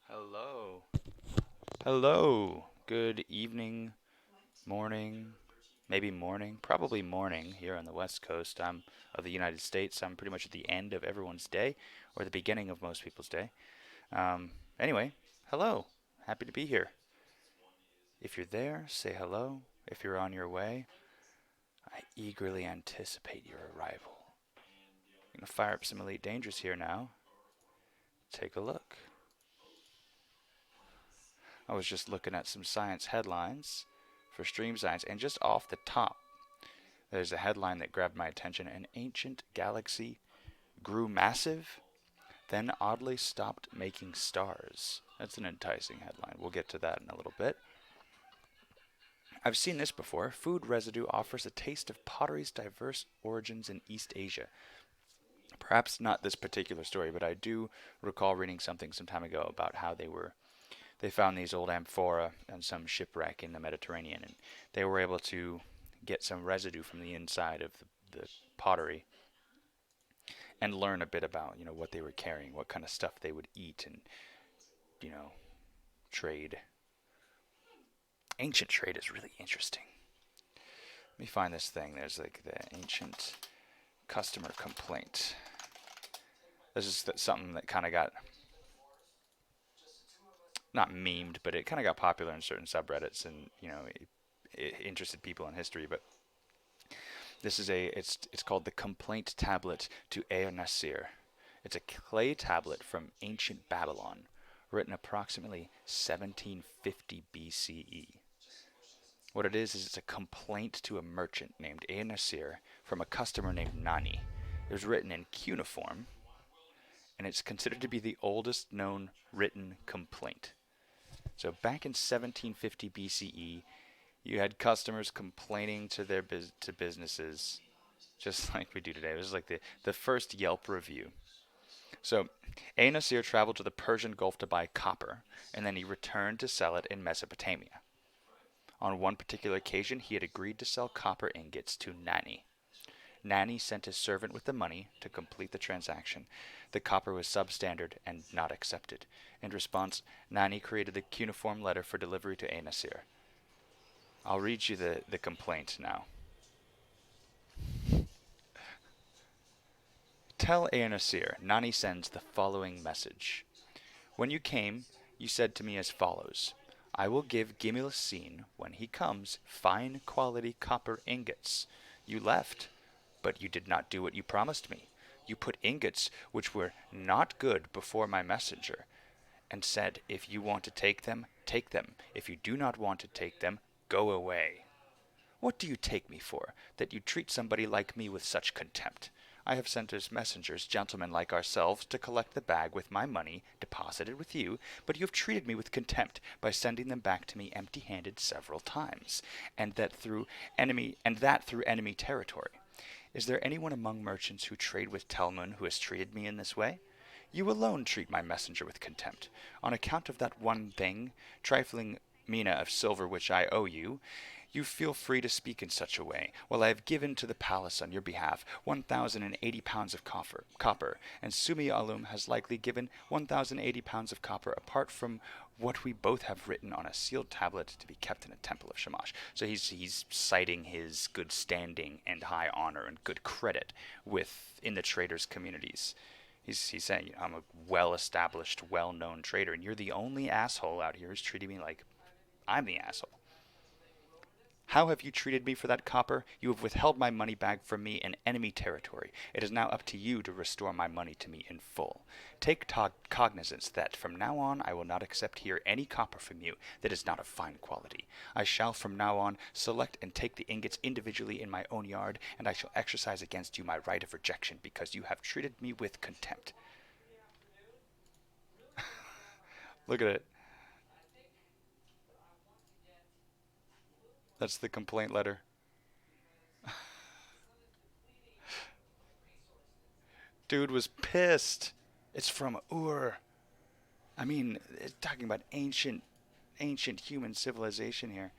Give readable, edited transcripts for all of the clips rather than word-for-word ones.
Hello. Hello. Good evening, morning, maybe morning, probably morning here on the West Coast. I'm of the United States. I'm pretty much at the end of everyone's day, or the beginning of most people's day. Anyway, hello. Happy to be here. If you're there, say hello. If you're on your way, I eagerly anticipate your arrival. I'm gonna fire up some Elite Dangerous here now. Take a look. I was just looking at some science headlines for Stream Science, and just off the top, there's a headline that grabbed my attention. An ancient galaxy grew massive, then oddly stopped making stars. That's an enticing headline. We'll get to that in a little bit. I've seen this before. Food residue offers a taste of pottery's diverse origins in East Asia. Perhaps not this particular story, but I do recall reading something some time ago about how they found these old amphora on some shipwreck in the Mediterranean, and they were able to get some residue from the inside of the pottery and learn a bit about what they were carrying, what kind of stuff they would eat, and you know trade. Ancient trade is really interesting. Let me find this thing. There's like the ancient customer complaint. This is something that kind of got not memed, but it kind of got popular in certain subreddits, and it interested people in history. But this is it's called the complaint tablet to Ea Nasir. It's a clay tablet from ancient Babylon, written approximately 1750 BCE. What it is it's a complaint to a merchant named Ea Nasir from a customer named Nani. It was written in cuneiform, and it's considered to be the oldest known written complaint. So back in 1750 BCE, you had customers complaining to to businesses, just like we do today. It was like the first Yelp review. So Ea Nasir traveled to the Persian Gulf to buy copper, and then he returned to sell it in Mesopotamia. On one particular occasion, he had agreed to sell copper ingots to Nani. Nani sent his servant with the money to complete the transaction. The copper was substandard and not accepted. In response, Nani created the cuneiform letter for delivery to Ea Nasir. I'll read you the complaint now. Tell Ea Nasir, Nani sends the following message. When you came, you said to me as follows: I will give Gimil Sin, when he comes, fine quality copper ingots. You left, but you did not do what you promised me. You put ingots which were not good before my messenger, and said, if you want to take them, take them. If you do not want to take them, go away. What do you take me for, that you treat somebody like me with such contempt? I have sent as messengers gentlemen like ourselves to collect the bag with my money deposited with you, but you have treated me with contempt by sending them back to me empty-handed several times, and that through enemy territory. Is there anyone among merchants who trade with Telmun who has treated me in this way? You alone treat my messenger with contempt. On account of that one thing, trifling mina of silver which I owe you, you feel free to speak in such a way, while I have given to the palace on your behalf 1,080 pounds of copper, and Sumi Alum has likely given 1,080 pounds of copper, apart from what we both have written on a sealed tablet to be kept in a temple of Shamash. So he's citing his good standing and high honor and good credit in the traders' communities. He's saying, I'm a well-established, well-known trader, and you're the only asshole out here who's treating me like I'm the asshole. How have you treated me for that copper? You have withheld my money bag from me in enemy territory. It is now up to you to restore my money to me in full. Take cognizance that from now on I will not accept here any copper from you that is not of fine quality. I shall from now on select and take the ingots individually in my own yard, and I shall exercise against you my right of rejection because you have treated me with contempt. Look at it. That's the complaint letter. Dude was pissed. It's from Ur. I mean, it's talking about ancient human civilization here.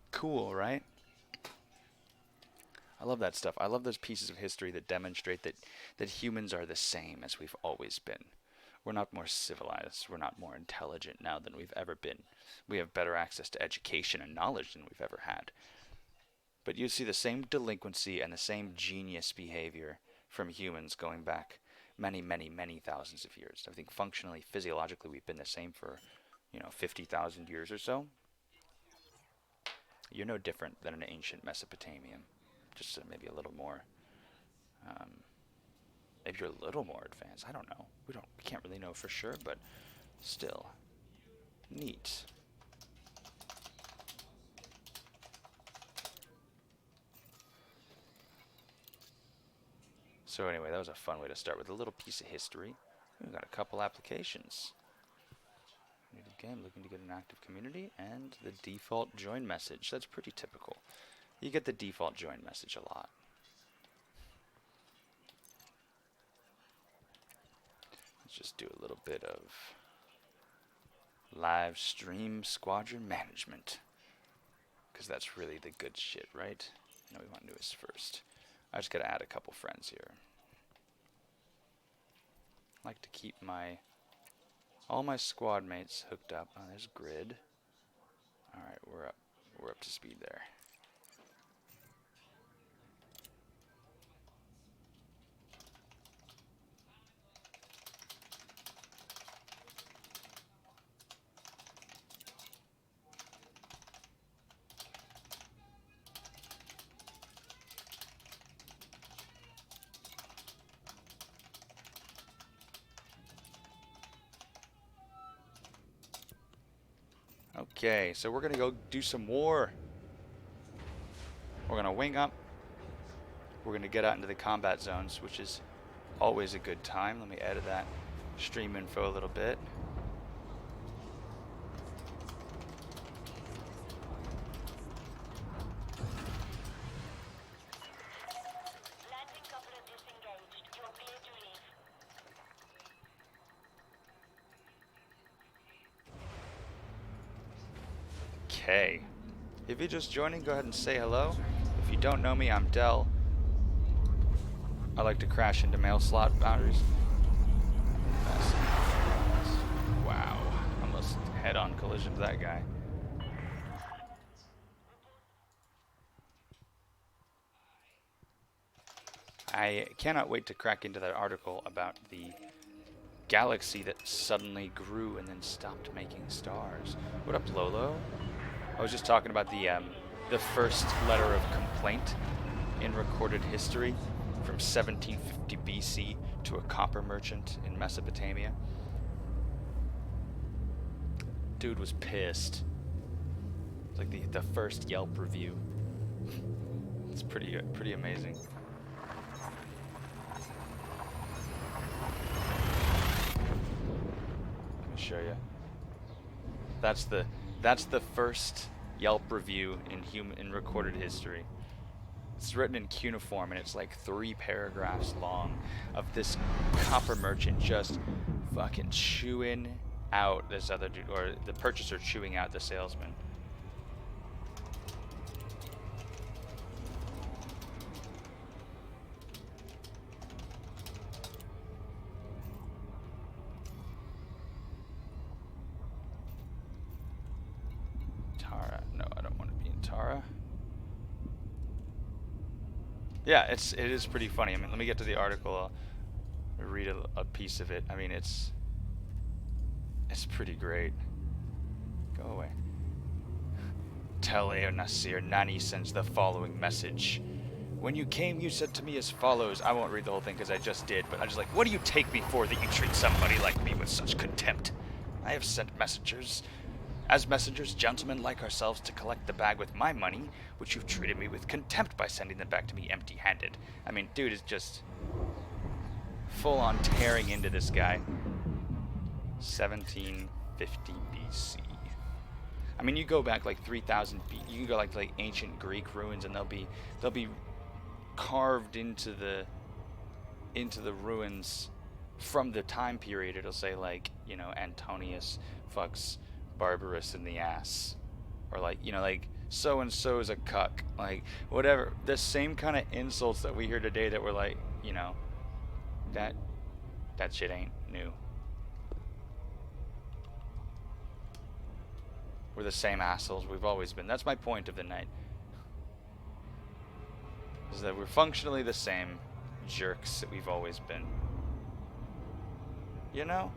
Cool, right? I love that stuff. I love those pieces of history that demonstrate that humans are the same as we've always been. We're not more civilized. We're not more intelligent now than we've ever been. We have better access to education and knowledge than we've ever had. But you see the same delinquency and the same genius behavior from humans going back many, many, many thousands of years. I think functionally, physiologically, we've been the same for, 50,000 years or so. You're no different than an ancient Mesopotamian, just maybe a little more. Maybe you're a little more advanced. I don't know. We can't really know for sure, but still, neat. So anyway, that was a fun way to start with a little piece of history. We've got a couple applications. New game, looking to get an active community, and the default join message. That's pretty typical. You get the default join message a lot. Let's just do a little bit of live stream squadron management, because that's really the good shit, right? No, we want newest first. I just gotta add a couple friends here. I like to keep all my squad mates hooked up. Oh, there's grid. All right, we're up to speed there. Okay, so we're gonna go do some war. We're gonna wing up. We're gonna get out into the combat zones, which is always a good time. Let me edit that stream info a little bit. Landing coupler disengaged. You're clear to leave. Okay. If you're just joining, go ahead and say hello. If you don't know me, I'm Dell. I like to crash into mail slot boundaries. Wow. Almost head-on collision to that guy. I cannot wait to crack into that article about the galaxy that suddenly grew and then stopped making stars. What up, Lolo? I was just talking about the first letter of complaint in recorded history from 1750 BC to a copper merchant in Mesopotamia. Dude was pissed. It's like the first Yelp review. It's pretty amazing. Let me show you. That's the first Yelp review in recorded history. It's written in cuneiform, and it's like 3 paragraphs long of this copper merchant just fucking chewing out this other dude, or the purchaser chewing out the salesman. Tara, no, I don't want to be in Tara. Yeah, it is pretty funny. I mean, let me get to the article. I'll read a piece of it. I mean, it's pretty great. Go away. Tell Nasir, Nani sends the following message. When you came, you said to me as follows. I won't read the whole thing because I just did, but I just like, what do you take me for that you treat somebody like me with such contempt? I have sent messengers. As messengers, gentlemen like ourselves, to collect the bag with my money, which you've treated me with contempt by sending them back to me empty-handed. I mean, dude is just full-on tearing into this guy. 1750 BC. I mean, you go back like 3000 B. You can go like ancient Greek ruins, and they'll be carved into the ruins from the time period. It'll say like, Antonius fucks Barbarous in the ass, or like, like so and so is a cuck, like whatever. The same kind of insults that we hear today that we're like, that shit ain't new. We're the same assholes we've always been. That's my point of the night. Is that we're functionally the same jerks that we've always been. You know?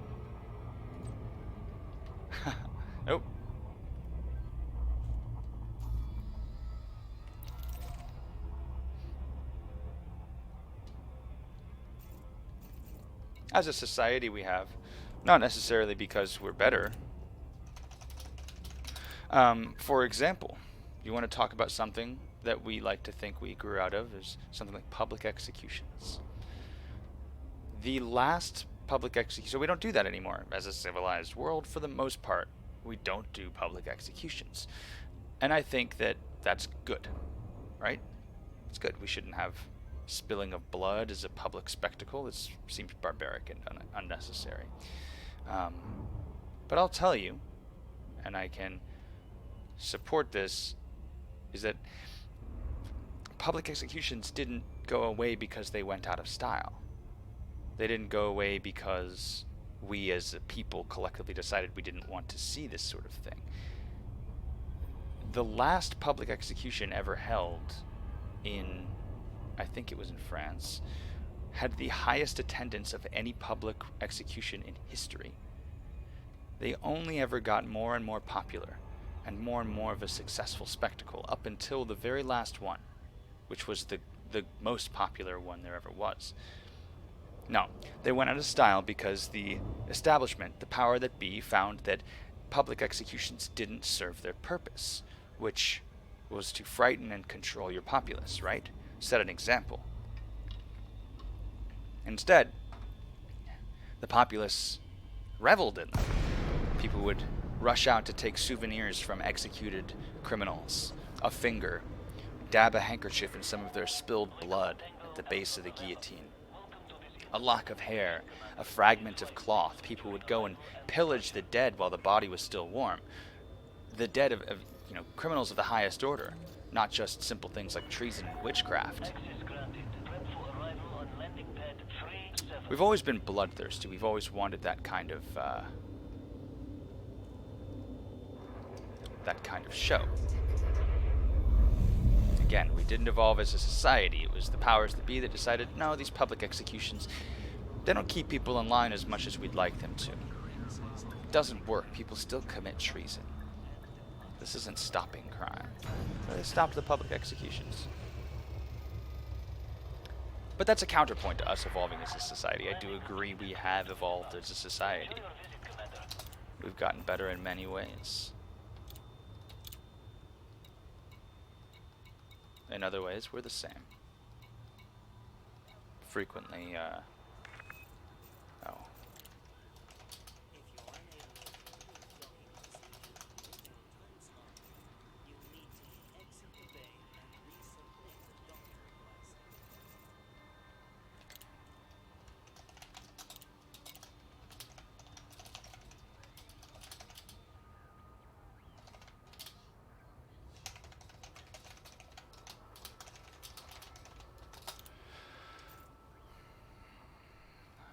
Nope. As a society we have. Not necessarily because we're better. For example, you want to talk about something that we like to think we grew out of is something like public executions. The last public execution, so we don't do that anymore as a civilized world for the most part. We don't do public executions. And I think that that's good, right? It's good. We shouldn't have spilling of blood as a public spectacle. This seems barbaric and unnecessary. But I'll tell you, and I can support this, is that public executions didn't go away because they went out of style. They didn't go away because we as a people collectively decided we didn't want to see this sort of thing. The last public execution ever held in, I think it was in France, had the highest attendance of any public execution in history. They only ever got more and more popular and more of a successful spectacle up until the very last one, which was the most popular one there ever was. No, they went out of style because the establishment, the power that be, found that public executions didn't serve their purpose, which was to frighten and control your populace, right? Set an example. Instead, the populace reveled in them. People would rush out to take souvenirs from executed criminals, a finger, dab a handkerchief in some of their spilled blood at the base of the guillotine, a lock of hair, a fragment of cloth. People would go and pillage the dead while the body was still warm. The dead of criminals of the highest order, not just simple things like treason and witchcraft. We've always been bloodthirsty. We've always wanted that kind of show. Again, we didn't evolve as a society. It was the powers that be that decided, no, these public executions, they don't keep people in line as much as we'd like them to. It doesn't work. People still commit treason. This isn't stopping crime. They stopped the public executions. But that's a counterpoint to us evolving as a society. I do agree we have evolved as a society. We've gotten better in many ways. In other ways, we're the same. Frequently,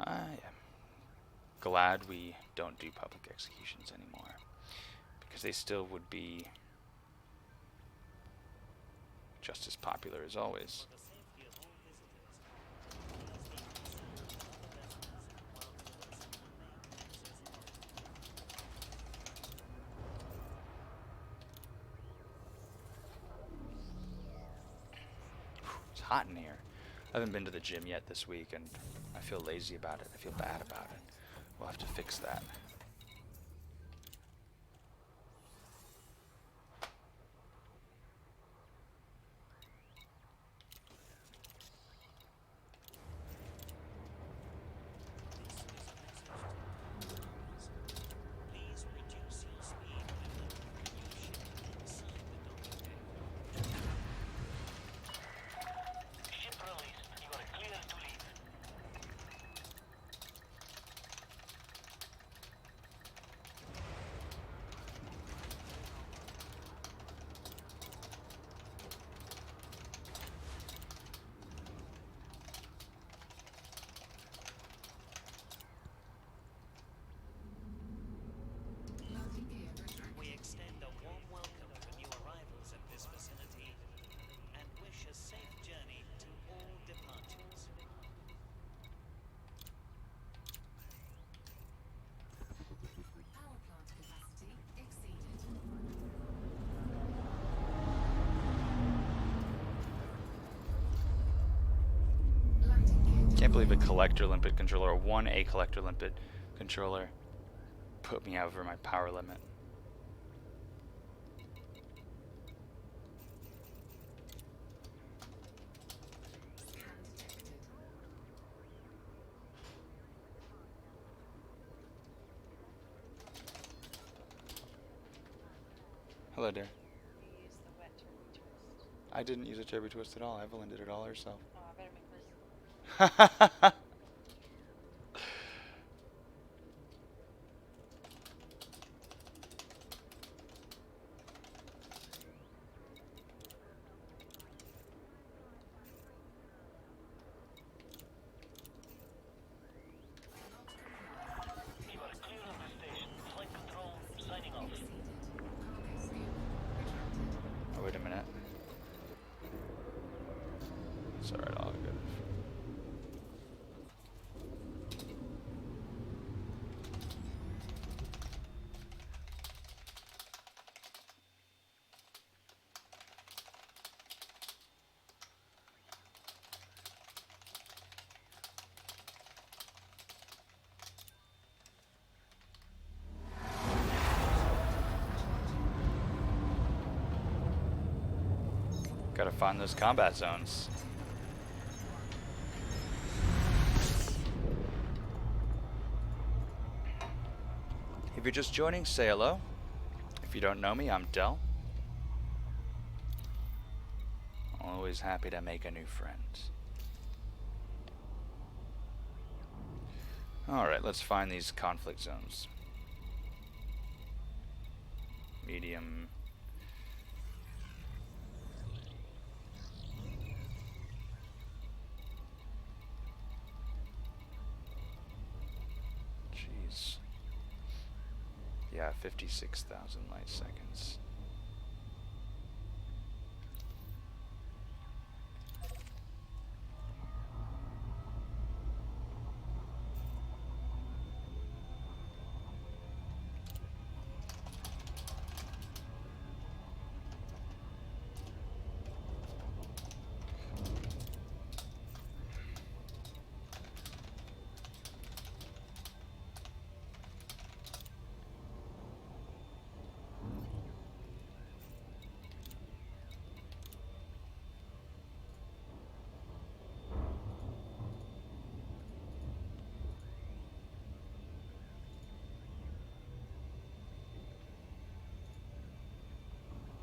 I am glad we don't do public executions anymore, because they still would be just as popular as always. It's hot in here. I haven't been to the gym yet this week, and I feel lazy about it. I feel bad about it. We'll have to fix that. can't believe a collector limpet controller, or 1A collector limpet controller, put me over my power limit. Hello, dear. You use the wet turkey twist. I didn't use a turbo twist at all. Evelyn did it all herself. Oh, I better make this. You are clear on the station. Flight control signing off. Oh, wait a minute. It's alright, all good. Gotta find those combat zones. If you're just joining, say hello. If you don't know me, I'm Del. Always happy to make a new friend. Alright, let's find these conflict zones. Medium. Jeez. Yeah, 56,000 light seconds.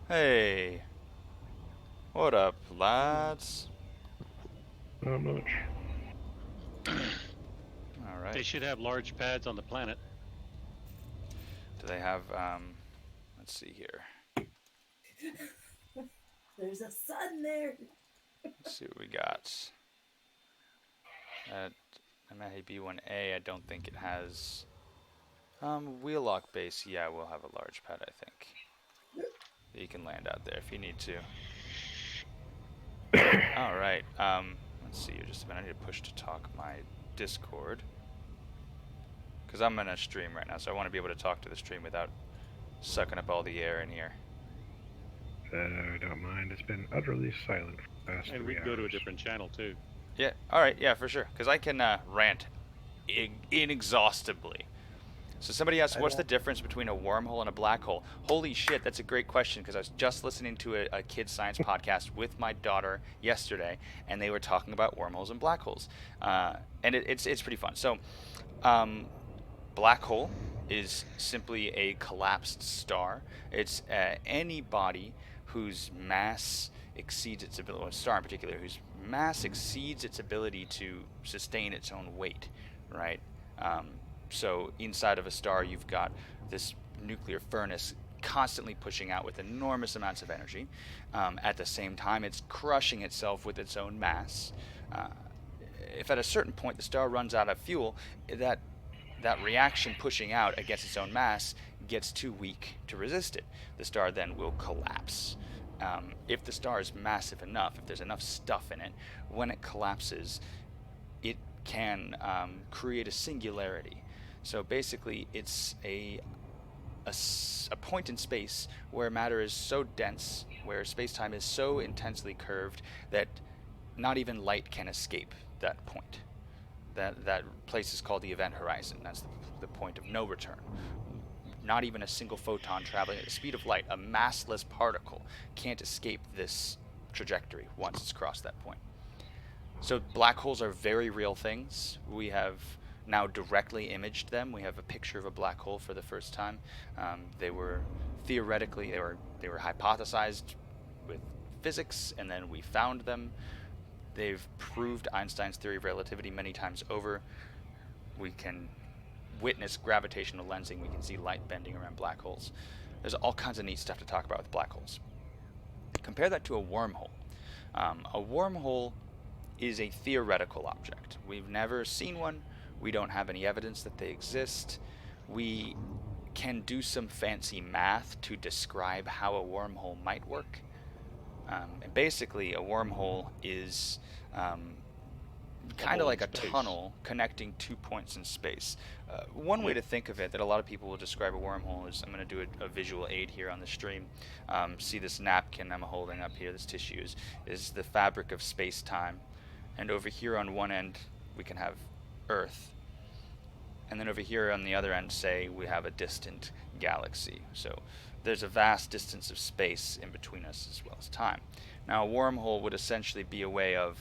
Hey, what up, lads? Not much. All right. They should have large pads on the planet. Do they have? Let's see here. There's a sun there. Let's see what we got. At MAB1A, I don't think it has. Wheel lock base. Yeah, we'll have a large pad, I think. You can land out there if you need to. All right. Let's see here. Just a minute. I need to push to talk my Discord, because I'm in a stream right now, so I want to be able to talk to the stream without sucking up all the air in here. I don't mind. It's been utterly silent for the past And 3 we hours. can go to a different channel too. Yeah. All right. Yeah, for sure. Because I can rant inexhaustibly. So somebody asked, what's the difference between a wormhole and a black hole? Holy shit, that's a great question, because I was just listening to a kids science podcast with my daughter yesterday, and they were talking about wormholes and black holes, and it's pretty fun. So, black hole is simply a collapsed star. It's any body whose mass exceeds its ability, or a star in particular, whose mass exceeds its ability to sustain its own weight, right? So inside of a star, you've got this nuclear furnace constantly pushing out with enormous amounts of energy. At the same time, it's crushing itself with its own mass. If at a certain point the star runs out of fuel, that reaction pushing out against its own mass gets too weak to resist it. The star then will collapse. If the star is massive enough, if there's enough stuff in it, when it collapses, it can create a singularity. So basically, it's a point in space where matter is so dense, where space-time is so intensely curved that not even light can escape that point. That place is called the event horizon. That's the point of no return. Not even a single photon traveling at the speed of light, a massless particle, can't escape this trajectory once it's crossed that point. So black holes are very real things. We have now directly imaged them. We have a picture of a black hole for the first time. They were theoretically they were hypothesized with physics, and then we found them. They've proved Einstein's theory of relativity many times over. We can witness gravitational lensing. We can see light bending around black holes. There's all kinds of neat stuff to talk about with black holes. Compare that to a wormhole. A wormhole is a theoretical object. We've never seen one. We don't have any evidence that they exist. We can do some fancy math to describe how a wormhole might work. And basically, a wormhole is kind of like a tunnel connecting 2 points in space. One way to think of it that a lot of people will describe a wormhole is, I'm going to do a visual aid here on the stream. See this napkin I'm holding up here, this tissue is the fabric of space-time. And over here on one end, we can have Earth. And then over here on the other end, say, we have a distant galaxy. So there's a vast distance of space in between us as well as time. Now, a wormhole would essentially be a way of,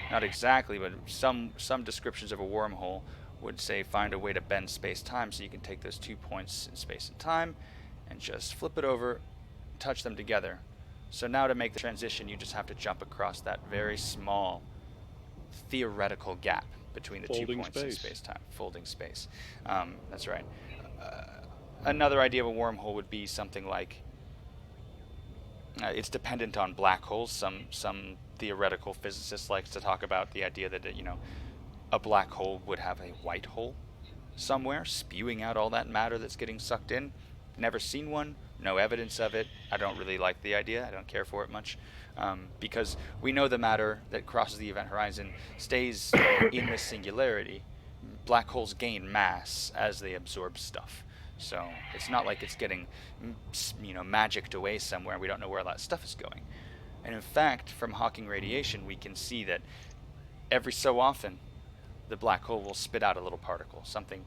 not exactly, but some descriptions of a wormhole would say find a way to bend space-time, so you can take those 2 points in space and time and just flip it over, touch them together. So now to make the transition, you just have to jump across that very small theoretical gap between the 2 points in space-time. Folding space. That's right. Another idea of a wormhole would be something like it's dependent on black holes. Some theoretical physicists like to talk about the idea that a black hole would have a white hole somewhere spewing out all that matter that's getting sucked in. Never seen one, no evidence of it. I don't really like the idea. I don't care for it much, because we know the matter that crosses the event horizon stays in the singularity. Black holes gain mass as they absorb stuff. So it's not like it's getting, magicked away somewhere. We don't know where all that stuff is going. And in fact, from Hawking radiation, we can see that every so often, the black hole will spit out a little particle, something,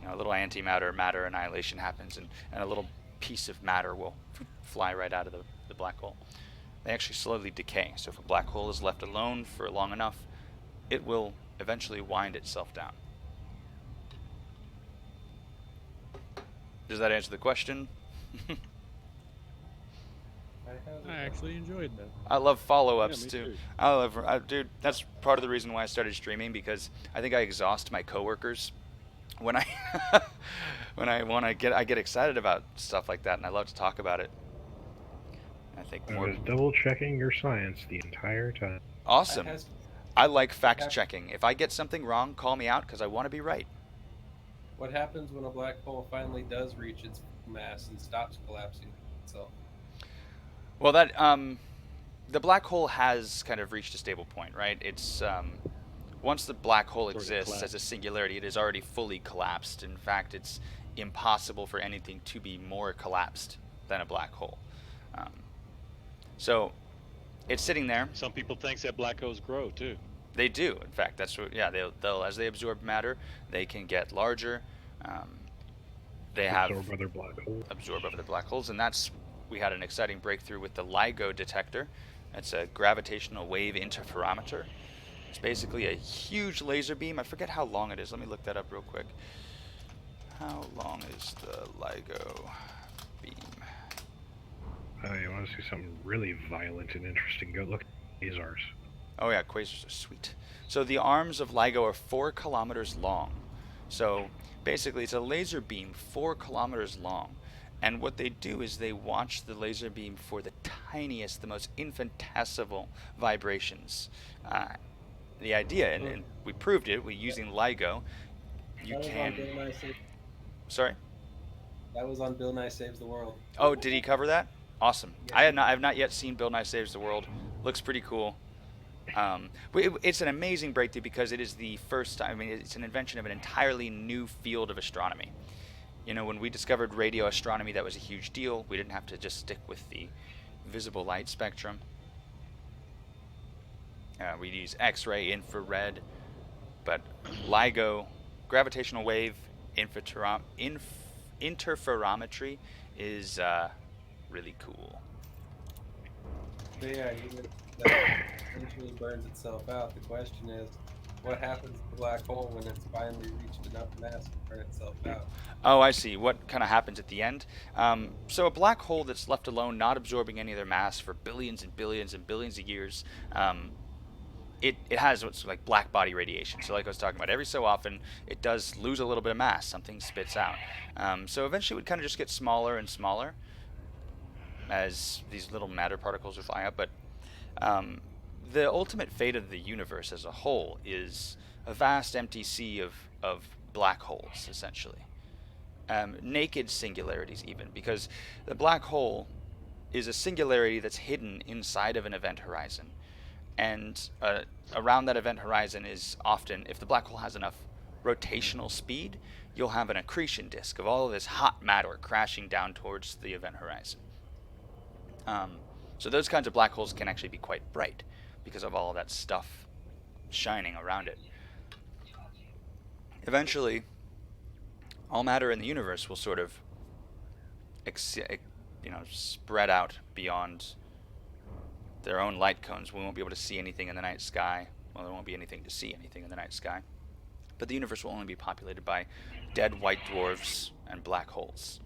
a little antimatter, matter annihilation happens, and a little piece of matter will fly right out of the black hole. They actually slowly decay. So if a black hole is left alone for long enough, it will eventually wind itself down. Does that answer the question? I actually enjoyed that. I love follow-ups Yeah, too. too. Dude, that's part of the reason why I started streaming, because I think I exhaust my coworkers when I I get excited about stuff like that, and I love to talk about it. I think I more. was double checking your science the entire time. Awesome. I like fact checking. If I get something wrong, call me out because I want to be right. What happens when a black hole finally does reach its mass and stops collapsing itself? Well, that the black hole has kind of reached a stable point, right? It's once the black hole exists as a singularity, it is already fully collapsed. In fact, it's impossible for anything to be more collapsed than a black hole. So it's sitting there. Some people think that black holes grow too. They do. In fact, that's what. Yeah, they'll as they absorb matter, they can get larger. They Absorb other black holes. Absorb other black holes, and that's. We had an exciting breakthrough with the LIGO detector. It's a gravitational wave interferometer. It's basically a huge laser beam. I forget how long it is. Let me look that up real quick. How long is the LIGO beam? You want to see something really violent and interesting? Go look at quasars. Oh yeah, quasars are sweet. So the arms of LIGO are 4 kilometers long. So basically it's a laser beam 4 kilometers long. And what they do is they watch the laser beam for the tiniest, the most infinitesimal vibrations. The idea, and we proved it, using LIGO, you can... Sorry? That was on Bill Nye Saves the World. Oh, did he cover that? Awesome. Yeah. I have not yet seen Bill Nye Saves the World. Looks pretty cool. It's an amazing breakthrough because it is the first time, it's an invention of an entirely new field of astronomy. When we discovered radio astronomy, that was a huge deal. We didn't have to just stick with the visible light spectrum. We'd use X-ray, infrared, but LIGO, gravitational wave interferometry is really cool. But yeah, even if that eventually burns itself out, the question is, what happens to the black hole when it's finally reached enough mass to burn itself out? Oh, I see. What kind of happens at the end? So a black hole that's left alone, not absorbing any of their mass for billions and billions and billions of years, it has what's like black body radiation. So like I was talking about, every so often it does lose a little bit of mass. Something spits out. So eventually it would kind of just get smaller and smaller as these little matter particles are flying up. But the ultimate fate of the universe as a whole is a vast empty sea of black holes, essentially. Naked singularities even, because the black hole is a singularity that's hidden inside of an event horizon. And around that event horizon is often, if the black hole has enough rotational speed, you'll have an accretion disk of all of this hot matter crashing down towards the event horizon. So those kinds of black holes can actually be quite bright because of all of that stuff shining around it. Eventually, all matter in the universe will sort of spread out beyond their own light cones. We won't be able to see anything in the night sky. Well, there won't be anything to see anything in the night sky. But the universe will only be populated by dead white dwarfs and black holes.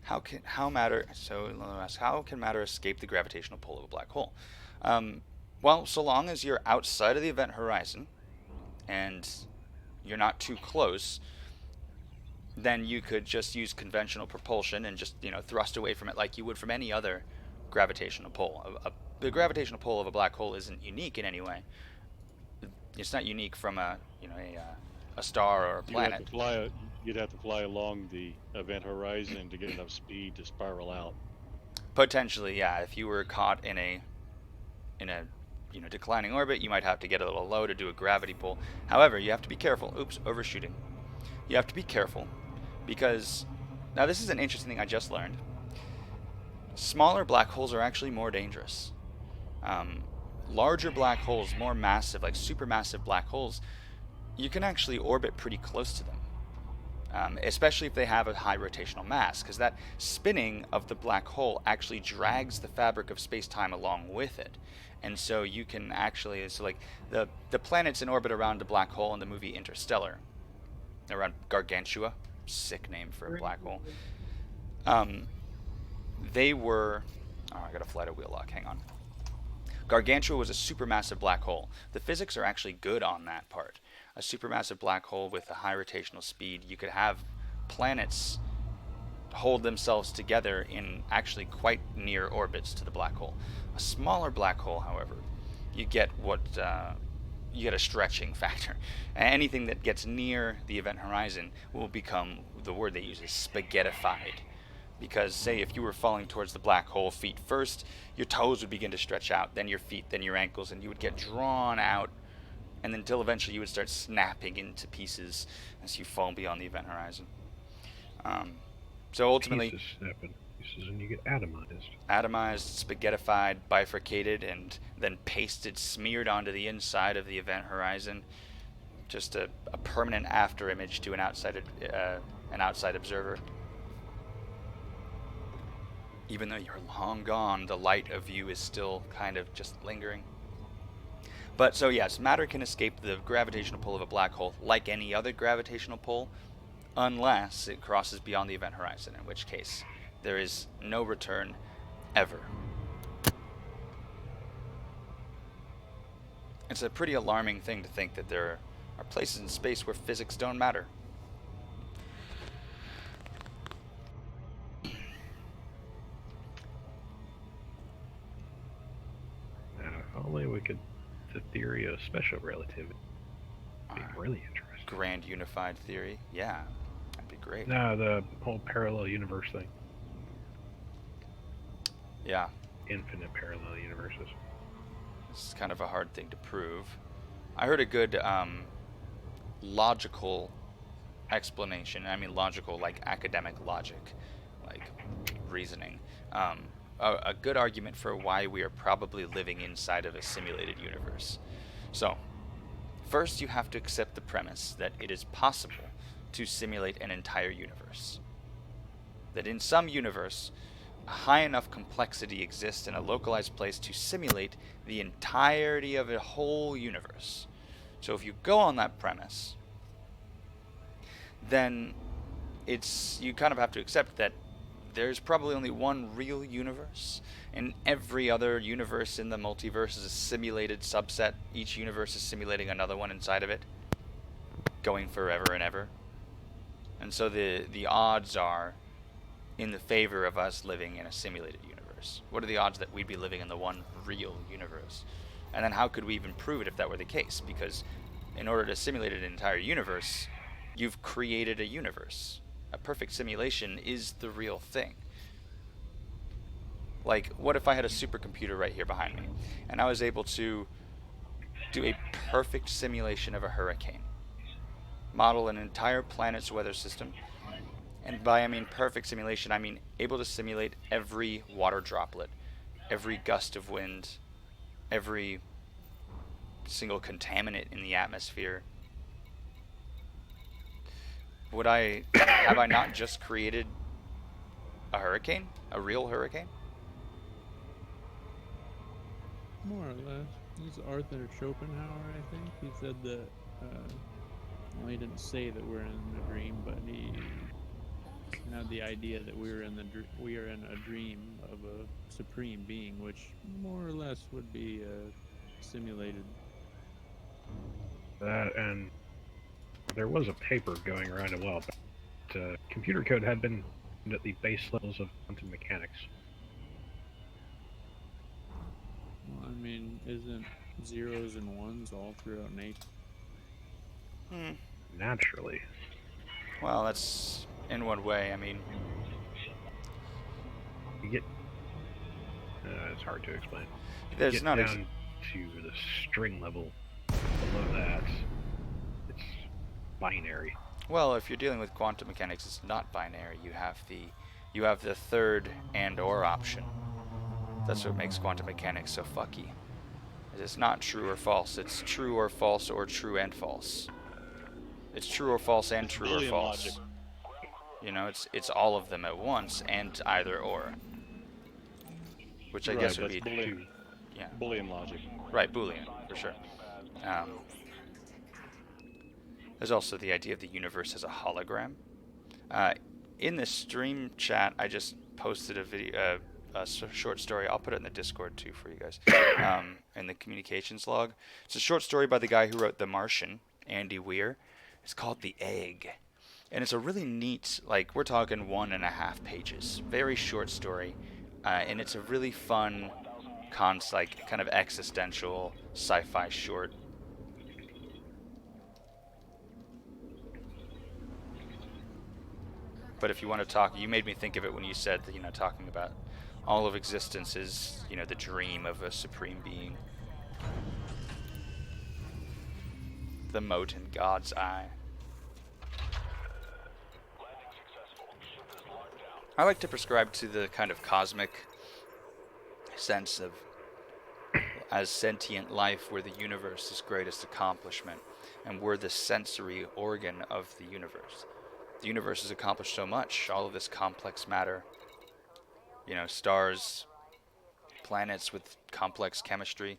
How can matter escape the gravitational pull of a black hole? Well, so long as you're outside of the event horizon and you're not too close, then you could just use conventional propulsion and just thrust away from it like you would from any other gravitational pull. The gravitational pull of a black hole isn't unique in any way. It's not unique from a star or a planet. You'd have to fly along the event horizon to get enough speed to spiral out. Potentially, yeah. If you were caught in a declining orbit, you might have to get a little low to do a gravity pull. However, you have to be careful. Oops, overshooting. You have to be careful because now this is an interesting thing I just learned. Smaller black holes are actually more dangerous. Larger black holes, more massive, like supermassive black holes, you can actually orbit pretty close to them, especially if they have a high rotational mass, because that spinning of the black hole actually drags the fabric of space-time along with it. And so you can actually, like the planets in orbit around a black hole in the movie Interstellar, around Gargantua, sick name for a black hole. They were, I gotta fly to wheel lock, hang on. Gargantua was a supermassive black hole. The physics are actually good on that part. A supermassive black hole with a high rotational speed, you could have planets hold themselves together in actually quite near orbits to the black hole. A smaller black hole, however, you get a stretching factor. Anything that gets near the event horizon will become, the word they use is spaghettified. Because, say, if you were falling towards the black hole feet first, your toes would begin to stretch out, then your feet, then your ankles, and you would get drawn out, and until eventually you would start snapping into pieces as you fall beyond the event horizon. So ultimately, pieces snap into pieces, and you get atomized. Atomized, spaghettified, bifurcated, and then pasted, smeared onto the inside of the event horizon. Just a permanent after image to an outside observer. Even though you're long gone, the light of you is still kind of just lingering. But so yes, matter can escape the gravitational pull of a black hole like any other gravitational pull, unless it crosses beyond the event horizon, in which case there is no return ever. It's a pretty alarming thing to think that there are places in space where physics don't matter. Only we could, the theory of special relativity would be really interesting. Grand unified theory, yeah, that'd be great. No, the whole parallel universe thing. Yeah. Infinite parallel universes. It's kind of a hard thing to prove. I heard a good logical explanation. I mean logical like academic logic, like reasoning. A good argument for why we are probably living inside of a simulated universe. So, first you have to accept the premise that it is possible to simulate an entire universe. That in some universe, a high enough complexity exists in a localized place to simulate the entirety of a whole universe. So if you go on that premise, then you kind of have to accept that there's probably only one real universe, and every other universe in the multiverse is a simulated subset. Each universe is simulating another one inside of it, going forever and ever. And so the odds are in the favor of us living in a simulated universe. What are the odds that we'd be living in the one real universe? And then how could we even prove it if that were the case? Because in order to simulate an entire universe, you've created a universe. A perfect simulation is the real thing. Like, what if I had a supercomputer right here behind me, and I was able to do a perfect simulation of a hurricane, model an entire planet's weather system, and by I mean perfect simulation, I mean able to simulate every water droplet, every gust of wind, every single contaminant in the atmosphere. Have I not just created a hurricane? A real hurricane? More or less. This is Arthur Schopenhauer, I think. He said that, well, he didn't say that we're in a dream, but he had the idea that we are in a dream of a supreme being, which more or less would be simulated. That, and there was a paper going around a while back. Computer code had been at the base levels of quantum mechanics. Well, I mean, isn't zeros and ones all throughout nature? Naturally. Well, that's in one way. I mean, You get... it's hard to explain. there's Get not down to the string level below that, it's binary. well, if you're dealing with quantum mechanics, it's not binary. You have the third and or option. That's what makes quantum mechanics so fucky. It's not true or false. It's true or false or true and false. It's true or false and true or Boolean false. logic. You know, it's all of them at once and either or. Which I guess would be that's Boolean, yeah. Boolean logic. Right, Boolean, for sure. There's also the idea of the universe as a hologram. In the stream chat, I just posted a video, a short story. I'll put it in the Discord too for you guys. In the communications log, it's a short story by the guy who wrote The Martian, Andy Weir. It's called The Egg, and it's a really neat. Like, we're talking 1.5 pages, very short story, and it's a really fun, like kind of existential sci-fi short. But if you want to talk, you made me think of it when you said that, talking about all of existence is, the dream of a supreme being. The mote in God's eye. I like to prescribe to the kind of cosmic sense of as sentient life, we're the universe's greatest accomplishment, and we're the sensory organ of the universe. The universe has accomplished so much, all of this complex matter, stars, planets with complex chemistry,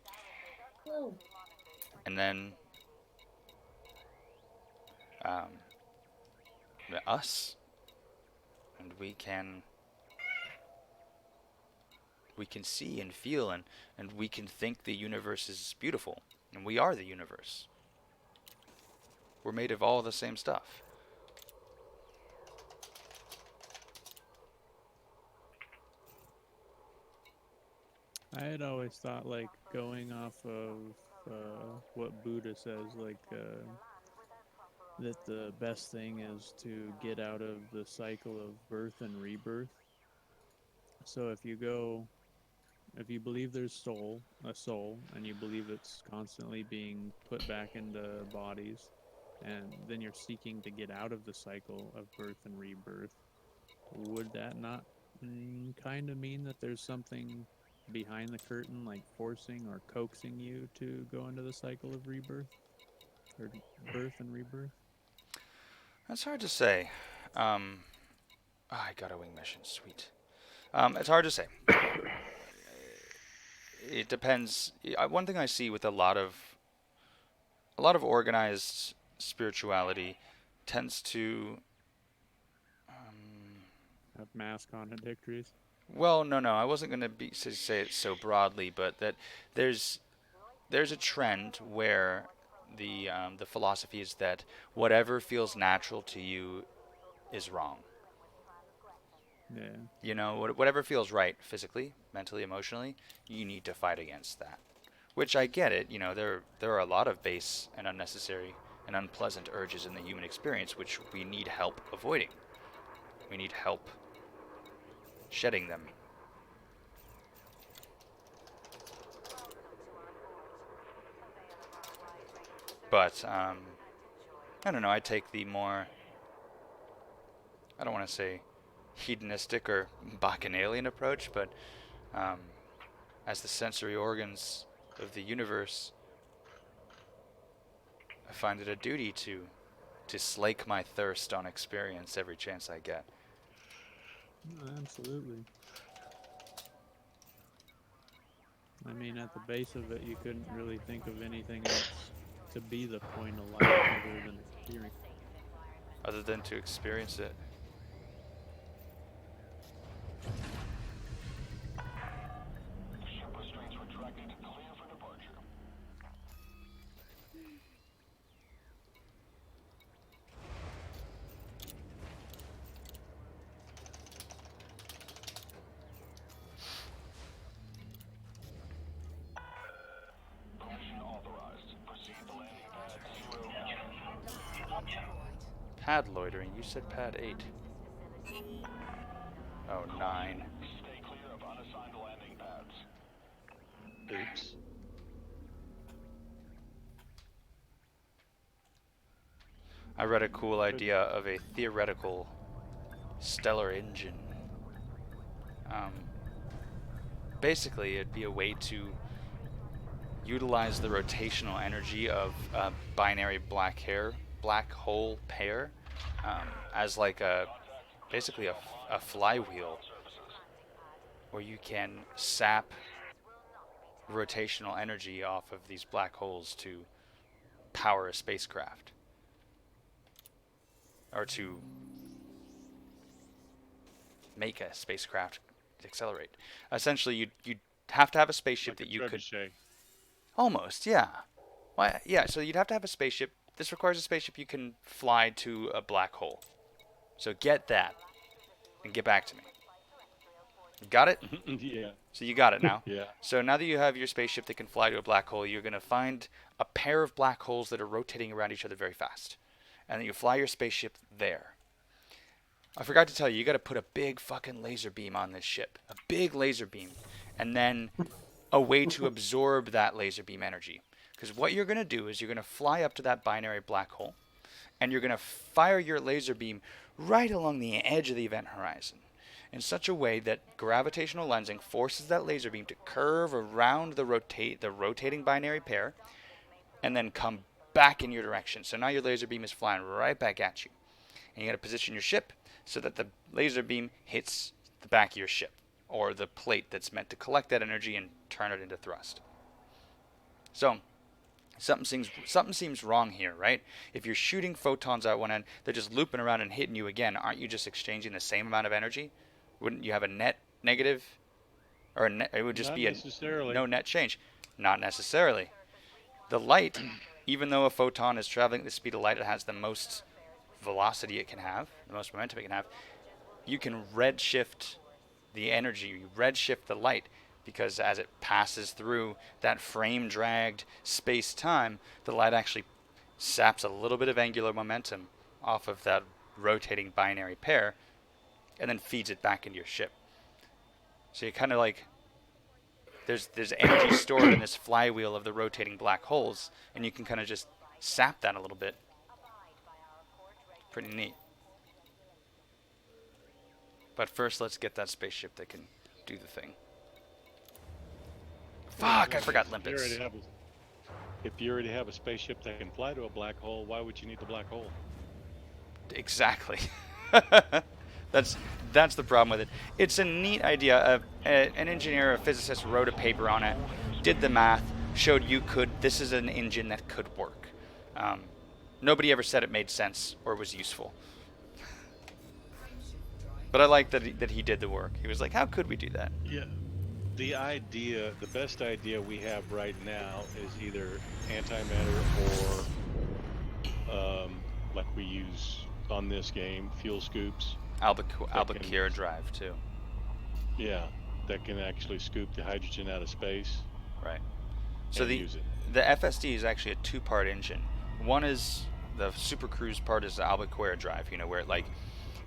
and then us, and we can see and feel, and we can think the universe is beautiful, and we are the universe. We're made of all the same stuff. I had always thought, like, going off of what Buddha says, like, that the best thing is to get out of the cycle of birth and rebirth. So if you believe there's a soul, and you believe it's constantly being put back into bodies, and then you're seeking to get out of the cycle of birth and rebirth, would that not kind of mean that there's something behind the curtain, like forcing or coaxing you to go into the cycle of rebirth? or birth and rebirth? That's hard to say. I got a wing mission. Sweet. It's hard to say. It depends. One thing I see with a lot of organized spirituality tends to Have mass contradictories? well, no, I wasn't going to say it so broadly, but that there's there's a trend where the philosophy is that whatever feels natural to you is wrong. Yeah. You know, whatever feels right physically, mentally, emotionally, you need to fight against that. Which I get it. You know, there are a lot of base and unnecessary and unpleasant urges in the human experience which we need help avoiding. We need help shedding them. But I don't know. I take the more, I don't want to say hedonistic or bacchanalian approach, but um, as the sensory organs of the universe, I find it a duty to slake my thirst on experience every chance I get. Absolutely. I mean, at the base of it, you couldn't really think of anything else to be the point of life other than experience. Other than to experience it. Pad loitering. You said pad 8. Oh, 9. Oops. I read a cool idea of a theoretical stellar engine. Basically, it'd be a way to utilize the rotational energy of a binary black hole pair as like basically a flywheel where you can sap rotational energy off of these black holes to power a spacecraft or to make a spacecraft accelerate. Essentially, you'd have to have a spaceship Like that you could trebuchet. almost, yeah. Well, yeah, so you'd have to have a spaceship. This requires a spaceship you can fly to a black hole. So get that and get back to me. Got it? Yeah. So you got it now. Yeah. So now that you have your spaceship that can fly to a black hole, you're going to find a pair of black holes that are rotating around each other very fast. And then you fly your spaceship there. I forgot to tell you, you got to put a big fucking laser beam on this ship. A big laser beam. And then a way to absorb that laser beam energy. Because what you're going to do is you're going to fly up to that binary black hole, and you're going to fire your laser beam right along the edge of the event horizon in such a way that gravitational lensing forces that laser beam to curve around the rotating binary pair and then come back in your direction. So now your laser beam is flying right back at you. And you got to position your ship so that the laser beam hits the back of your ship, or the plate that's meant to collect that energy and turn it into thrust. So something seems wrong here, right? If you're shooting photons out one end, they're just looping around and hitting you again. Aren't you just exchanging the same amount of energy? Wouldn't you have a net negative? Or it would just Not be necessarily. no net change. Not necessarily. The light, even though a photon is traveling at the speed of light, it has the most velocity it can have, the most momentum it can have. You can redshift the energy, you redshift the light, because as it passes through that frame-dragged space-time, the light actually saps a little bit of angular momentum off of that rotating binary pair, and then feeds it back into your ship. So you kind of like, there's energy stored in this flywheel of the rotating black holes, and you can kind of just sap that a little bit. Pretty neat. But first, let's get that spaceship that can do the thing. Fuck, I forgot You limpets. already have if you already have a spaceship that can fly to a black hole, why would you need the black hole? Exactly. that's the problem with it. It's a neat idea. An engineer, a physicist, wrote a paper on it, did the math, showed you could. This is an engine that could work. Nobody ever said it made sense or was useful. But I like that he did the work. He was like, "How could we do that?" Yeah. The best idea we have right now is either antimatter or, like we use on this game, fuel scoops. Albuquerque drive too. Yeah, that can actually scoop the hydrogen out of space. Right. So and the use it. the FSD is actually a two-part engine. One is the Super Cruise part is the Albuquerque drive, where it like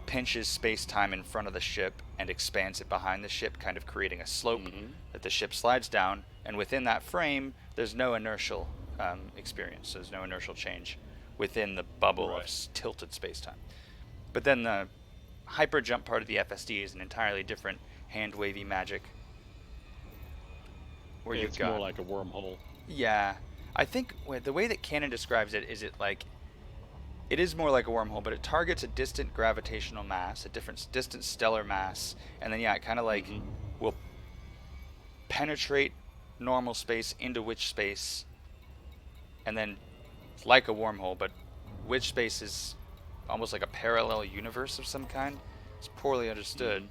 pinches space-time in front of the ship and expands it behind the ship, kind of creating a slope that the ship slides down. And within that frame, there's no inertial experience. There's no inertial change within the bubble of tilted space-time. But then the hyper jump part of the FSD is an entirely different hand-wavy magic. Where It's more like a wormhole. Yeah, I think the way that Canon describes it is it is more like a wormhole, but it targets a distant gravitational mass, a distant stellar mass, and then it kind of like will penetrate normal space into which space, and then it's like a wormhole, but which space is almost like a parallel universe of some kind. It's poorly understood.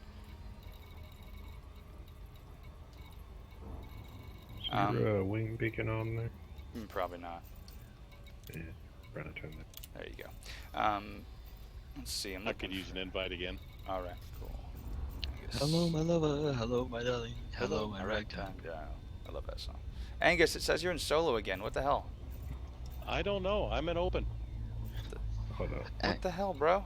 Is there a wing beacon on there? Probably not. Yeah, trying to turn that. There you go. Let's see. I could use an invite again. All right, cool. Hello, my lover. Hello, my darling. Hello, my ragtime ragtime. gal. I love that song. Angus, it says you're in solo again. What the hell? I don't know. I'm in open. Hold up. What the hell, bro?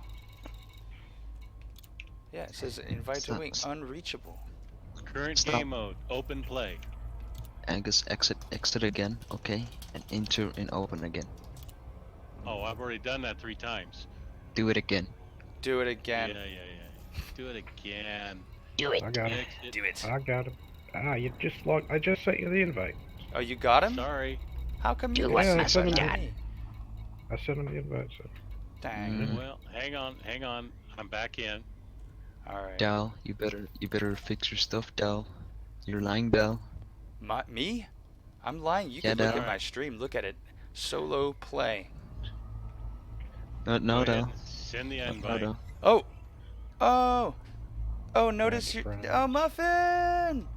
Yeah, it says invite to Stop. wing unreachable. Current Stop. game mode. Open play. Angus, exit again, okay? And enter and open again. Oh, I've already done that 3 times. Do it again. Do it again. Yeah. Do it again. I got him. Exit. Do it. I got him. You just logged. I just sent you the invite. Oh, you got him? Sorry. How come you Yeah, I didn't sent send him. it to me? I sent him the invite. So. Dang. Well, hang on. I'm back in. All right. Dal, you better fix your stuff, Dal. You're lying, Dal. Me? I'm lying. You Yeah, can look Dal. at my stream. Look at it. Solo play. No, Go Dal. ahead. Send the No, invite. Dal. Oh, notice you. friend. Oh, Muffin!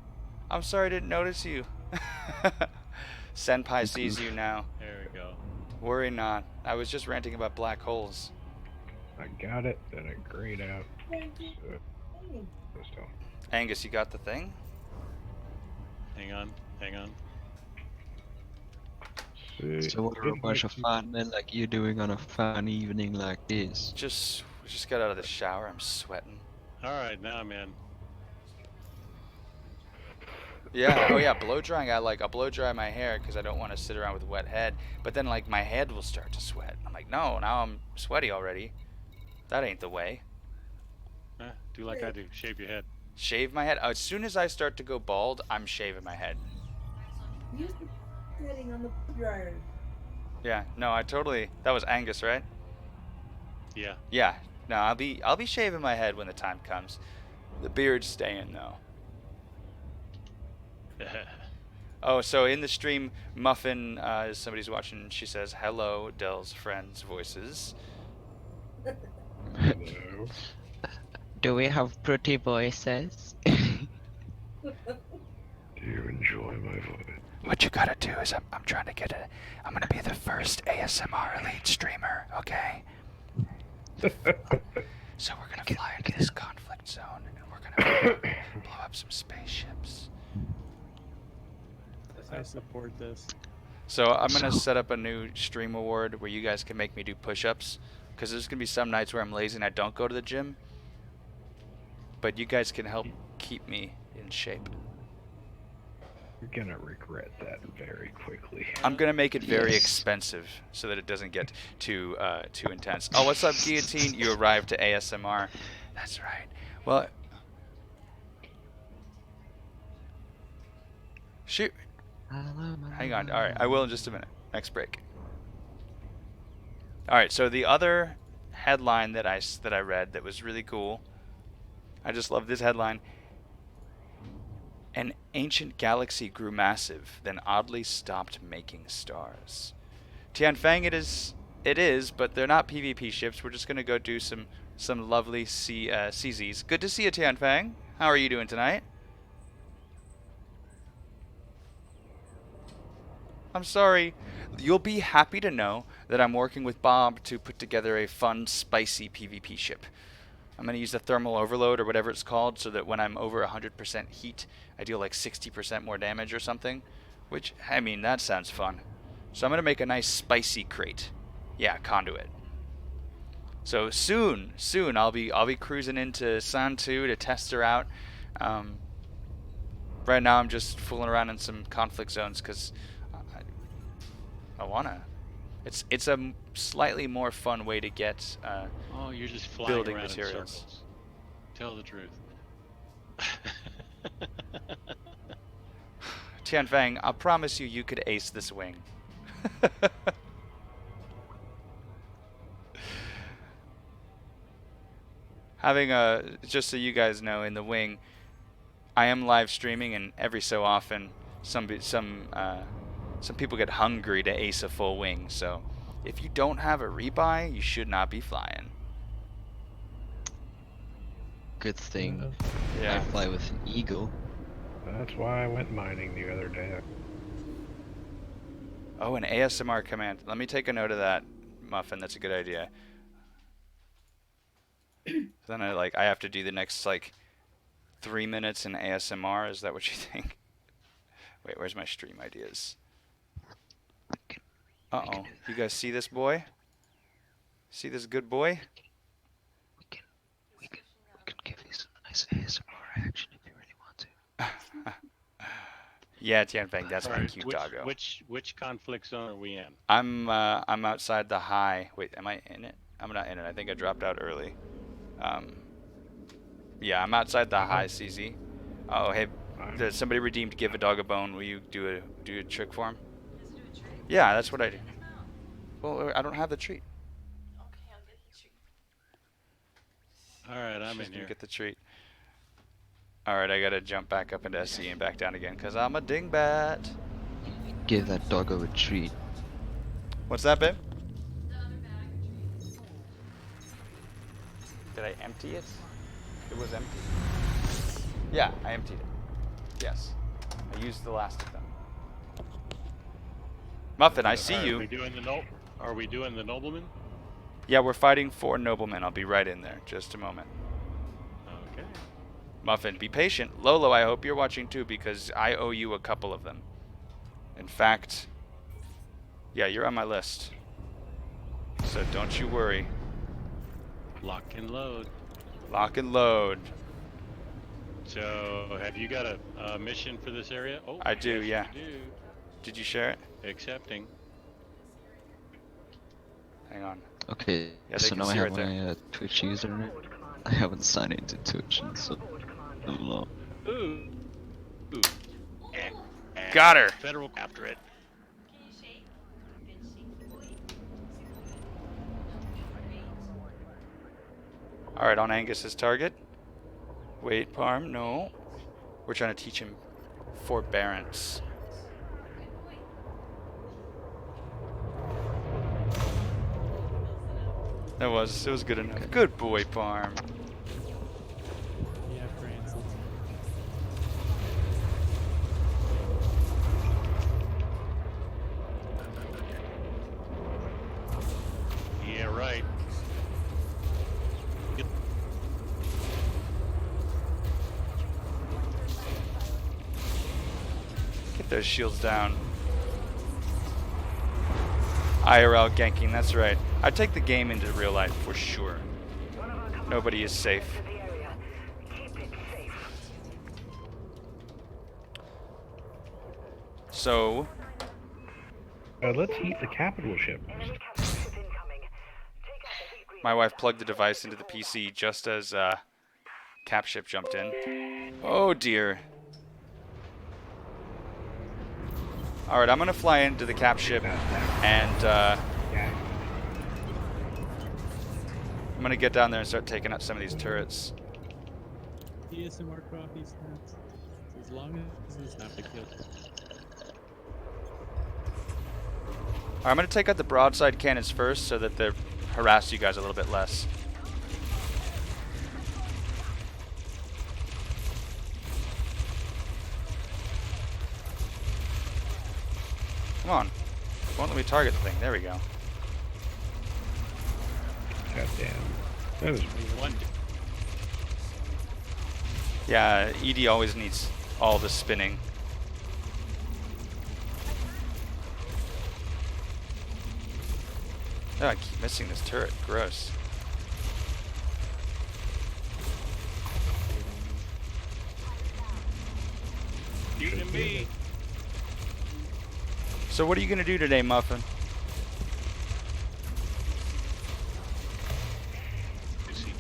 I'm sorry I didn't notice you. Senpai sees you now. There we go. Worry not. I was just ranting about black holes. I got it. Then I grayed out. So, Angus, you got the thing? Hang on. see, So what are a bunch of invite- fun men like you doing on a fun evening like this? We just got out of the shower. I'm sweating. All right, now I'm in. Yeah. Oh yeah. Blow drying. I'll blow dry my hair because I don't want to sit around with a wet head. But then like my head will start to sweat. I'm like, no. Now I'm sweaty already. That ain't the way. Do like I do. Shave your head. Shave my head. As soon as I start to go bald, I'm shaving my head. Use the setting on the dryer. Yeah. No. That was Angus, right? Yeah. Yeah. No. I'll be shaving my head when the time comes. The beard's staying though. Oh, so in the stream, Muffin, somebody's watching, she says, hello, Dell's friends' voices. Hello. Do we have pretty voices? Do you enjoy my voice? What you gotta do is I'm trying to I'm gonna be the first ASMR elite streamer, okay? So we're gonna fly into this conflict zone, and we're gonna blow up some spaceships. I support this. So I'm gonna set up a new stream award where you guys can make me do push-ups, because there's gonna be some nights where I'm lazy and I don't go to the gym. But you guys can help keep me in shape. You're gonna regret that very quickly. I'm gonna make it very Yes. expensive so that it doesn't get too intense. Oh, what's up, Guillotine? You arrived to ASMR. That's right. Well, shoot. Hang on. All right, I will in just a minute. Next break. All right, so the other headline that I read that was really cool. I just love this headline. An ancient galaxy grew massive, then oddly stopped making stars. Tianfang it is, but they're not PvP ships. We're just gonna go do some lovely CZs. Good to see you, Tianfang. How are you doing tonight? I'm sorry. You'll be happy to know that I'm working with Bob to put together a fun, spicy PvP ship. I'm going to use the thermal overload or whatever it's called so that when I'm over 100% heat, I deal like 60% more damage or something. Which, I mean, that sounds fun. So I'm going to make a nice spicy crate. Yeah, conduit. So soon I'll be cruising into San 2 to test her out. Right now I'm just fooling around in some conflict zones because I wanna. It's a slightly more fun way to get Oh, you're just flying building around materials. in circles. Tell the truth. Tianfang, I'll promise you could ace this wing. Having just so you guys know, in the wing, I am live streaming, and every so often, some people get hungry to ace a full wing. So, if you don't have a rebuy, you should not be flying. Good thing I Yeah. fly with an eagle. That's why I went mining the other day. Oh, an ASMR command. Let me take a note of that, Muffin. That's a good idea. Then I have to do the next 3 minutes in ASMR. Is that what you think? Wait, where's my stream ideas? Uh-oh. You guys see this boy? See this good boy? We can give you some nice ASMR action if you really want to. Yeah, Tianfeng, that's my Alright, cute doggo. which conflict zone are we in? I'm outside the high. Wait, am I in it? I'm not in it. I think I dropped out early. Yeah, I'm outside the high CZ. Oh, hey, somebody redeemed give a dog a bone. Will you do a trick for him? Yeah, that's what I do. Well, I don't have the treat. Okay, I'll get the treat. Alright, I'm She's in gonna here. get the treat. Alright, I gotta jump back up into SC and back down again, because I'm a dingbat. Give that doggo a treat. What's that, babe? The other bag of treats. Did I empty it? It was empty. Yeah, I emptied it. Yes. I used the last of them. Muffin, I see Alright, you. Are we doing the nobleman? Yeah, we're fighting for noblemen. I'll be right in there. Just a moment. Okay. Muffin, be patient. Lolo, I hope you're watching too, because I owe you a couple of them. In fact, yeah, you're on my list. So don't you worry. Lock and load. Lock and load. So, have you got a mission for this area? Oh, I do, yes, yeah. you do. Did you share it? Accepting. Hang on. Okay, Yeah, they so can now I see have right there. my Twitch username. I haven't signed into Twitch in so long. Ooh. Got her. Federal after it. Can you shake? Good shake, boy. Alright, on Angus's target. Wait, Parm, no. We're trying to teach him forbearance. It was good enough. Good boy, Parm. Yeah, Francis. Yeah, right. Get those shields down. IRL ganking, that's right. I take the game into real life for sure. Nobody is safe. So, Let's eat the capital ship. my wife plugged the device into the PC just as Capship jumped in. Oh dear. Alright, I'm gonna fly into the cap ship and Yeah. I'm gonna get down there and start taking out some of these turrets. ASMR coffee snaps. As long as it's not the kill. Alright, I'm gonna take out the broadside cannons first so that they harass you guys a little bit less. Come on. Won't let me target the thing. There we go. Goddamn. That was One. Yeah, ED always needs all the spinning. Oh, I keep missing this turret. Gross. Shooting me. So what are you gonna do today, Muffin? Is he?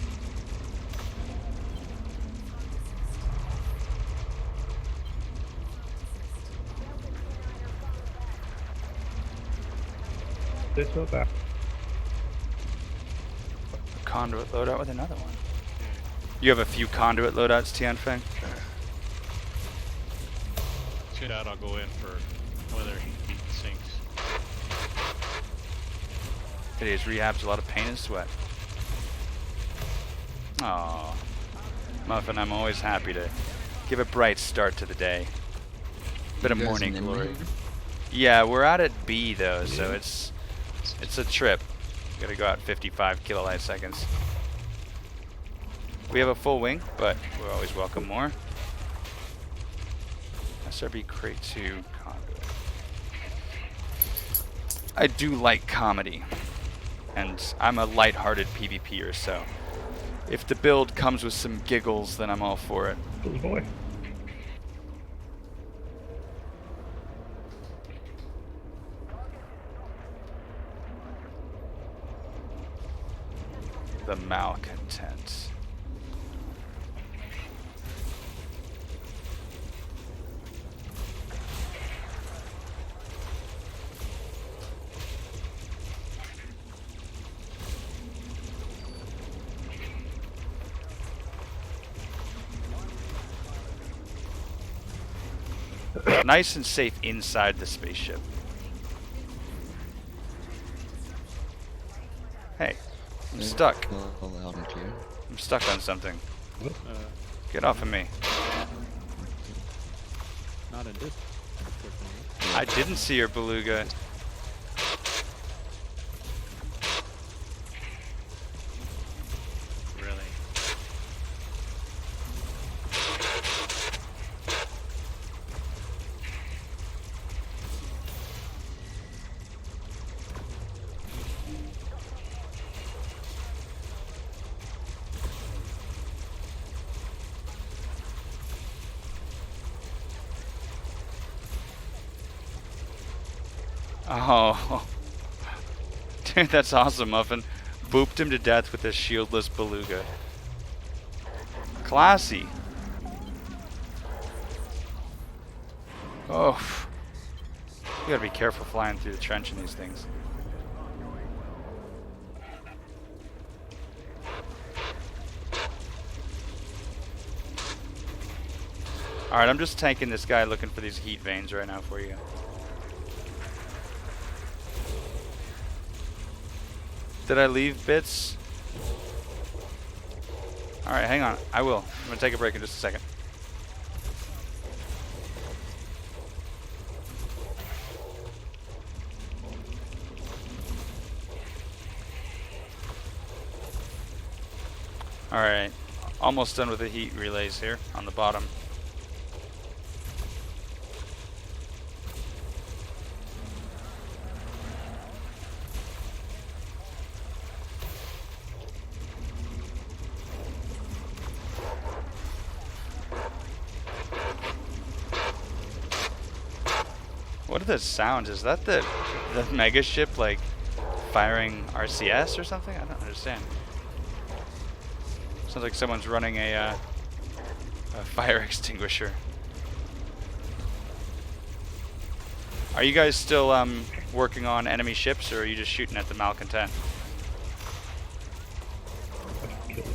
this or that. Conduit loadout with another one. You have a few conduit loadouts, Tianfeng? Shit out, I'll go in for whether he sinks. Today's rehab's a lot of pain and sweat. Aww. Muffin, I'm always happy to give a bright start to the day. Bit of You guys morning in glory. here? Yeah, we're out at B though, so it's a trip. Gotta go out 55 kilolight seconds. We have a full wing, but we always welcome more. SRB crate 2 conduit. I do like comedy, and I'm a light-hearted PvPer, so if the build comes with some giggles, then I'm all for it. Little boy. The malcontent. Nice and safe inside the spaceship. Hey, I'm Yeah, stuck. All out and clear. I'm stuck on something. Uh, Get off of me. not in this. Unfortunately. I didn't see your beluga. Really? Oh. Dude, that's awesome, Muffin. Booped him to death with a shieldless beluga. Classy. Oh. You gotta be careful flying through the trench in these things. Alright, I'm just tanking this guy looking for these heat veins right now for you. Did I leave bits? Alright, hang on. I will. I'm gonna take a break in just a second. Alright. Almost done with the heat relays here on the bottom. What are the sounds? Is that the mega ship like firing RCS or something? I don't understand. Sounds like someone's running a fire extinguisher. Are you guys still working on enemy ships, or are you just shooting at the malcontent? Kill it.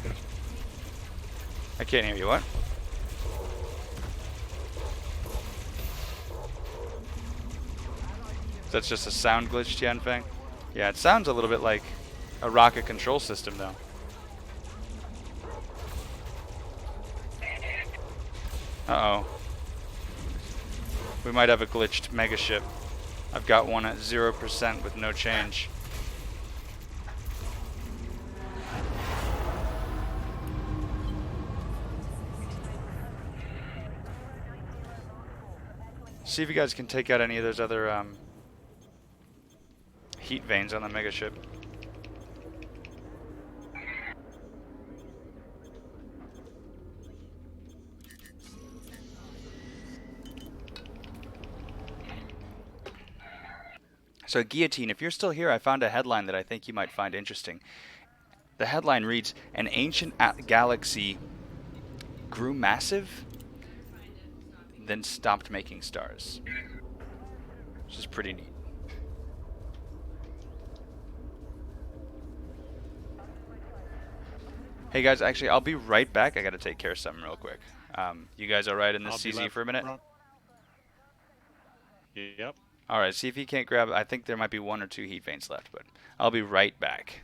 Yes. I can't hear you. What? That's just a sound glitch, Tianfeng? Yeah, it sounds a little bit like a rocket control system, though. Uh-oh. We might have a glitched mega ship. I've got one at 0% with no change. See if you guys can take out any of those other heat veins on the mega ship. So Guillotine, if you're still here, I found a headline that I think you might find interesting. The headline reads, "An ancient galaxy grew massive, then stopped making stars." Which is pretty neat. Hey guys, actually, I'll be right back. I gotta take care of something real quick. You guys alright in this I'll be CZ left for a minute? front. Yep. Alright, see if he can't grab... I think there might be 1 or 2 heat veins left, but I'll be right back.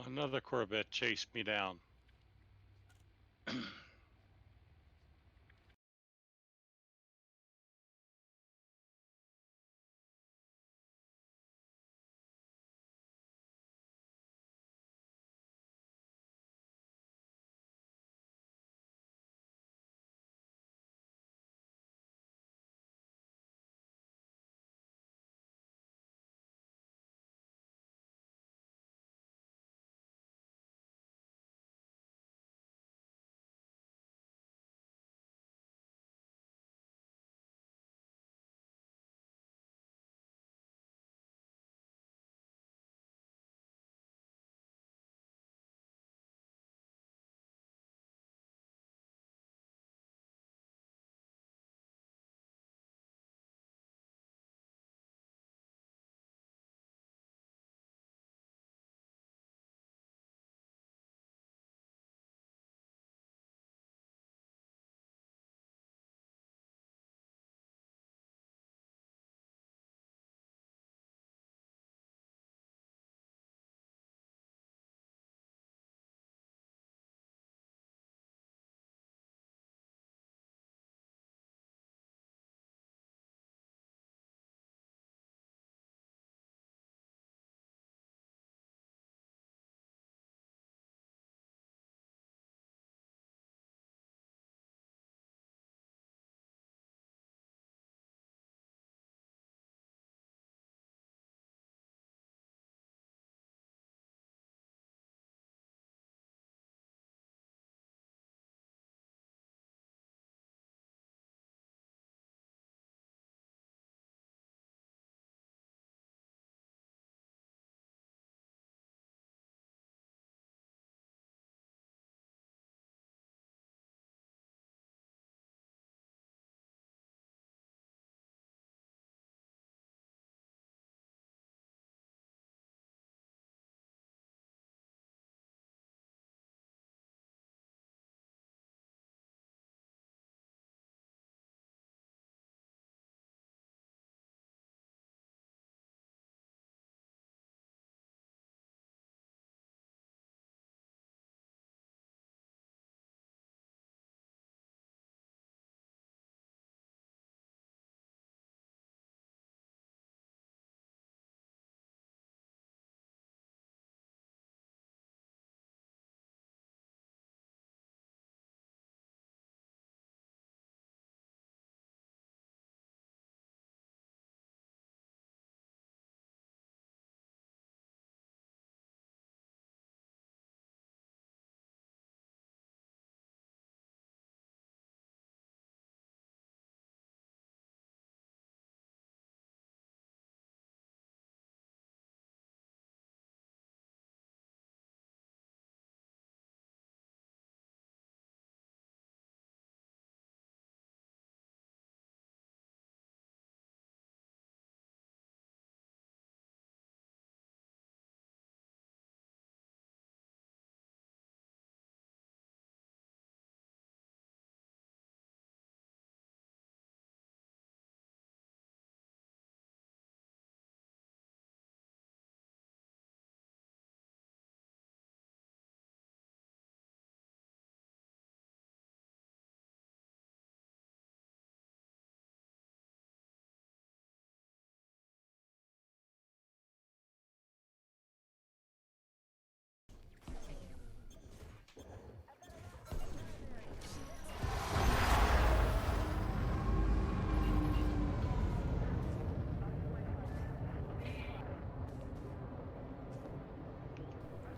Another Corvette chased me down.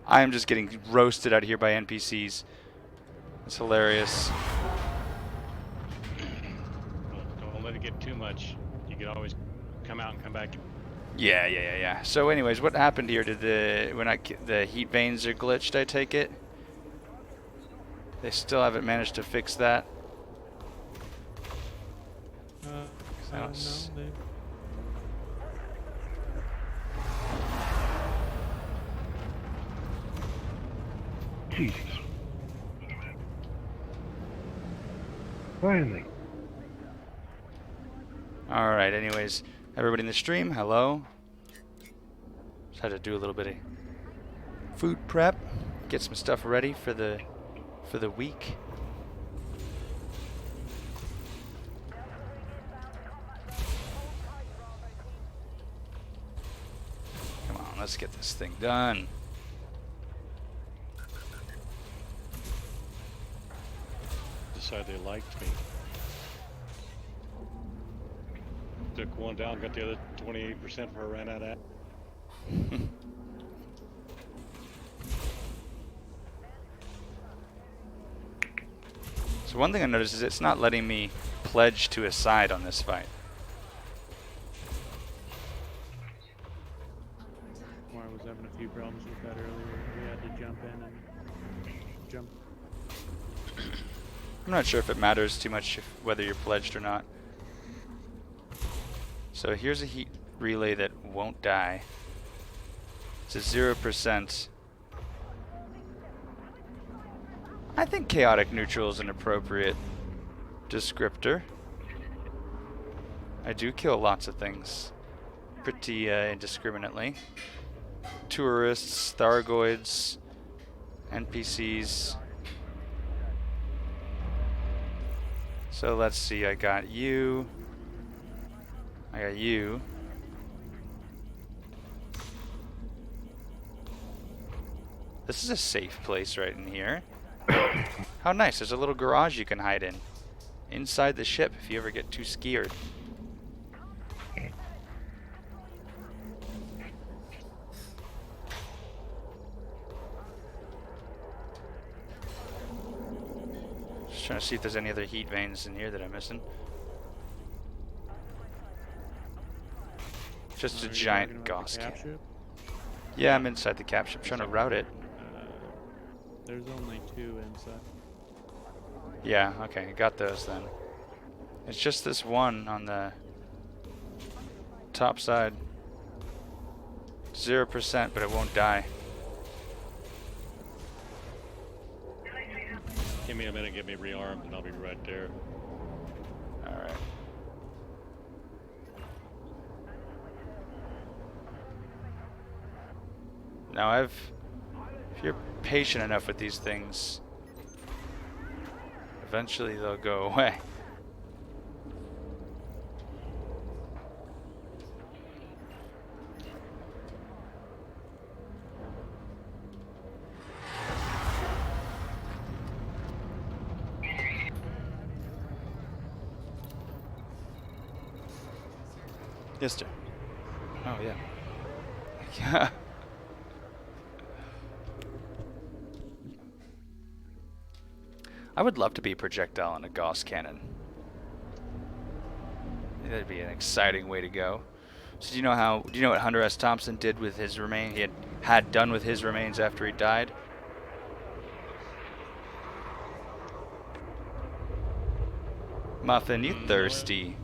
I am just getting roasted out here by NPCs. It's hilarious. Don't let it get too much. You can always come out and come back. Yeah. So, anyways, what happened here? Did the heat vanes are glitched? I take it. They still haven't managed to fix that. I don't s- No, they Jesus. Finally. All right. Anyways, everybody in the stream, hello. Just had to do a little bit of food prep, get some stuff ready for the week. Come on, let's get this thing done. Decide they liked me. Took one down, got the other 28% before I ran out of. So one thing I noticed is it's not letting me pledge to a side on this fight. Or I was having a few problems with that earlier. We had to jump in and jump. I'm not sure if it matters too much whether you're pledged or not. So here's a heat relay that won't die. It's a 0%. I think chaotic neutral is an appropriate descriptor. I do kill lots of things pretty indiscriminately. Tourists, Thargoids, NPCs. So let's see, I got you. I got you. This is a safe place right in here. How nice, there's a little garage you can hide in. Inside the ship if you ever get too scared. Just trying to see if there's any other heat veins in here that I'm missing. Just a giant Gauss cannon. Yeah, I'm inside the cap ship trying to route it. There's only 2 inside. Yeah, okay, got those then. It's just this one on the top side. 0%, but it won't die. Give me a minute, get me rearmed, and I'll be right there. Alright. Now if you're patient enough with these things, eventually they'll go away. Yes, sir. Oh, yeah. Yeah. I would love to be a projectile in a Gauss cannon. That'd be an exciting way to go. So do you know what Hunter S. Thompson did with his remains? He had done with his remains after he died? Muffin, you thirsty?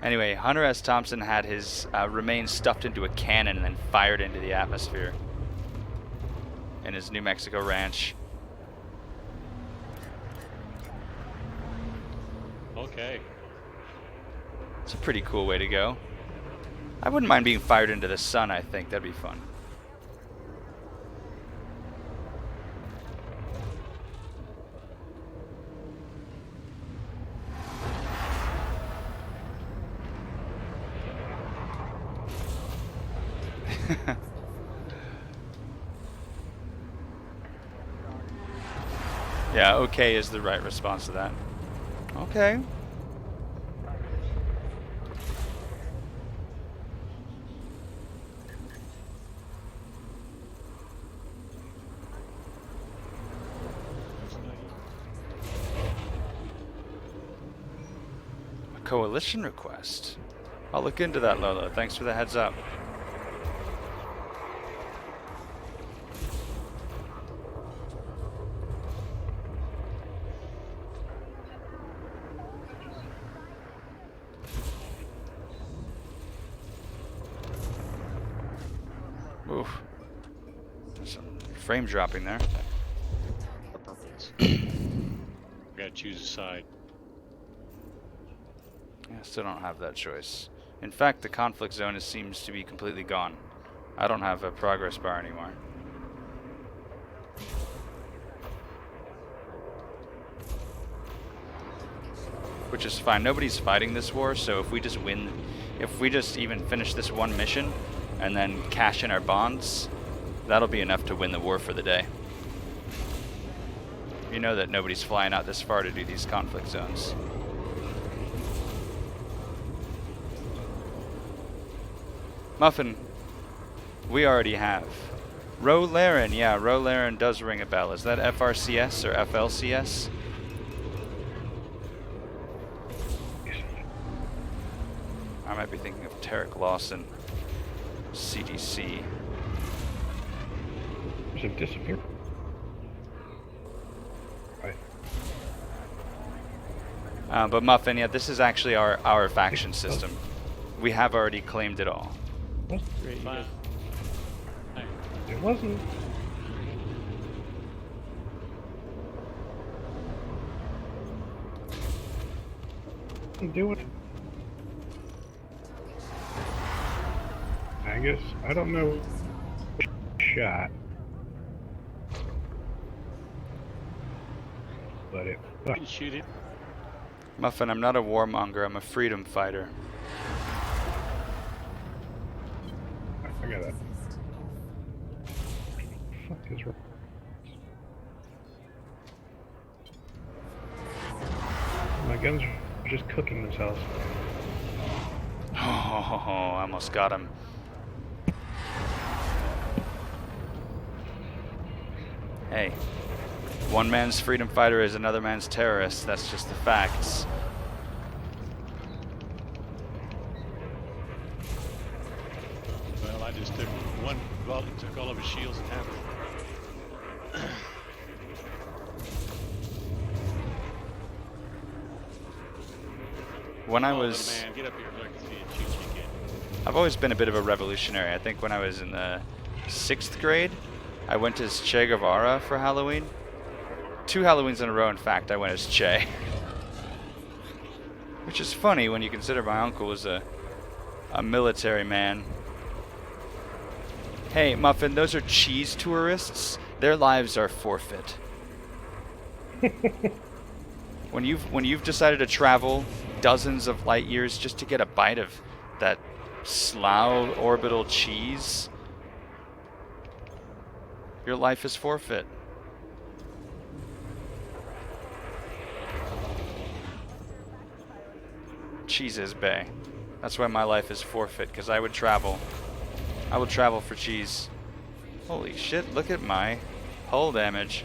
Anyway, Hunter S. Thompson had his remains stuffed into a cannon and then fired into the atmosphere in his New Mexico ranch. Okay. It's a pretty cool way to go. I wouldn't mind being fired into the sun, I think. That'd be fun. Yeah, okay is the right response to that. Okay. A coalition request. I'll look into that, Lolo. Thanks for the heads up. Oof. There's some frame dropping there. Gotta choose a side. Yeah, still don't have that choice. In fact, the conflict zone seems to be completely gone. I don't have a progress bar anymore. Which is fine. Nobody's fighting this war, so if we just win, if we just even finish this one mission and then cash in our bonds, that'll be enough to win the war for the day. You know that nobody's flying out this far to do these conflict zones. Muffin, we already have. Rolaren, yeah, Rolaren does ring a bell. Is that FRCS or FLCS? I might be thinking of Tarek Lawson, CDC. Does it disappear? Right. But Muffin, yeah, this is actually our faction system. We have already claimed it all. Great, you guys. It wasn't. Do it. Angus, I don't know. Shot. But it. You can shoot it. Muffin, I'm not a warmonger, I'm a freedom fighter. I got that. Fuck is wrong? My guns are just cooking themselves. Oh, I almost got him. Hey, one man's freedom fighter is another man's terrorist. That's just the facts. Well, I just took one bullet and took all of his shields and half. When I Oh, was... little man, get up here so I can see it. Shoot you again. I've always been a bit of a revolutionary. I think when I was in the 6th grade, I went as Che Guevara for Halloween. 2 Halloweens in a row, in fact, I went as Che. Which is funny when you consider my uncle was a military man. Hey, Muffin, those are cheese tourists. Their lives are forfeit. When you've decided to travel dozens of light years just to get a bite of that Slough orbital cheese, your life is forfeit. Cheese is bae. That's why my life is forfeit, because I would travel. I would travel for cheese. Holy shit, look at my hull damage.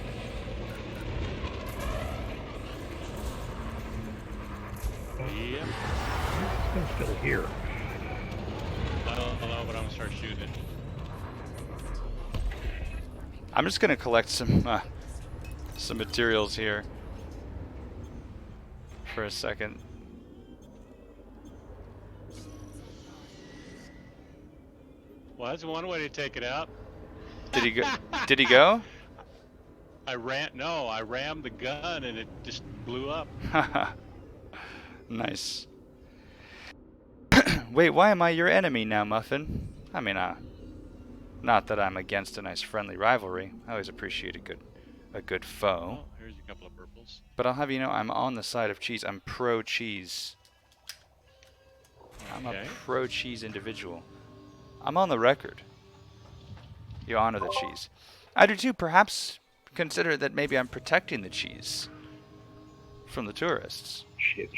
Yep. I'm still here. I don't know, but I'm gonna start shooting it. I'm just gonna collect some materials here for a second. Well, that's one way to take it out. Did he go? Did he go? I rammed the gun and it just blew up. Nice. Wait, why am I your enemy now, Muffin? I mean, not that I'm against a nice friendly rivalry. I always appreciate a good foe. Oh, here's a couple of purples. But I'll have you know, I'm on the side of cheese. I'm pro cheese. I'm a Okay. pro cheese individual. I'm on the record. You honor the cheese. I do too. Perhaps consider that maybe I'm protecting the cheese from the tourists. Shit.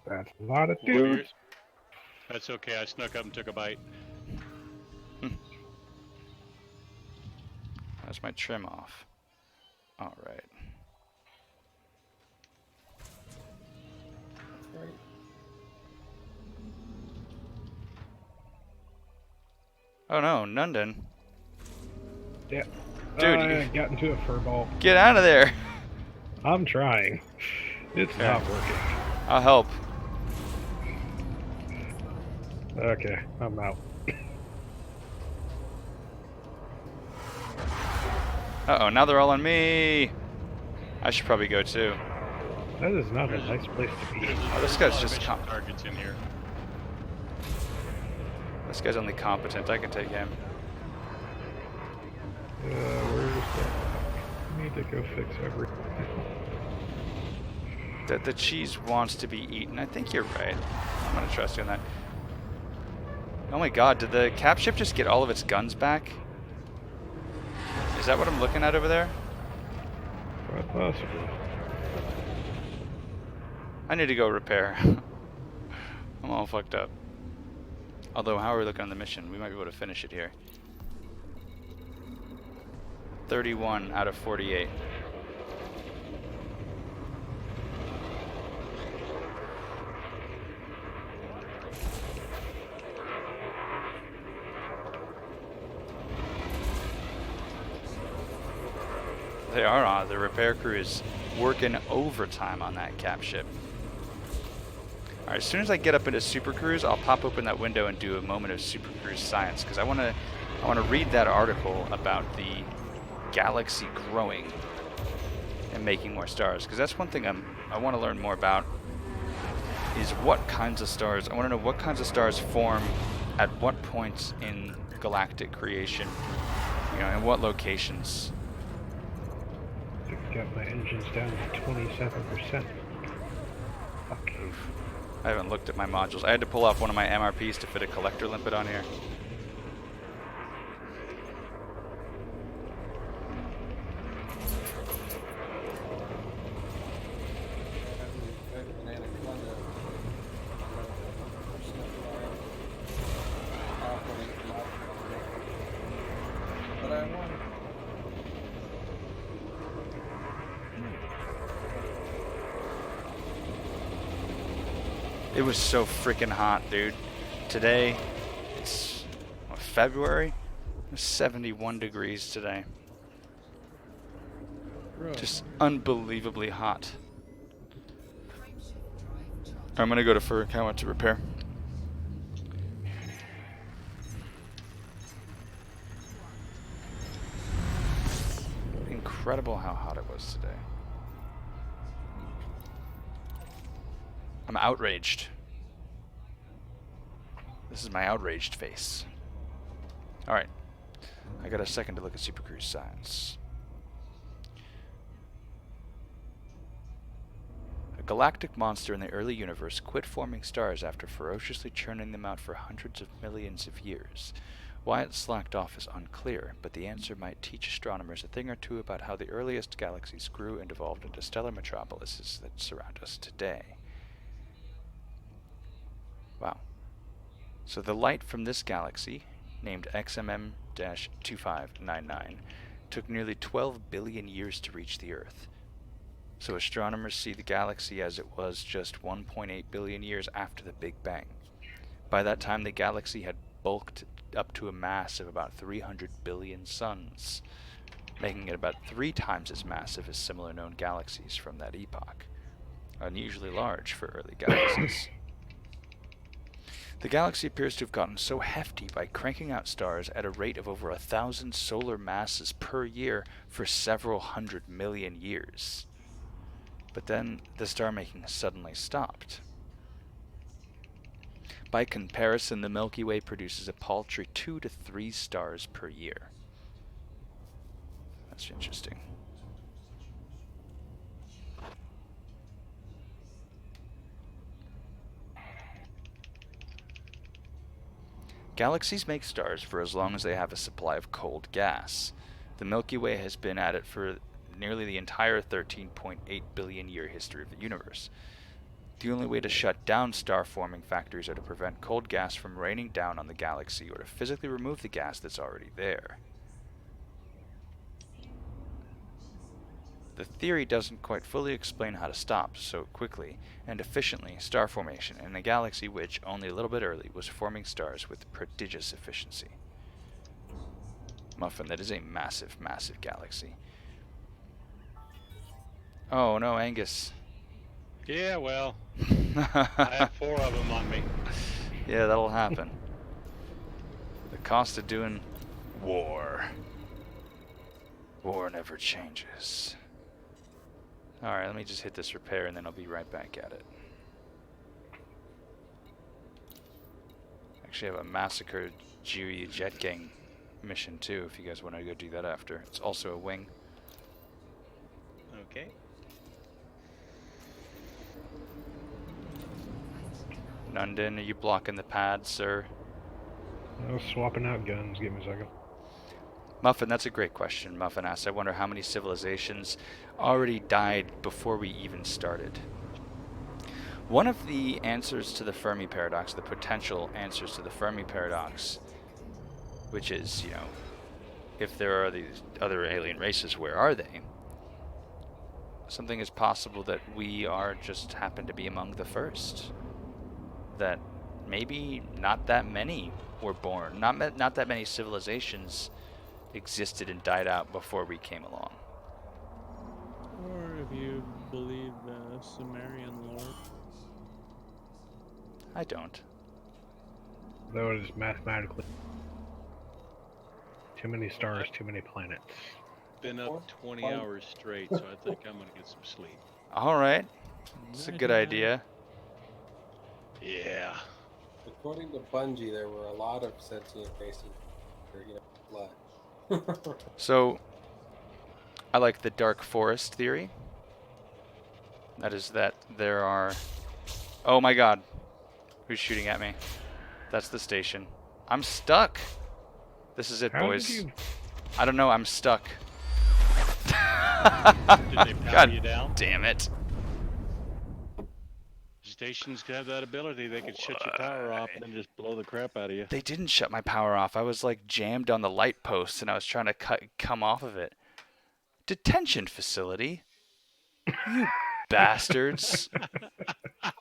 That's a lot of Well, dudes. that's okay. I snuck up and took a bite. That's my trim off. All right. That's great. Oh no, Nundan. Yeah. Dude, I you- got into a furball. Get out of there. I'm trying. It's Okay. not working. I'll help. Okay, I'm out. Uh-oh, now they're all on me. I should probably go too. That is not a nice place to be. There's Oh, this a guy's lot of just mission com- targets in here. This guy's only competent. I can take him. Where's that? I need to go fix everything. That the cheese wants to be eaten. I think you're right. I'm gonna trust you on that. Oh my god, did the cap ship just get all of its guns back? Is that what I'm looking at over there? Quite possibly. I need to go repair. I'm all fucked up. Although, how are we looking on the mission? We might be able to finish it here. 31 out of 48. They are on. The repair crew is working overtime on that cap ship. Alright, as soon as I get up into Super Cruise, I'll pop open that window and do a moment of Super Cruise science, because I want to read that article about the galaxy growing and making more stars, because that's one thing I want to learn more about, is what kinds of stars. I want to know what kinds of stars form at what points in galactic creation, you know, in what locations. I've got my engines down to 27%. Fuck. I haven't looked at my modules. I had to pull off one of my MRPs to fit a collector limpet on here. But I won. It was so freaking hot, dude. Today, it's February. It was 71 degrees today. Bro. Just unbelievably hot. I'm gonna go to Furukawa to repair. Incredible how hot it was today. I'm outraged. This is my outraged face. Alright. I got a second to look at Super Cruise science. A galactic monster in the early universe quit forming stars after ferociously churning them out for hundreds of millions of years. Why it slacked off is unclear, but the answer might teach astronomers a thing or two about how the earliest galaxies grew and evolved into stellar metropolises that surround us today. Wow. So the light from this galaxy, named XMM-2599, took nearly 12 billion years to reach the Earth. So astronomers see the galaxy as it was just 1.8 billion years after the Big Bang. By that time, the galaxy had bulked up to a mass of about 300 billion suns, making it about 3 times as massive as similar known galaxies from that epoch. Unusually large for early galaxies. The galaxy appears to have gotten so hefty by cranking out stars at a rate of over 1,000 solar masses per year for several 100 million years. But then the star making suddenly stopped. By comparison, the Milky Way produces a paltry 2 to 3 stars per year. That's interesting. Galaxies make stars for as long as they have a supply of cold gas. The Milky Way has been at it for nearly the entire 13.8 billion year history of the universe. The only way to shut down star-forming factories are to prevent cold gas from raining down on the galaxy or to physically remove the gas that's already there. The theory doesn't quite fully explain how to stop so quickly and efficiently star formation in a galaxy which, only a little bit early, was forming stars with prodigious efficiency. Muffin, that is a massive, massive galaxy. Oh no, Angus. Yeah, well, I have 4 of them on me. Yeah, that'll happen. The cost of doing war. War never changes. Alright, let me just hit this repair and then I'll be right back at it. actually have a massacre GUE jet gang mission too, if you guys want to go do that after. It's also a wing. Okay. Nundin, are you blocking the pad, sir? I was swapping out guns. Give me a second. Muffin, that's a great question. Muffin asks, I wonder how many civilizations already died before we even started. One of the answers to the Fermi paradox, the potential answers to the Fermi paradox, which is, you know, if there are these other alien races, where are they? Something is possible that we are just happen to be among the first. That maybe not that many were born, not that many civilizations existed and died out before we came along. Or if you believe the Sumerian lore. I don't. Though it is mathematically too many stars, too many planets. Been up 20 hours straight, so I think I'm gonna get some sleep. All right, it's a good idea. Yeah. According to Bungie, there were a lot of sentient races, blood. So, I like the dark forest theory. That is that there are... Oh my god. Who's shooting at me? That's the station. I'm stuck. This is it, How boys. did you... I don't know, I'm stuck. Did they power God you down? damn it. Stations have that ability. They could shut your power off and then just blow the crap out of you. They didn't shut my power off. I was like jammed on the light post and I was trying to come off of it. Detention facility? You bastards.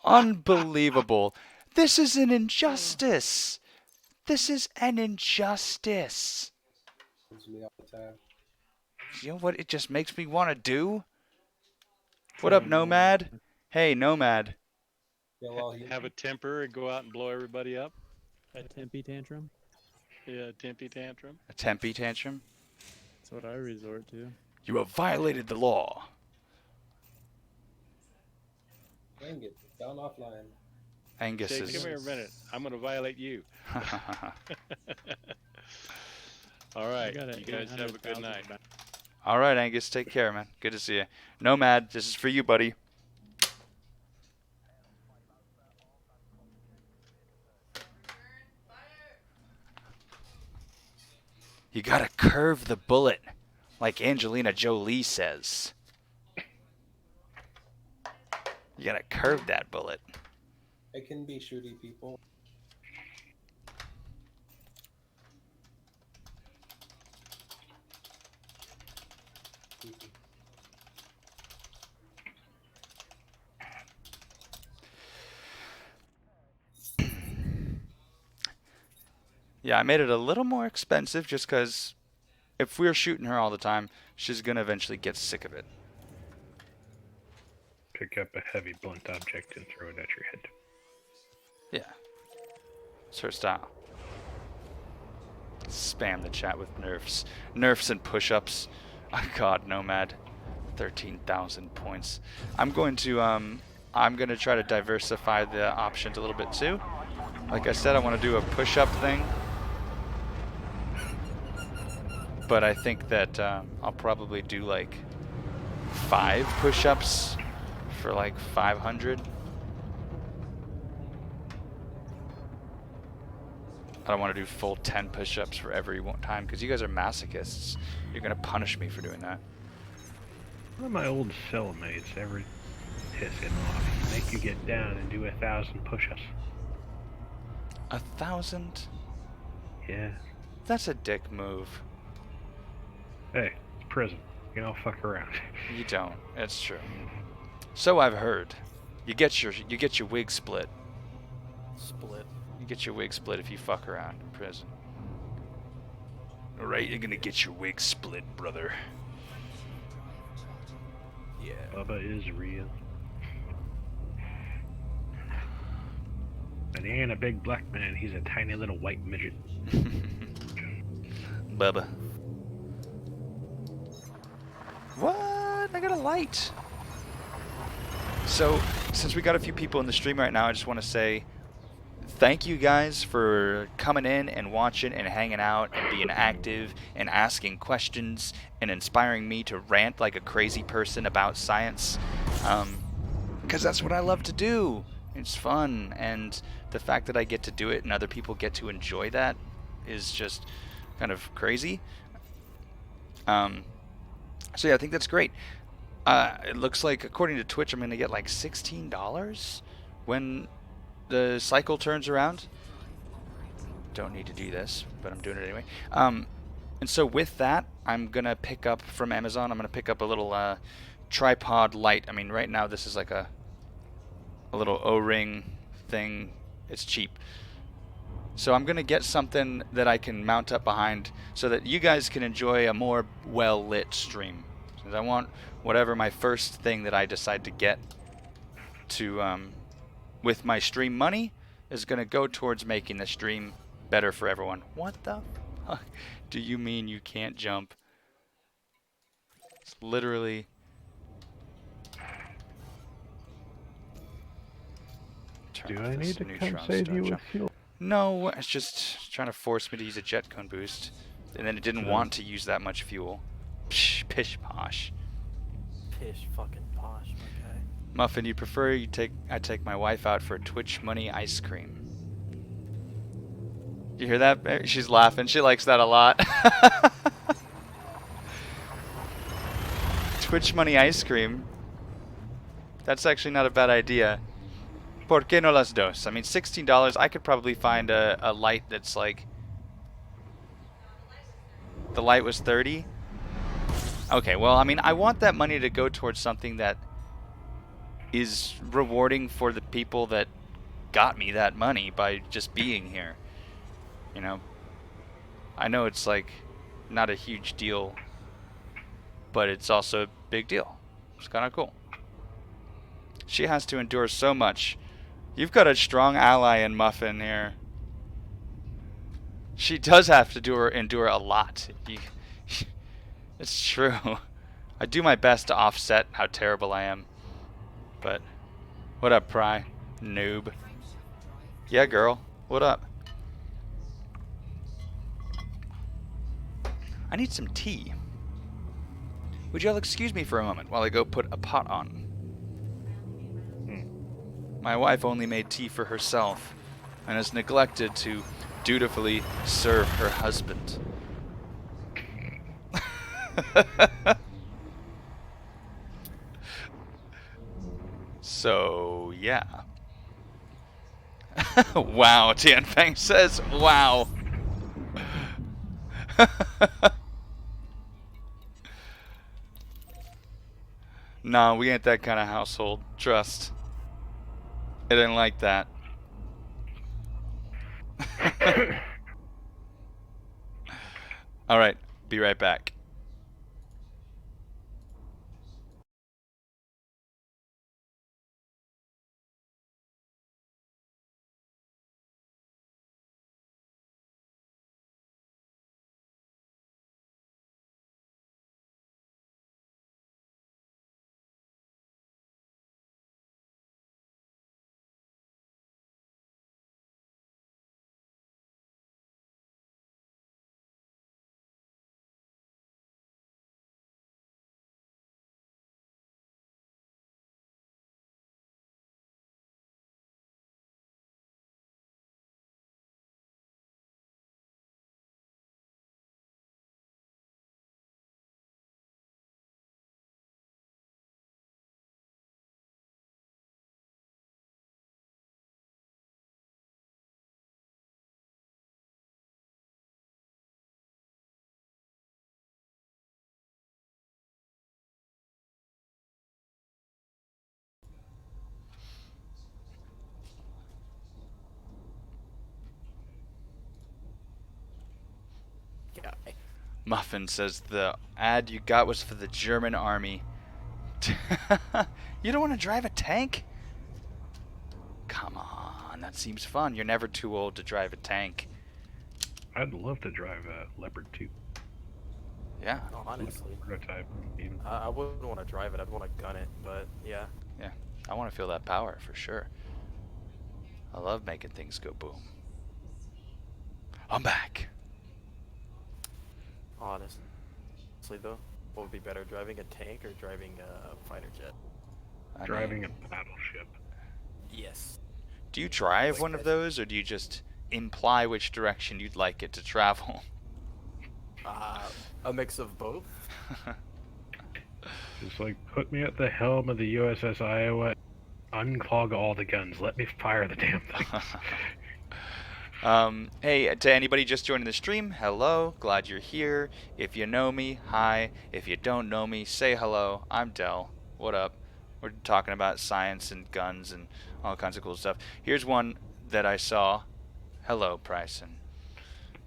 Unbelievable. This is an injustice. This is an injustice. Happens to me all the time. You know what it just makes me want to do? What up, Nomad? Hey, Nomad. Kill all humans. Have a temper and go out and blow everybody up. A Tempe tantrum? Yeah, Tempe tantrum. A Tempe tantrum? That's what I resort to. You have violated the law. Dang it, down offline. Angus Say, is... come here a minute. I'm going to violate you. All right. You guys have a good night. All right, Angus. Take care, man. Good to see you. Nomad, this is for you, buddy. You gotta curve the bullet, like Angelina Jolie says. You gotta curve that bullet. It can be shooty people. Yeah, I made it a little more expensive just because if we're shooting her all the time, she's gonna eventually get sick of it. Pick up a heavy blunt object and throw it at your head. Yeah. It's her style. Spam the chat with nerfs. Nerfs and push-ups. Oh god, Nomad. 13,000 points. I'm going to try to diversify the options a little bit too. Like I said, I want to do a push-up thing. But I think that I'll probably do like 5 push-ups for like 500. I don't want to do full 10 push-ups for every time because you guys are masochists. You're going to punish me for doing that. One of my old cellmates ever pissing off. Make you get down and do 1,000 push-ups. 1,000? Yeah. That's a dick move. Hey, it's prison. You don't fuck around. You don't. It's true. So I've heard. You get your wig split. You get your wig split if you fuck around in prison. Alright, you're gonna get your wig split, brother. Yeah. Bubba is real. And he ain't a big black man, he's a tiny little white midget. Bubba. What? I got a light. So, since we got a few people in the stream right now, I just want to say thank you guys for coming in and watching and hanging out and being active and asking questions and inspiring me to rant like a crazy person about science. Because that's what I love to do. It's fun, and the fact that I get to do it and other people get to enjoy that is just kind of crazy. So yeah, I think that's great. It looks like, according to Twitch, I'm going to get like $16 when the cycle turns around. Don't need to do this, but I'm doing it anyway. And so with that, I'm going to pick up from Amazon, I'm going to pick up a little tripod light. I mean, right now this is like a little O-ring thing. It's cheap. So I'm going to get something that I can mount up behind so that you guys can enjoy a more well-lit stream. Because I want whatever my first thing that I decide to get to with my stream money is going to go towards making the stream better for everyone. What the fuck do you mean you can't jump? It's literally... Do I need to come save you with fuel? No, it's just trying to force me to use a jet cone boost. And then it didn't want to use that much fuel. Psh, pish posh. Pish fucking posh, my guy. Muffin, you prefer I take my wife out for Twitch money ice cream. You hear that? She's laughing. She likes that a lot. Twitch money ice cream. That's actually not a bad idea. ¿Por qué no las dos? I mean, $16, I could probably find a light that's like... The light was 30? Okay, well, I mean, I want that money to go towards something that is rewarding for the people that got me that money by just being here. You know? I know it's like not a huge deal, but it's also a big deal. It's kind of cool. She has to endure so much. You've got a strong ally in Muffin here. She does have to endure a lot. It's true. I do my best to offset how terrible I am. But, what up, Pry? Noob. Yeah, girl. What up? I need some tea. Would you all excuse me for a moment while I go put a pot on? My wife only made tea for herself and has neglected to dutifully serve her husband. So, yeah. Wow, Tianfeng says, wow. Nah, we ain't that kind of household. Trust. I didn't like that. Alright, be right back. Muffin says the ad you got was for the German army. You don't want to drive a tank? Come on, that seems fun. You're never too old to drive a tank. I'd love to drive a Leopard 2. Yeah. Oh, honestly. Prototype. Even. I wouldn't want to drive it. I'd want to gun it, but yeah. Yeah, I want to feel that power for sure. I love making things go boom. I'm back. Honestly, though, what would be better, driving a tank or driving a fighter jet? Driving a battleship. Yes. Do you drive Like one of that. those, or do you just imply which direction you'd like it to travel? A mix of both. Just like, put me at the helm of the USS Iowa, unclog all the guns, let me fire the damn thing. Hey, to anybody just joining the stream, hello, glad you're here. If you know me, hi. If you don't know me, say hello. I'm Del. What up? We're talking about science and guns and all kinds of cool stuff. Here's one that I saw. Hello, Bryson.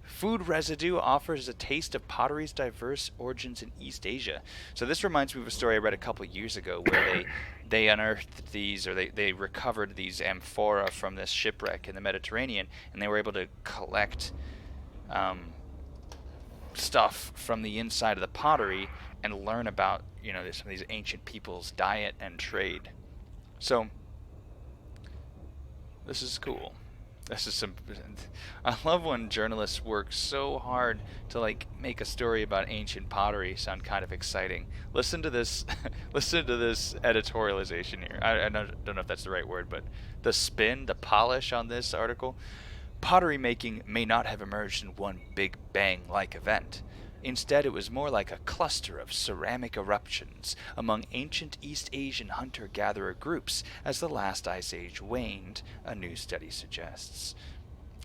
Food residue offers a taste of pottery's diverse origins in East Asia. So this reminds me of a story I read a couple years ago where they unearthed these, or they recovered these amphora from this shipwreck in the Mediterranean, and they were able to collect stuff from the inside of the pottery and learn about, you know, some of these ancient people's diet and trade. So this is cool. This is some. I love when journalists work so hard to like make a story about ancient pottery sound kind of exciting. Listen to this. Listen to this editorialization here. I don't know if that's the right word, but the spin, the polish on this article. Pottery making may not have emerged in one big bang-like event. Instead, it was more like a cluster of ceramic eruptions among ancient East Asian hunter-gatherer groups as the last ice age waned, a new study suggests.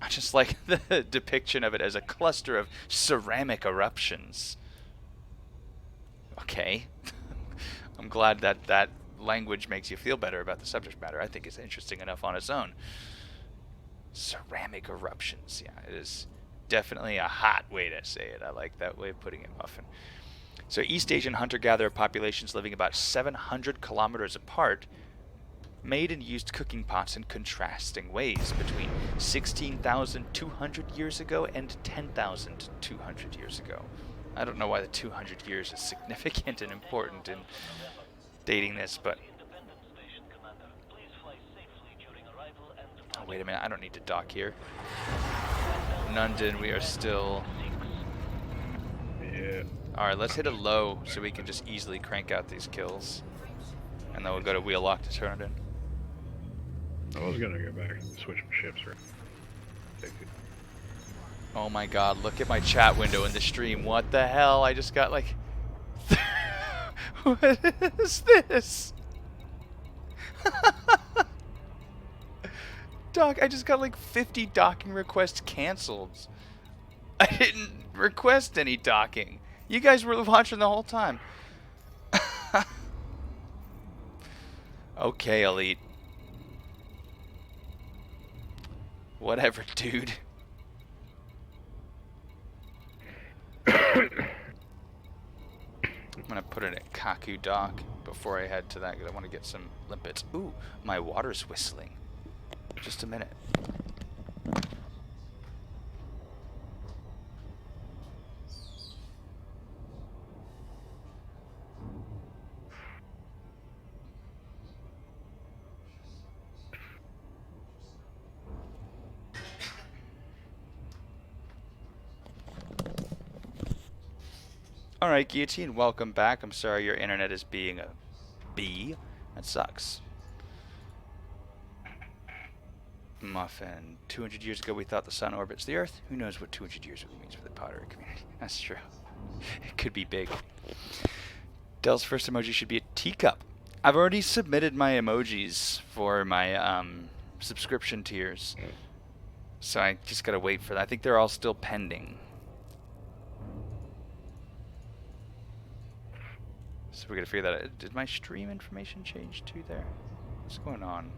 I just like the depiction of it as a cluster of ceramic eruptions. Okay. I'm glad that that language makes you feel better about the subject matter. I think it's interesting enough on its own. Ceramic eruptions. Yeah, it is definitely a hot way to say it. I like that way of putting it, Muffin. So East Asian hunter-gatherer populations living about 700 kilometers apart made and used cooking pots in contrasting ways between 16,200 years ago and 10,200 years ago. I don't know why the 200 years is significant and important in dating this, but... Oh, wait a minute, I don't need to dock here. London, we are still... Yeah. Alright, let's hit a low so we can just easily crank out these kills. And then we'll go to wheel lock to turn it in. I was gonna go back and switch my ships. Oh my god, look at my chat window in the stream. What the hell? I just got like... What is this? Doc, I just got like 50 docking requests canceled. I didn't request any docking. You guys were watching the whole time. Okay, Elite. Whatever, dude. I'm gonna put it at Kaku Dock before I head to that because I want to get some limpets. Ooh, my water's whistling. Just a minute. Alright, Guillotine, welcome back. I'm sorry your internet is being a bee. That sucks. Muffin. 200 years ago we thought the sun orbits the earth. Who knows what 200 years really means for the pottery community. That's true. It could be big. Dell's first emoji should be a teacup. I've already submitted my emojis for my subscription tiers. So I just gotta wait for that. I think they're all still pending. So we gotta figure that out. Did my stream information change too there? What's going on?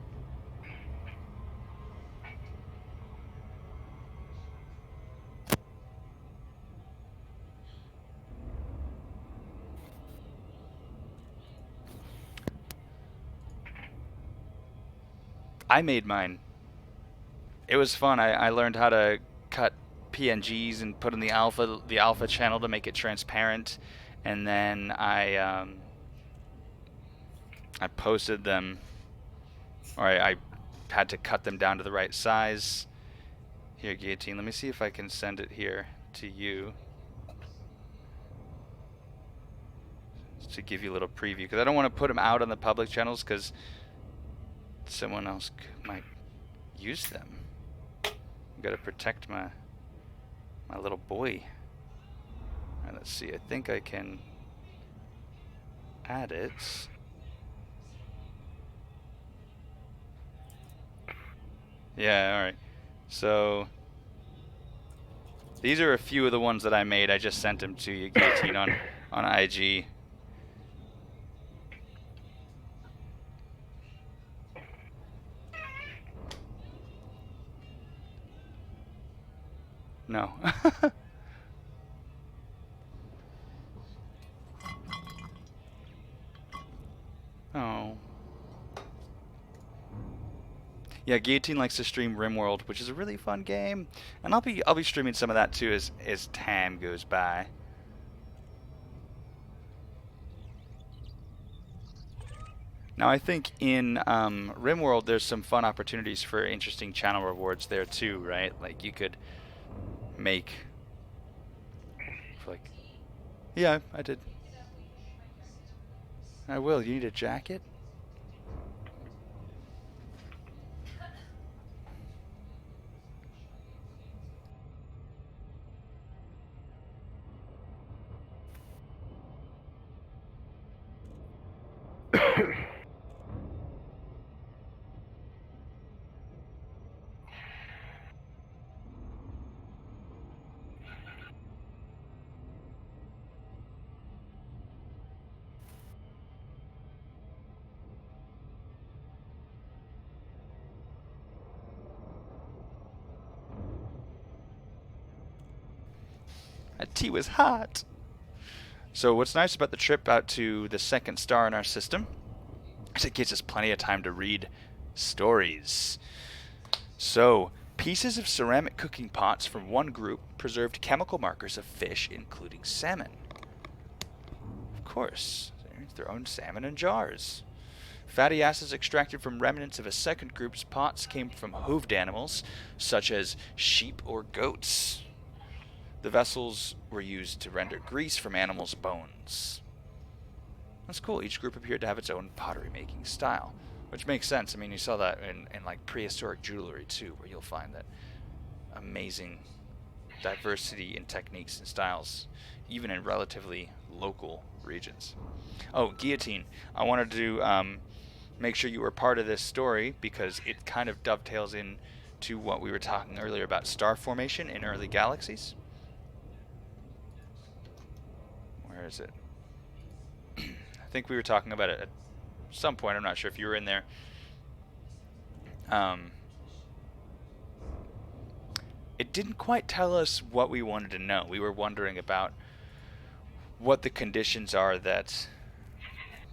I made mine. It was fun. I learned how to cut PNGs and put in the alpha channel to make it transparent, and then I posted them, or I had to cut them down to the right size. Here, Guillotine, let me see if I can send it here to you to give you a little preview, because I don't want to put them out on the public channels because someone else might use them. I've got to protect my little boy. All right, let's see. I think I can add it. Yeah, all right. So these are a few of the ones that I made. I just sent them to you, Guillotine, on IG. No. Oh. Yeah, Guillotine likes to stream RimWorld, which is a really fun game, and I'll be streaming some of that too as time goes by. Now I think in RimWorld there's some fun opportunities for interesting channel rewards there too, right? Like you could make like, yeah, I did. I will. You need a jacket? That tea was hot. So what's nice about the trip out to the second star in our system is it gives us plenty of time to read stories. So, pieces of ceramic cooking pots from one group preserved chemical markers of fish, including salmon. Of course, there's their own salmon in jars. Fatty acids extracted from remnants of a second group's pots came from hooved animals, such as sheep or goats. The vessels were used to render grease from animals' bones. That's cool. Each group appeared to have its own pottery making style, which makes sense. I mean, you saw that in like prehistoric jewelry too, where you'll find that amazing diversity in techniques and styles, even in relatively local regions. Oh, Guillotine, I wanted to make sure you were part of this story because it kind of dovetails in to what we were talking earlier about star formation in early galaxies. Where is it? I think we were talking about it at some point. I'm not sure if you were in there. It didn't quite tell us what we wanted to know. We were wondering about what the conditions are that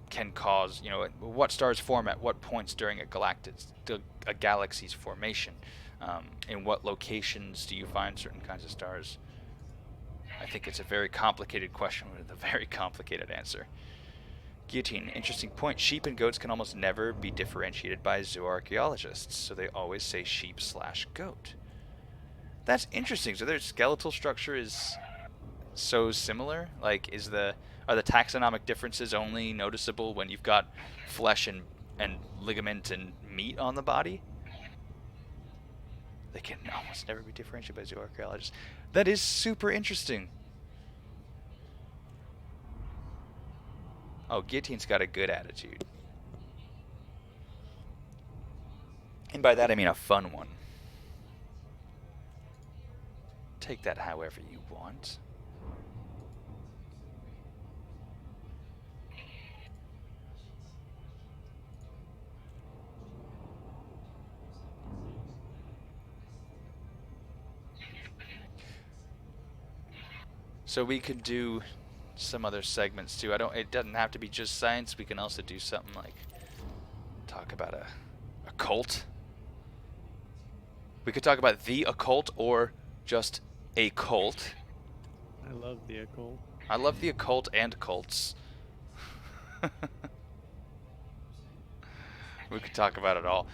can cause, you know, what stars form at what points during a galaxy's formation. In what locations do you find certain kinds of stars? I think it's a very complicated question with a very complicated answer. Guillotine, interesting point. Sheep and goats can almost never be differentiated by zooarchaeologists, so they always say sheep/goat. That's interesting. So their skeletal structure is so similar? Like, are the taxonomic differences only noticeable when you've got flesh and ligament and meat on the body? They can almost never be differentiated by zooarchaeologists. That is super interesting. Oh, Guillotine's got a good attitude. And by that I mean a fun one. Take that however you want. So we could do some other segments too. It doesn't have to be just science. We can also do something like talk about a cult. We could talk about the occult or just a cult. I love the occult. I love the occult and cults. We could talk about it all.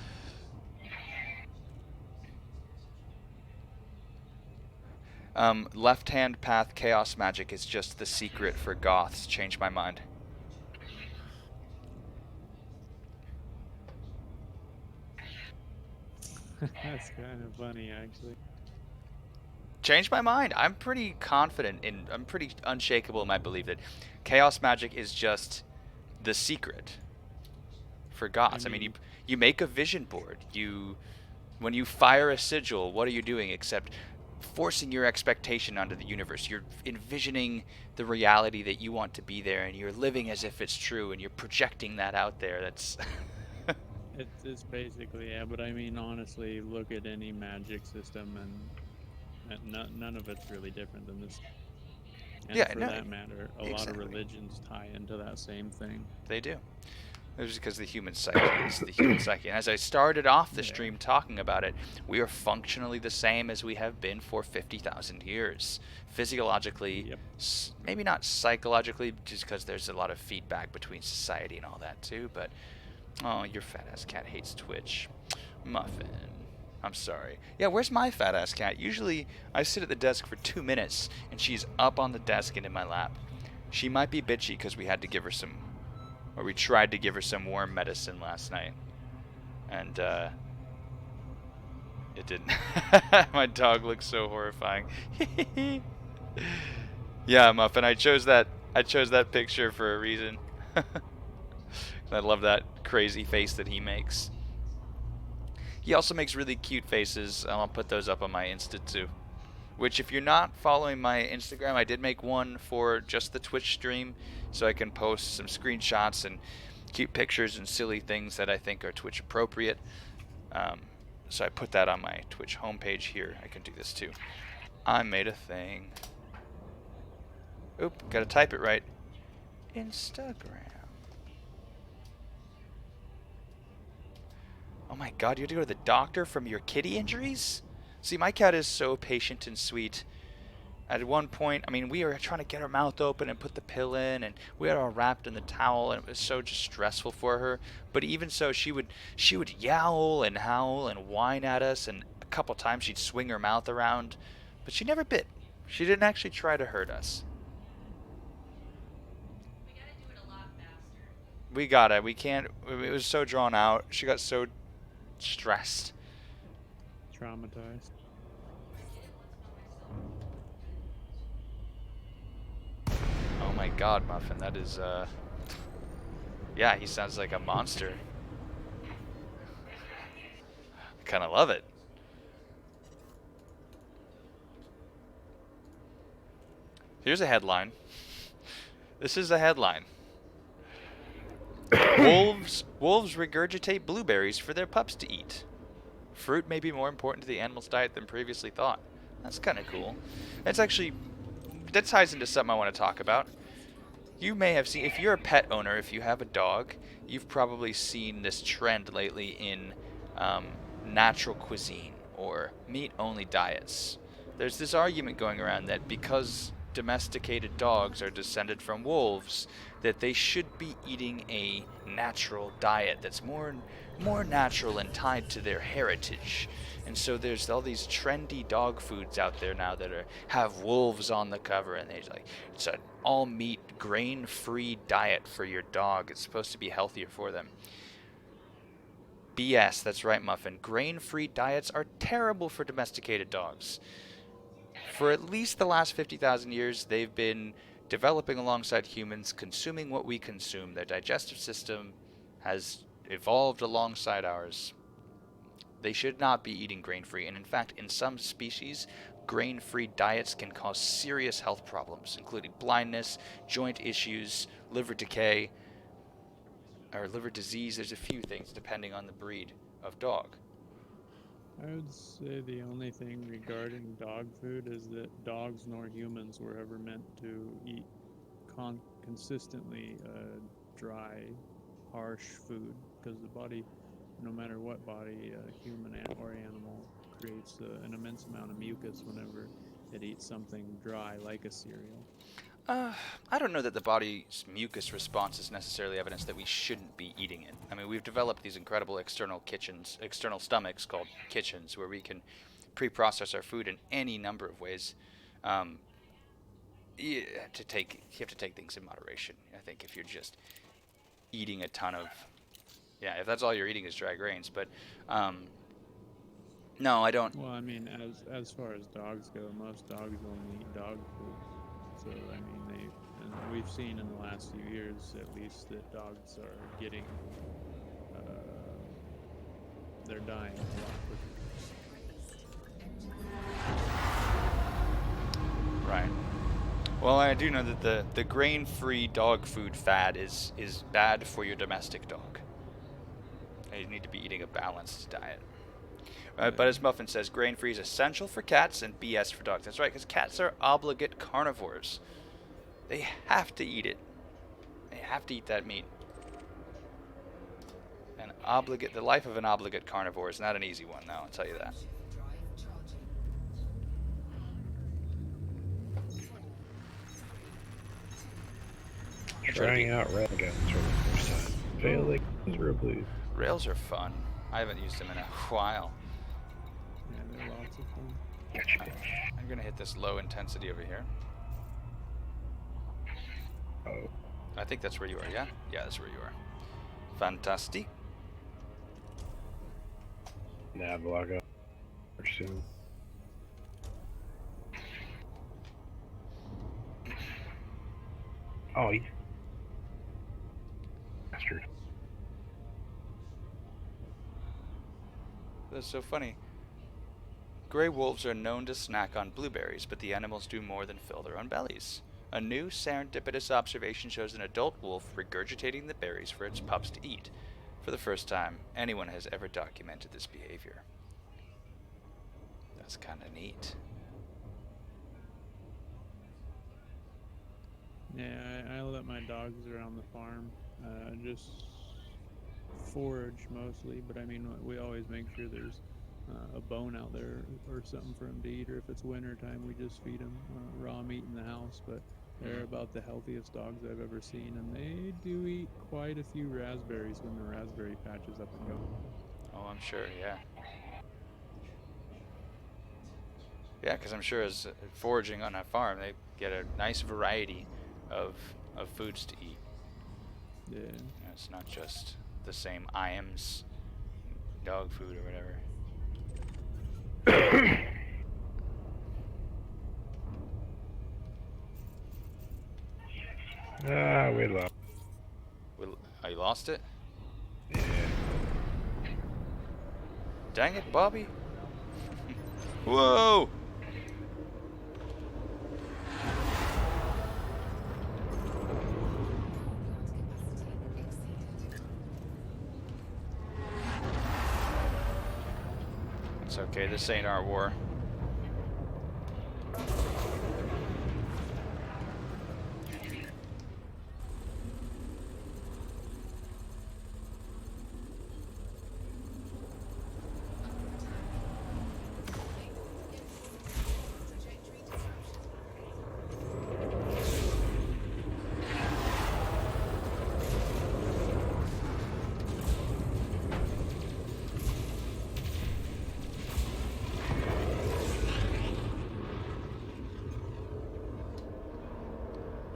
Left-hand path chaos magic is just the secret for goths. Change my mind. That's kind of funny, actually. Change my mind. I'm pretty I'm pretty unshakable in my belief that chaos magic is just the secret for goths. I mean, you make a vision board. When you fire a sigil, what are you doing except forcing your expectation onto the universe? You're envisioning the reality that you want to be there, and you're living as if it's true, and you're projecting that out there. That's it's basically, yeah, but I mean, honestly, look at any magic system, and none of it's really different than this. And yeah, for no, that matter, a lot of exactly. religions tie into that same thing. They do. It's because the human psyche is the human psyche. And as I started off the stream talking about it, we are functionally the same as we have been for 50,000 years. Physiologically, maybe not psychologically, just because there's a lot of feedback between society and all that too, but oh, your fat-ass cat hates Twitch. Muffin. I'm sorry. Yeah, where's my fat-ass cat? Usually, I sit at the desk for 2 minutes, and she's up on the desk and in my lap. She might be bitchy because we had to give her some... or we tried to give her some worm medicine last night. And, it didn't. My dog looks so horrifying. Yeah, Muffin, I chose that picture for a reason. I love that crazy face that he makes. He also makes really cute faces. I'll put those up on my Insta too. Which, if you're not following my Instagram, I did make one for just the Twitch stream, so I can post some screenshots and cute pictures and silly things that I think are Twitch appropriate. So I put that on my Twitch homepage here. I can do this too. I made a thing. Oop, gotta type it right. Instagram. Oh my god, you had to go to the doctor from your kitty injuries? See, my cat is so patient and sweet. At one point, I mean, we were trying to get her mouth open and put the pill in, and we had her all wrapped in the towel, and it was so just stressful for her. But even so, she would yowl and howl and whine at us, and a couple times she'd swing her mouth around, but she never bit. She didn't actually try to hurt us. We gotta do it a lot faster. We got it. We can't. It was so drawn out. She got so stressed. Traumatized. Oh my god, Muffin, that is, yeah, he sounds like a monster. I kind of love it. Here's a headline. This is a headline. Wolves regurgitate blueberries for their pups to eat. Fruit may be more important to the animal's diet than previously thought. That's kind of cool. That's actually... that ties into something I want to talk about. You may have seen, if you're a pet owner, if you have a dog, you've probably seen this trend lately in natural cuisine or meat-only diets. There's this argument going around that because domesticated dogs are descended from wolves, that they should be eating a natural diet that's more natural and tied to their heritage. And so there's all these trendy dog foods out there now that have wolves on the cover, and it's an all-meat, grain-free diet for your dog. It's supposed to be healthier for them. BS, that's right, Muffin. Grain-free diets are terrible for domesticated dogs. For at least the last 50,000 years, they've been developing alongside humans, consuming what we consume. Their digestive system has evolved alongside ours. They should not be eating grain-free, and in fact, in some species, grain-free diets can cause serious health problems, including blindness, joint issues, liver decay, or liver disease. There's a few things depending on the breed of dog. I would say the only thing regarding dog food is that dogs nor humans were ever meant to eat consistently dry, harsh food, because the body, no matter what body, human or animal, creates an immense amount of mucus whenever it eats something dry like a cereal. I don't know that the body's mucus response is necessarily evidence that we shouldn't be eating it. I mean, we've developed these incredible external stomachs called kitchens, where we can pre-process our food in any number of ways. You have to take things in moderation. I think if you're just eating a ton of, yeah, if that's all you're eating is dry grains, but no, I don't. Well, I mean, as far as dogs go, most dogs only eat dog food. So I mean, and we've seen in the last few years, at least, that dogs are getting, they're dying a lot quicker. Right. Well, I do know that the grain-free dog food fad is bad for your domestic dog. You need to be eating a balanced diet. But as Muffin says, grain-free is essential for cats and BS for dogs. That's right, because cats are obligate carnivores. They have to eat it. They have to eat that meat. The life of an obligate carnivore is not an easy one, though, I'll tell you that. Trying out railguns for the first time. Failing miserably. Rails are fun. I haven't used them in a while. Yeah, they're lots of fun. I'm gonna hit this low intensity over here. Oh. I think that's where you are, yeah? Yeah, that's where you are. Fantastic. Nav log up soon. Oh, yeah. Bastard. That's so funny. Gray wolves are known to snack on blueberries, but the animals do more than fill their own bellies. A new serendipitous observation shows an adult wolf regurgitating the berries for its pups to eat. For the first time, anyone has ever documented this behavior. That's kind of neat. Yeah, I let my dogs around the farm, just forage mostly, but I mean, we always make sure there's a bone out there or something for them to eat, or if it's winter time, we just feed them raw meat in the house. But they're about the healthiest dogs I've ever seen, and they do eat quite a few raspberries when the raspberry patch is up and going. Oh, I'm sure, yeah. Yeah, because I'm sure as foraging on a farm, they get a nice variety of foods to eat. Yeah. It's not just the same IAMS dog food or whatever. We lost. Oh, you lost it? Yeah. Dang it, Bobby. Whoa! It's okay, this ain't our war.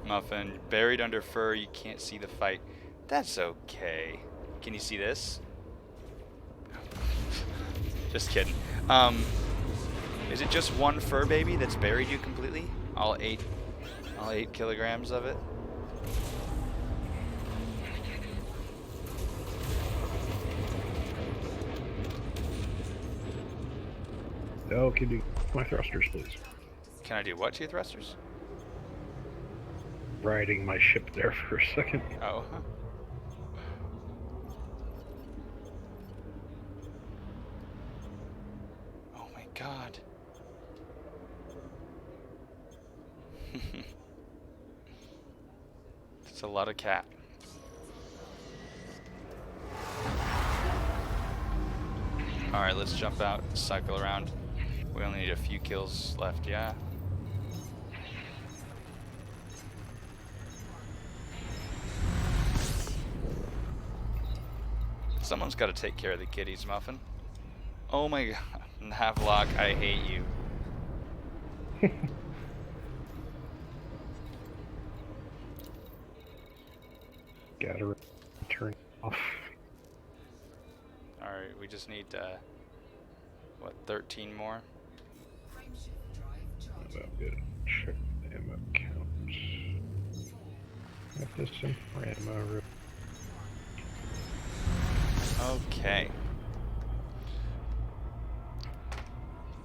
Muffin, buried under fur, you can't see the fight. That's okay. Can you see this? Just kidding. Is it just one fur baby that's buried you completely? All 8 kilograms of it? Oh, can you my thrusters, please? Can I do what to your thrusters? Riding my ship there for a second. Oh. Oh my god. It's a lot of cat. Alright, let's jump out, cycle around. We only need a few kills left, yeah. Someone's got to take care of the kitties, Muffin. Oh my god. Havelock, I hate you. Gotta turn off. Alright, we just need, what, 13 more? I'm gonna check the ammo count. Got this in for ammo. Okay.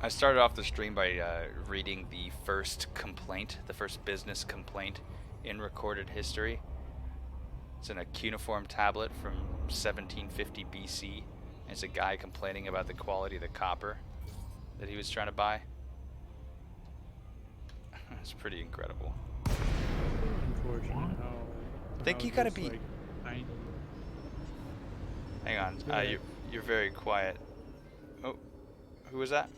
I started off the stream by reading the first complaint, the first business complaint in recorded history. It's in a cuneiform tablet from 1750 BC. It's a guy complaining about the quality of the copper that he was trying to buy. It's pretty incredible. Unfortunate how. I think how you gotta just, be. Like, tiny. Hang on, Yeah. you're very quiet. Oh, who was that?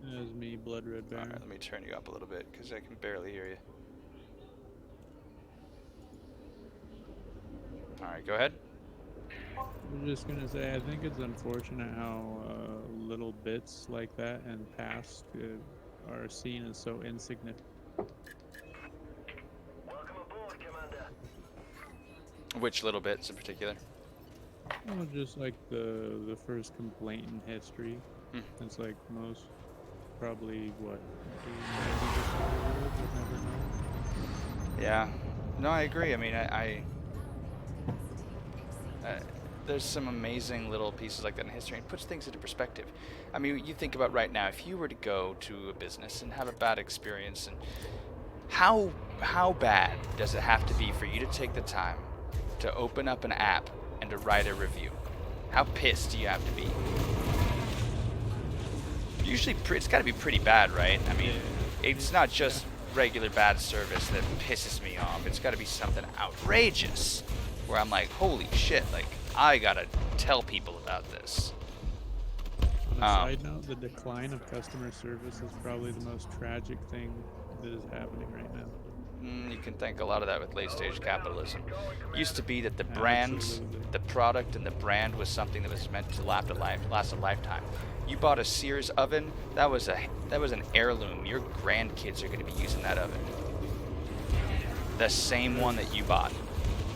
That was me, Blood Red Baron. Alright, let me turn you up a little bit because I can barely hear you. Alright, go ahead. I was just gonna say, I think it's unfortunate how little bits like that in the past are seen as so insignificant. Which little bits in particular? Well, just like the first complaint in history. Hmm. It's like most, probably what, 90% of the world would never know. Yeah. No, I agree. I mean, there's some amazing little pieces like that in history, and it puts things into perspective. I mean, you think about right now, if you were to go to a business and have a bad experience, and how bad does it have to be for you to take the time to open up an app and to write a review? How pissed do you have to be? Usually, it's got to be pretty bad, right? I mean, it's not just regular bad service that pisses me off. It's got to be something outrageous where I'm like, holy shit, like, I gotta tell people about this. On a side note, the decline of customer service is probably the most tragic thing that is happening right now. You can thank a lot of that with late-stage capitalism. Used to be that the brands, Absolutely. the product and the brand was something that was meant to last a lifetime. You bought a Sears oven, that was an heirloom. Your grandkids are going to be using that oven. The same one that you bought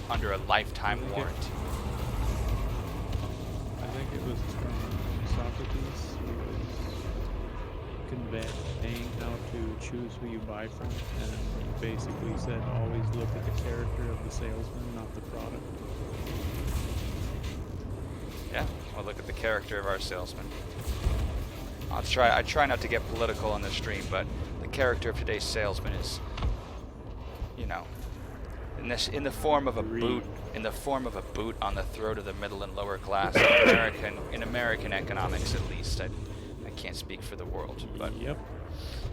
under a lifetime warranty. I think it was from Socrates who was conveying how to choose who you buy from, and he basically said always look at the character of the salesman, not the product. Yeah, well, look at the character of our salesman. I try not to get political on this stream, but the character of today's salesman is, you know, in the form of a boot, on the throat of the middle and lower class in American economics, at least. I can't speak for the world, but Yep.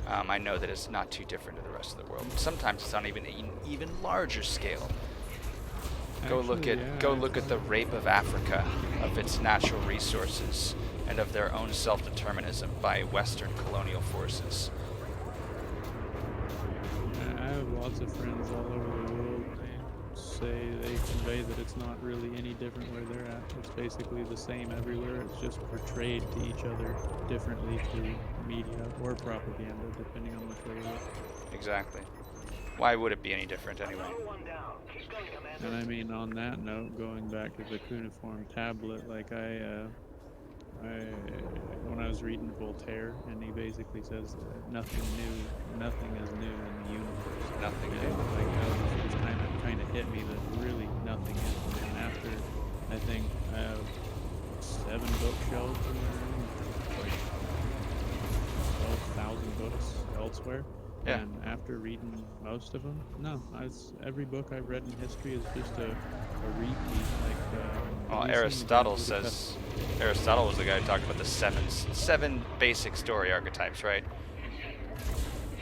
I know that it's not too different to the rest of the world. Sometimes it's on even larger scale. Go look at the rape of Africa, of its natural resources, and of their own self-determinism by Western colonial forces. I have lots of friends all over the world. They say they convey that it's not really any different where they're at. It's basically the same everywhere. It's just portrayed to each other differently through media or propaganda, depending on which way you look. Exactly. Why would it be any different anyway? And I mean, on that note, going back to the cuneiform tablet, like when I was reading Voltaire, and he basically says nothing is new in the universe. Nothing And new. like that was just kind of hit me that really nothing is new. And after, I think I have 7 bookshelves in my room, like 12,000 books elsewhere. Yeah. And after reading most of them, no, every book I've read in history is just a repeat. Well, you Aristotle seem to be says, Aristotle was the guy who talked about the seven basic story archetypes, right?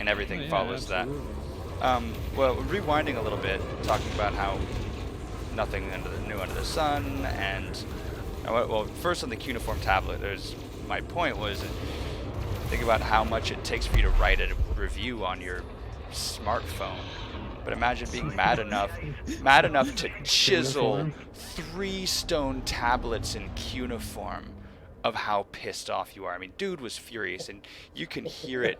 And everything yeah, follows absolutely. that. Well, rewinding a little bit, talking about how nothing new under the sun, and well, first on the cuneiform tablet, my point was, think about how much it takes for you to write a review on your smartphone. But imagine being mad enough to chisel 3 stone tablets in cuneiform of how pissed off you are. I mean, dude was furious, and you can hear it.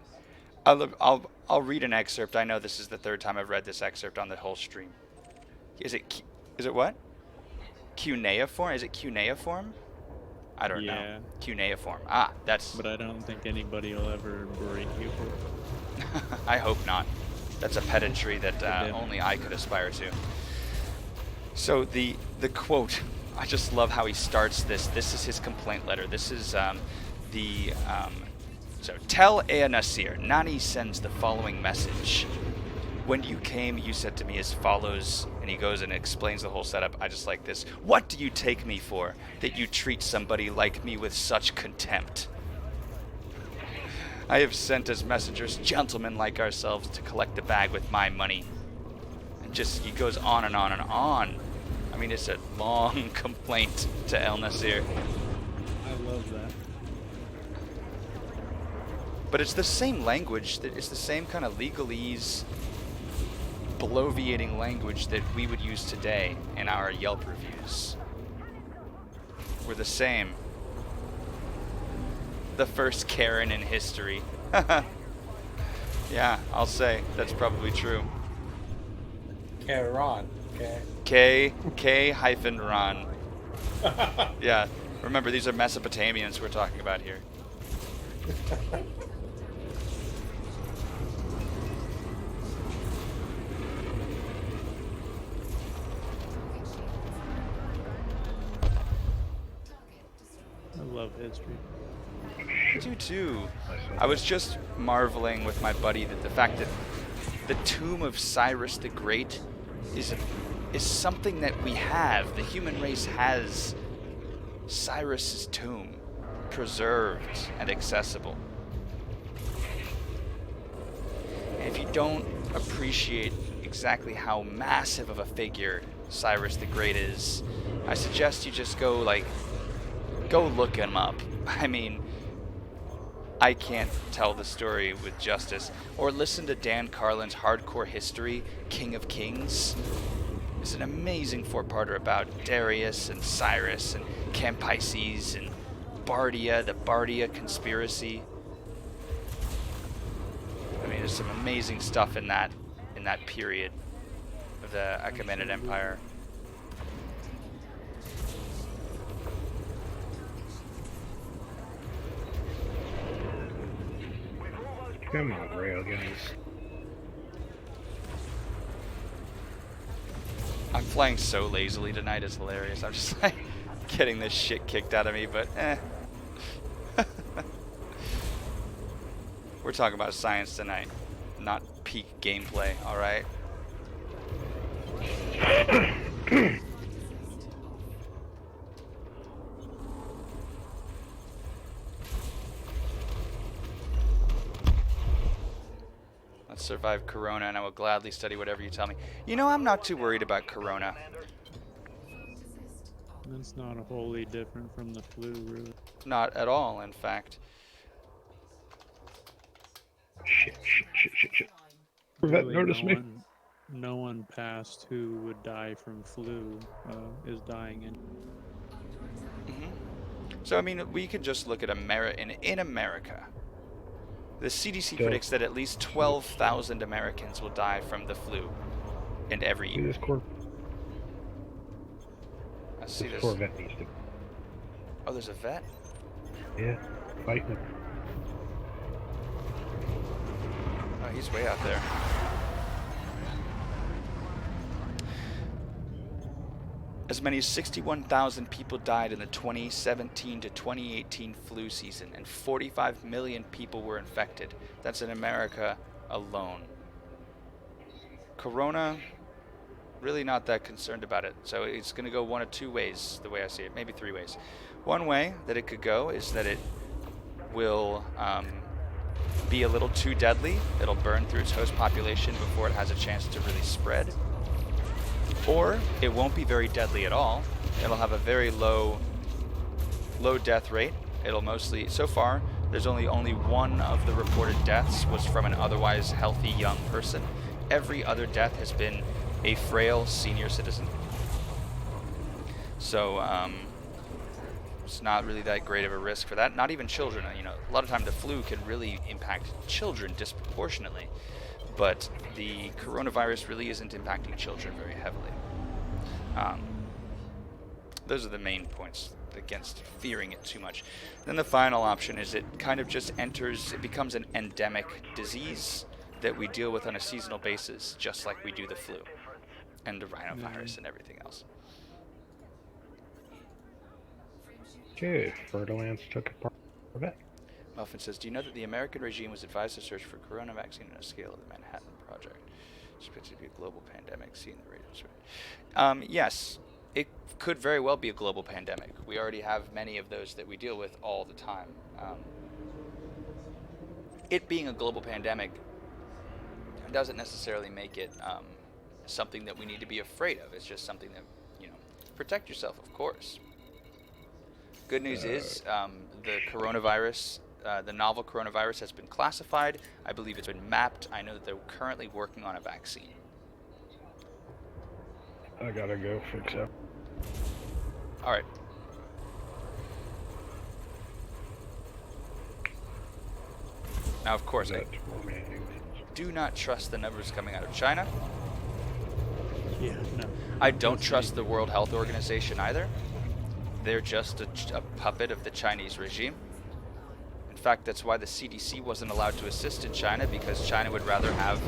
I'll read an excerpt. I know this is the 3rd time I've read this excerpt on the whole stream. Is it what? Cuneiform? Is it cuneiform? I don't know. Yeah. Cuneiform. Ah, that's... But I don't think anybody will ever berate you for it. I hope not. That's a pedantry that Yeah. only I could aspire to. So the quote, I just love how he starts this. This is his complaint letter. This is so tell Ea Nasir, Nani sends the following message. When you came, you said to me as follows, and he goes and explains the whole setup. I just like this. What do you take me for, that you treat somebody like me with such contempt? I have sent as messengers gentlemen like ourselves to collect the bag with my money. And just, he goes on and on and on. I mean, it's a long complaint to El Nasir. I love that. But it's the same language, it's the same kind of legalese, bloviating language that we would use today in our Yelp reviews. We're the same. The first Karen in history. Yeah, I'll say that's probably true. Karen. K-Ron. Yeah, remember these are Mesopotamians we're talking about here. I love history. I do too. I was just marveling with my buddy that the fact that the tomb of Cyrus the Great is something that we have. The human race has Cyrus's tomb preserved and accessible. And if you don't appreciate exactly how massive of a figure Cyrus the Great is, I suggest you just go look him up. I mean, I can't tell the story with justice. Or listen to Dan Carlin's Hardcore History, King of Kings. It's an amazing four-parter about Darius and Cyrus and Cambyses and Bardia, the Bardia conspiracy. I mean, there's some amazing stuff in that period of the Achaemenid Empire. Come on, railguns. I'm flying so lazily tonight, it's hilarious. I'm just like getting this shit kicked out of me, but eh. We're talking about science tonight, not peak gameplay, alright? Let's survive Corona, and I will gladly study whatever you tell me. You know, I'm not too worried about Corona. That's not wholly different from the flu, really. Not at all, in fact. Shit. Vet Really, noticed me. No one past who would die from flu is dying in. So, I mean, we could just look at in America. The CDC So- predicts that at least 12,000 Americans will die from the flu in every See year. this core? I see This this. Corvette needs to. Oh, there's a vet? Yeah, fighting. Oh, he's way out there. As many as 61,000 people died in the 2017 to 2018 flu season, and 45 million people were infected. That's in America alone. Corona, really not that concerned about it. So it's going to go one of two ways, the way I see it, maybe three ways. One way that it could go is that it will be a little too deadly. It'll burn through its host population before it has a chance to really spread. Or it won't be very deadly at all. It'll have a very low death rate. It'll mostly, so far, there's only one of the reported deaths was from an otherwise healthy young person. Every other death has been a frail senior citizen. So it's not really that great of a risk for that. Not even children. You know, a lot of time the flu can really impact children disproportionately. But the coronavirus really isn't impacting children very heavily. Those are the main points against fearing it too much. Then the final option is it kind of just it becomes an endemic disease that we deal with on a seasonal basis, just like we do the flu and the rhinovirus and everything else. Okay, Fertilance took apart of it. Muffin says, do you know that the American regime was advised to search for corona vaccine on a scale of the Manhattan Project? It's expected to be a global pandemic, seeing the rate of spread. Yes, it could very well be a global pandemic. We already have many of those that we deal with all the time. It being a global pandemic doesn't necessarily make it something that we need to be afraid of. It's just something that, protect yourself, of course. Good news is the coronavirus, the novel coronavirus has been classified. I believe it's been mapped. I know that they're currently working on a vaccine. I gotta go fix it. Alright. Now, of course, I do not trust the numbers coming out of China. Yeah, no. I don't trust the World Health Organization either. They're just a puppet of the Chinese regime. In fact, that's why the CDC wasn't allowed to assist in China, because China would rather have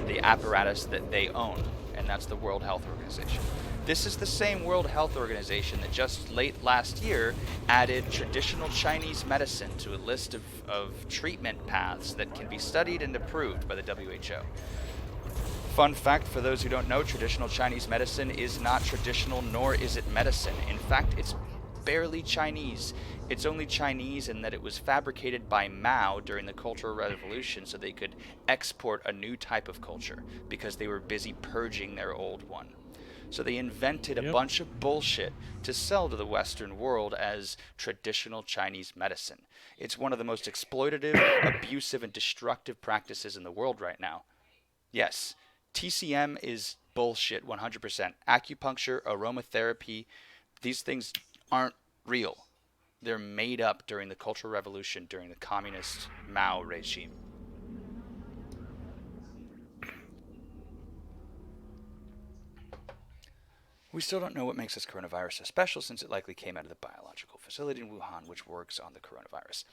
the apparatus that they own, and that's the World Health Organization. This is the same World Health Organization that just late last year added traditional Chinese medicine to a list of treatment paths that can be studied and approved by the WHO. Fun fact for those who don't know, traditional Chinese medicine is not traditional, nor is it medicine. In fact, it's barely Chinese. It's only Chinese in that it was fabricated by Mao during the Cultural Revolution so they could export a new type of culture because they were busy purging their old one. So they invented a bunch of bullshit to sell to the Western world as traditional Chinese medicine. It's one of the most exploitative, abusive, and destructive practices in the world right now. Yes, TCM is bullshit 100%. Acupuncture, aromatherapy, these things aren't real. They're made up during the Cultural Revolution, during the communist Mao regime. We still don't know what makes this coronavirus so special, since it likely came out of the biological facility in Wuhan, which works on the coronavirus.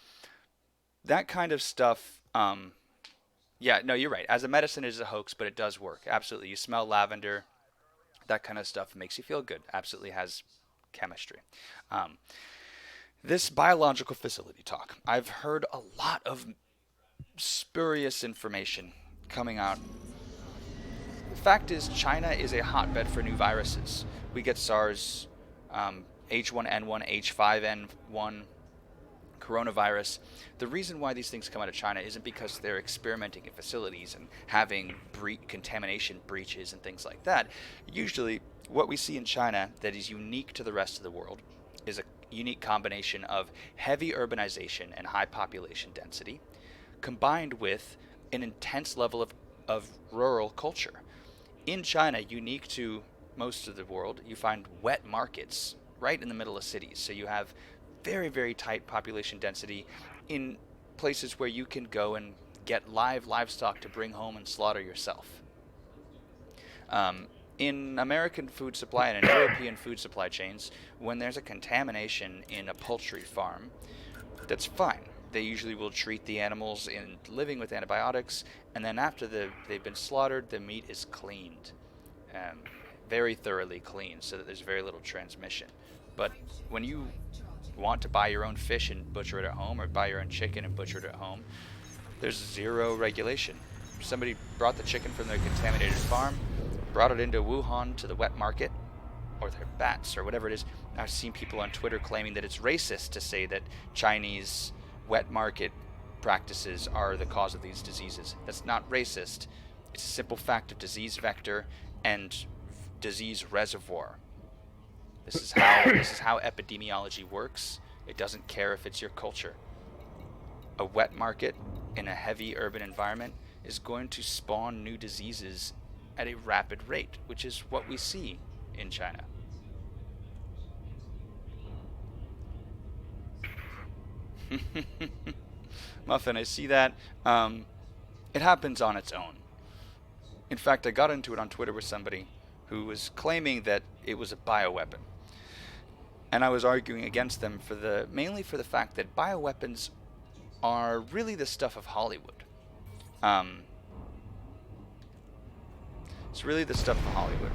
That kind of stuff, yeah, no, you're right. As a medicine, it is a hoax, but it does work. Absolutely. You smell lavender, that kind of stuff makes you feel good. Absolutely has chemistry. This biological facility talk, I've heard a lot of spurious information coming out. The fact is, China is a hotbed for new viruses. We get SARS, H1N1, H5N1, coronavirus. The reason why these things come out of China isn't because they're experimenting in facilities and having contamination breaches and things like that. Usually, what we see in China that is unique to the rest of the world is a unique combination of heavy urbanization and high population density, combined with an intense level of rural culture. In China, unique to most of the world, you find wet markets right in the middle of cities. So you have very, very tight population density in places where you can go and get live livestock to bring home and slaughter yourself. In American food supply and in European food supply chains, when there's a contamination in a poultry farm, that's fine. They usually will treat the animals in living with antibiotics, and then after they've been slaughtered, the meat is cleaned, very thoroughly cleaned, so that there's very little transmission. But when you want to buy your own fish and butcher it at home, or buy your own chicken and butcher it at home, there's zero regulation. Somebody brought the chicken from their contaminated farm, brought it into Wuhan to the wet market, or their bats, or whatever it is. I've seen people on Twitter claiming that it's racist to say that Chinese wet market practices are the cause of these diseases. That's not racist. It's a simple fact of disease vector and disease reservoir. This is how epidemiology works. It doesn't care if it's your culture. A wet market in a heavy urban environment is going to spawn new diseases at a rapid rate, which is what we see in China. Muffin, I see that. It happens on its own. In fact, I got into it on Twitter with somebody who was claiming that it was a bioweapon. And I was arguing against them mainly for the fact that bioweapons are really the stuff of Hollywood. It's really the stuff of Hollywood.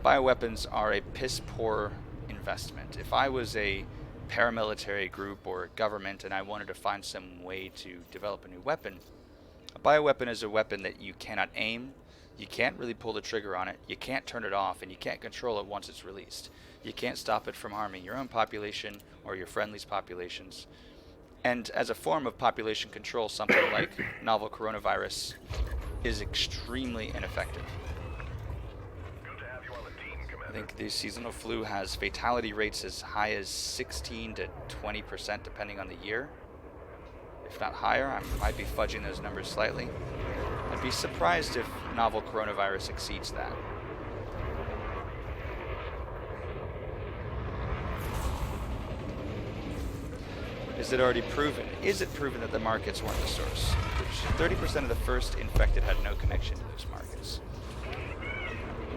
Bioweapons are a piss-poor investment. If I was a paramilitary group or government and I wanted to find some way to develop a new weapon, a bioweapon is a weapon that you cannot aim, you can't really pull the trigger on it, you can't turn it off, and you can't control it once it's released. You can't stop it from harming your own population or your friendlies' populations. And as a form of population control, something like novel coronavirus is extremely ineffective. I think the seasonal flu has fatality rates as high as 16 to 20% depending on the year. If not higher, I might be fudging those numbers slightly. I'd be surprised if novel coronavirus exceeds that. Is it already proven? Is it proven that the markets weren't the source? Which 30% of the first infected had no connection to those markets.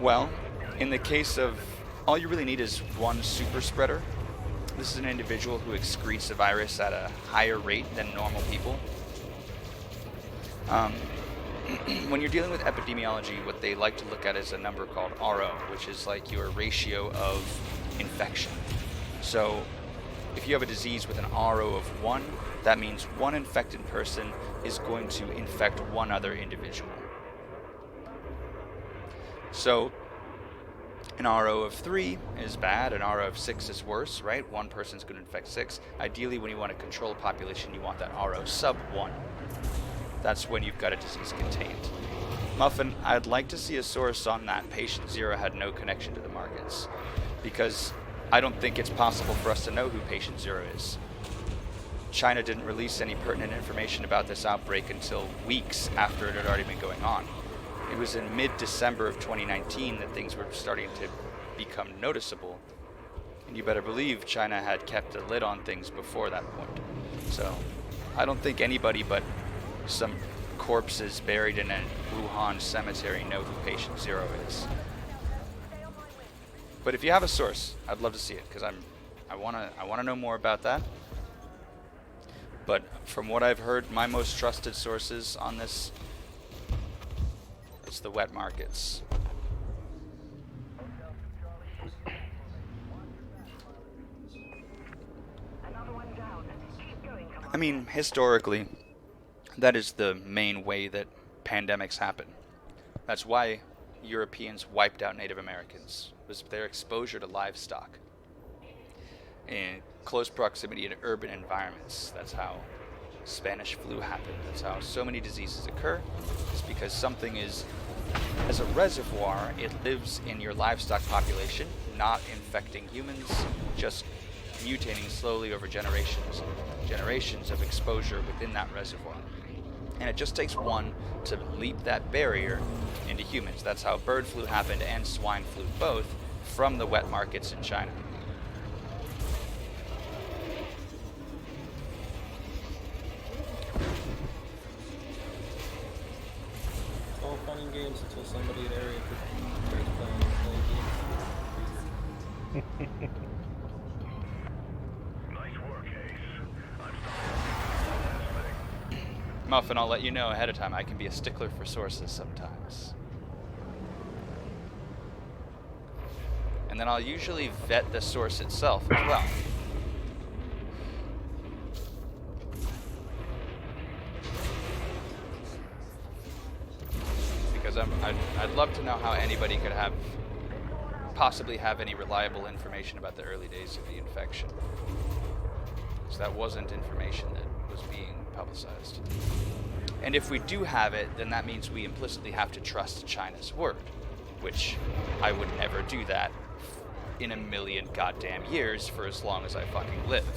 Well, in the case of, all you really need is one super spreader. This is an individual who excretes a virus at a higher rate than normal people. When you're dealing with epidemiology, what they like to look at is a number called RO, which is like your ratio of infection. So if you have a disease with an RO of 1, that means one infected person is going to infect one other individual. So an RO of 3 is bad, an RO of 6 is worse, right? One person's going to infect 6. Ideally, when you want to control a population, you want that RO sub 1. That's when you've got a disease contained. Muffin, I'd like to see a source on that patient 0 had no connection to the markets, because I don't think it's possible for us to know who patient 0 is. China didn't release any pertinent information about this outbreak until weeks after it had already been going on. It was in mid-December of 2019 that things were starting to become noticeable. And you better believe China had kept a lid on things before that point. So I don't think anybody but some corpses buried in a Wuhan cemetery know who patient 0 is. But if you have a source, I'd love to see it, because I wanna know more about that. But from what I've heard, my most trusted sources on this, it's the wet markets. I mean, historically, that is the main way that pandemics happen. That's why Europeans wiped out Native Americans, was their exposure to livestock in close proximity to urban environments. That's how Spanish flu happened. That's how so many diseases occur. It's because something is, as a reservoir, it lives in your livestock population, not infecting humans, just mutating slowly over generations of exposure within that reservoir. And it just takes one to leap that barrier into humans. That's how bird flu happened and swine flu both, from the wet markets in China. It's all fun and games until somebody at Area 51 starts playing games. Muffin, I'll let you know ahead of time. I can be a stickler for sources sometimes. And then I'll usually vet the source itself as well. Because I'd love to know how anybody could possibly have any reliable information about the early days of the infection. So that wasn't information that was being publicized. And if we do have it, then that means we implicitly have to trust China's word, which I would never do that in a million goddamn years for as long as I fucking live.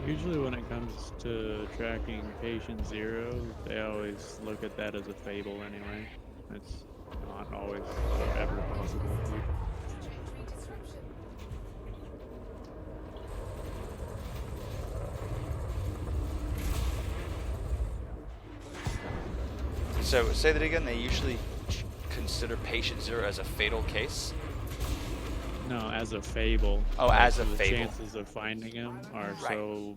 Usually when it comes to tracking patient 0, they always look at that as a fable anyway. It's not always ever possible. So say that again. They usually consider patient zero as a fatal case. No, as a fable. Oh, Like, as a the fable. chances of finding him are so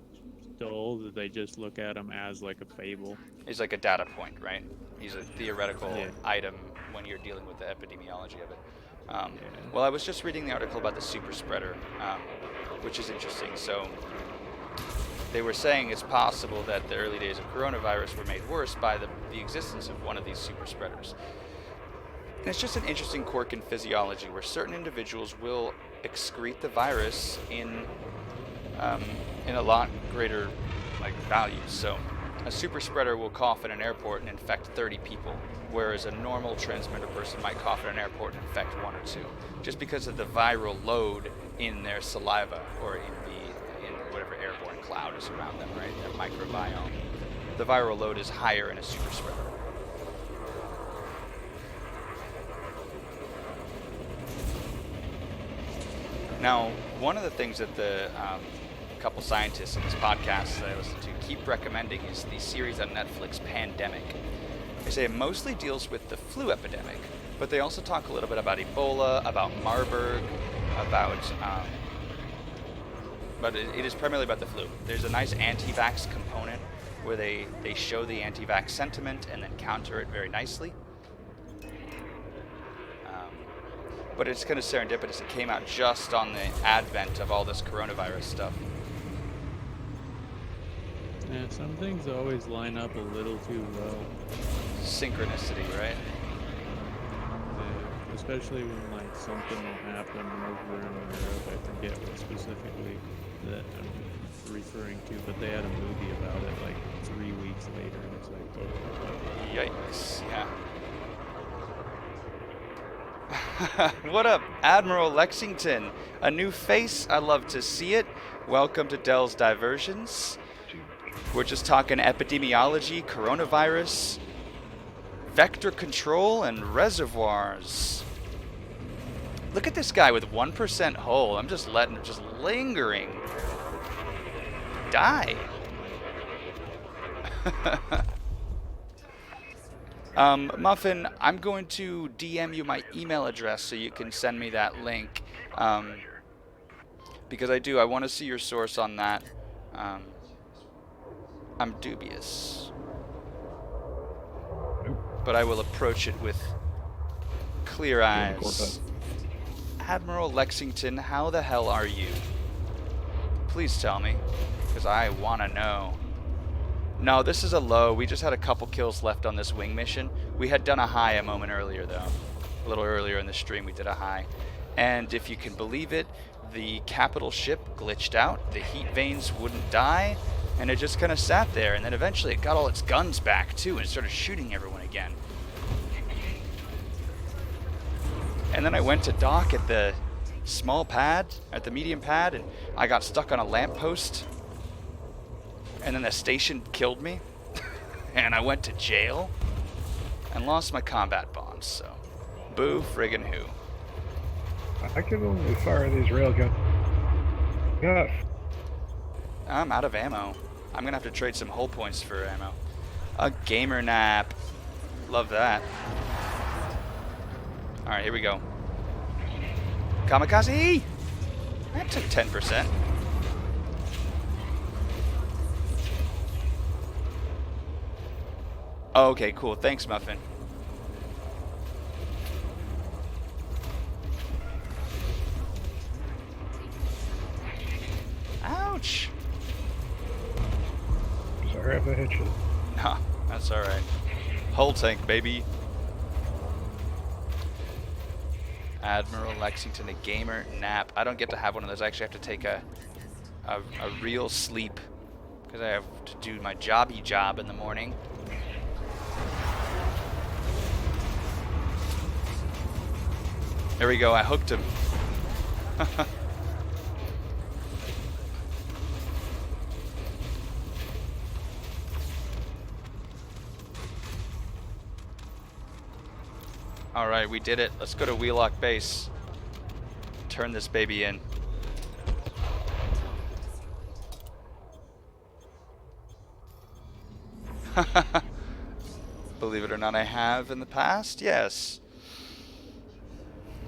dull that they just look at him as like a fable. He's like a data point, right? He's a theoretical Yeah. item when you're dealing with the epidemiology of it. Well, I was just reading the article about the super spreader, which is interesting. So they were saying it's possible that the early days of coronavirus were made worse by the existence of one of these super spreaders. And it's just an interesting quirk in physiology where certain individuals will excrete the virus in a lot greater values. So a super spreader will cough at an airport and infect 30 people, whereas a normal transmitter person might cough at an airport and infect 1 or 2, just because of the viral load in their saliva or in whatever airborne cloud is around them, right? Their microbiome. The viral load is higher in a super spreader. Now, one of the things that the couple scientists in this podcast that I listen to keep recommending is the series on Netflix, Pandemic. They say it mostly deals with the flu epidemic, but they also talk a little bit about Ebola, about Marburg, about... but it is primarily about the flu. There's a nice anti-vax component where they show the anti-vax sentiment and then counter it very nicely. But it's kind of serendipitous. It came out just on the advent of all this coronavirus stuff. Yeah, some things always line up a little too well. Synchronicity, right? Yeah, especially when something will happen over in Europe. I forget what specifically that I'm referring to, but they had a movie about it 3 weeks later, and it's like, oh. Yikes! Yeah. What up, Admiral Lexington? A new face? I love to see it. Welcome to Dell's Diversions. We're just talking epidemiology, coronavirus, vector control, and reservoirs. Look at this guy with 1% hull. I'm just letting him, just lingering. Die. Muffin, I'm going to DM you my email address so you can send me that link. Because I want to see your source on that. I'm dubious. But I will approach it with clear eyes. Admiral Lexington, how the hell are you? Please tell me, because I want to know. No, this is a low. We just had a couple kills left on this wing mission. We had done a high a moment earlier, though. A little earlier in the stream, we did a high. And if you can believe it, the capital ship glitched out. The heat vanes wouldn't die, and it just kind of sat there. And then eventually it got all its guns back, too, and started shooting everyone again. And then I went to dock at the small pad, at the medium pad, and I got stuck on a lamppost. And then the station killed me, and I went to jail, and lost my combat bonds, so boo friggin' who. I can only fire these railguns. Yeah. I'm out of ammo. I'm gonna have to trade some hull points for ammo. A gamer nap. Love that. Alright, here we go. Kamikaze! That took 10%. Oh, okay, cool. Thanks, Muffin. Ouch! Sorry if I hit you. Nah, that's alright. Hull tank, baby. Admiral Lexington, a gamer nap. I don't get to have one of those. I actually have to take a real sleep because I have to do my jobby job in the morning. There we go, I hooked him. Alright, we did it. Let's go to Wheelock Base. Turn this baby in. Believe it or not, I have in the past, yes.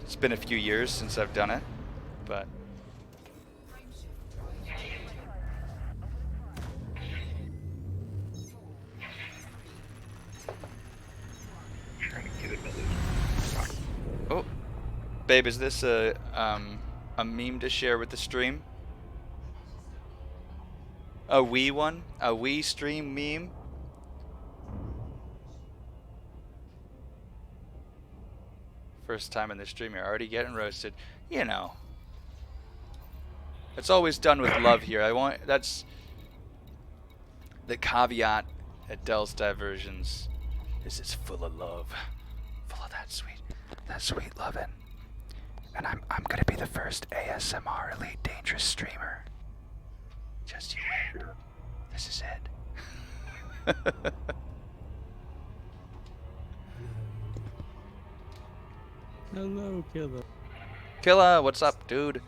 It's been a few years since I've done it, but... Trying to get another. Oh, babe, is this a meme to share with the stream? A Wii one? A Wii stream meme? First time in the stream, you're already getting roasted. You know. It's always done with love here. That's the caveat at Dell's Diversions. Is it's full of love. Full of that sweet lovin'. And I'm gonna be the first ASMR Elite Dangerous streamer. Just you wait. This is it. Hello, killer. Killa, what's up, dude?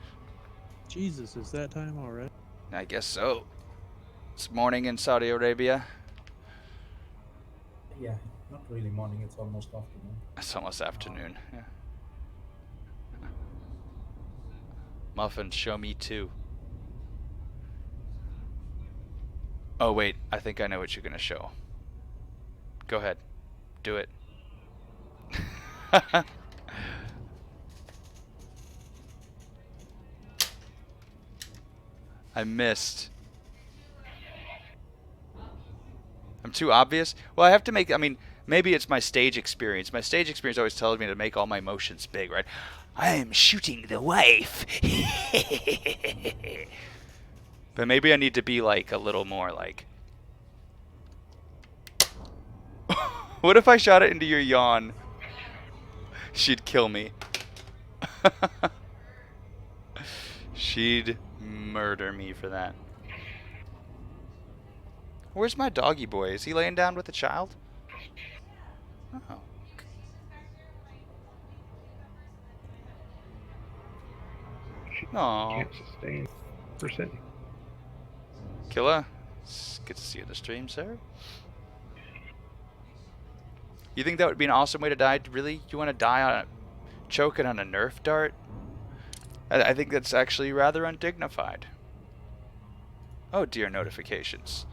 Jesus, is that time already? I guess so. It's morning in Saudi Arabia. Yeah, not really morning, it's almost afternoon. It's almost afternoon. Yeah. Muffin, show me too. Oh wait, I think I know what you're gonna show. Go ahead. Do it. I missed. I'm too obvious? Well, I have to make, I mean, maybe it's my stage experience. My stage experience always tells me to make all my motions big, right? I am shooting the wife. But maybe I need to be like a little more like... What if I shot it into your yawn? She'd kill me. She'd murder me for that. Where's my doggy boy? Is he laying down with a child? Oh. Aww. Can't sustain percent. Killa, it's good to see you on the stream, sir. You think that would be an awesome way to die? Really? You want to die on choking on a Nerf dart? I think that's actually rather undignified. Oh dear, notifications.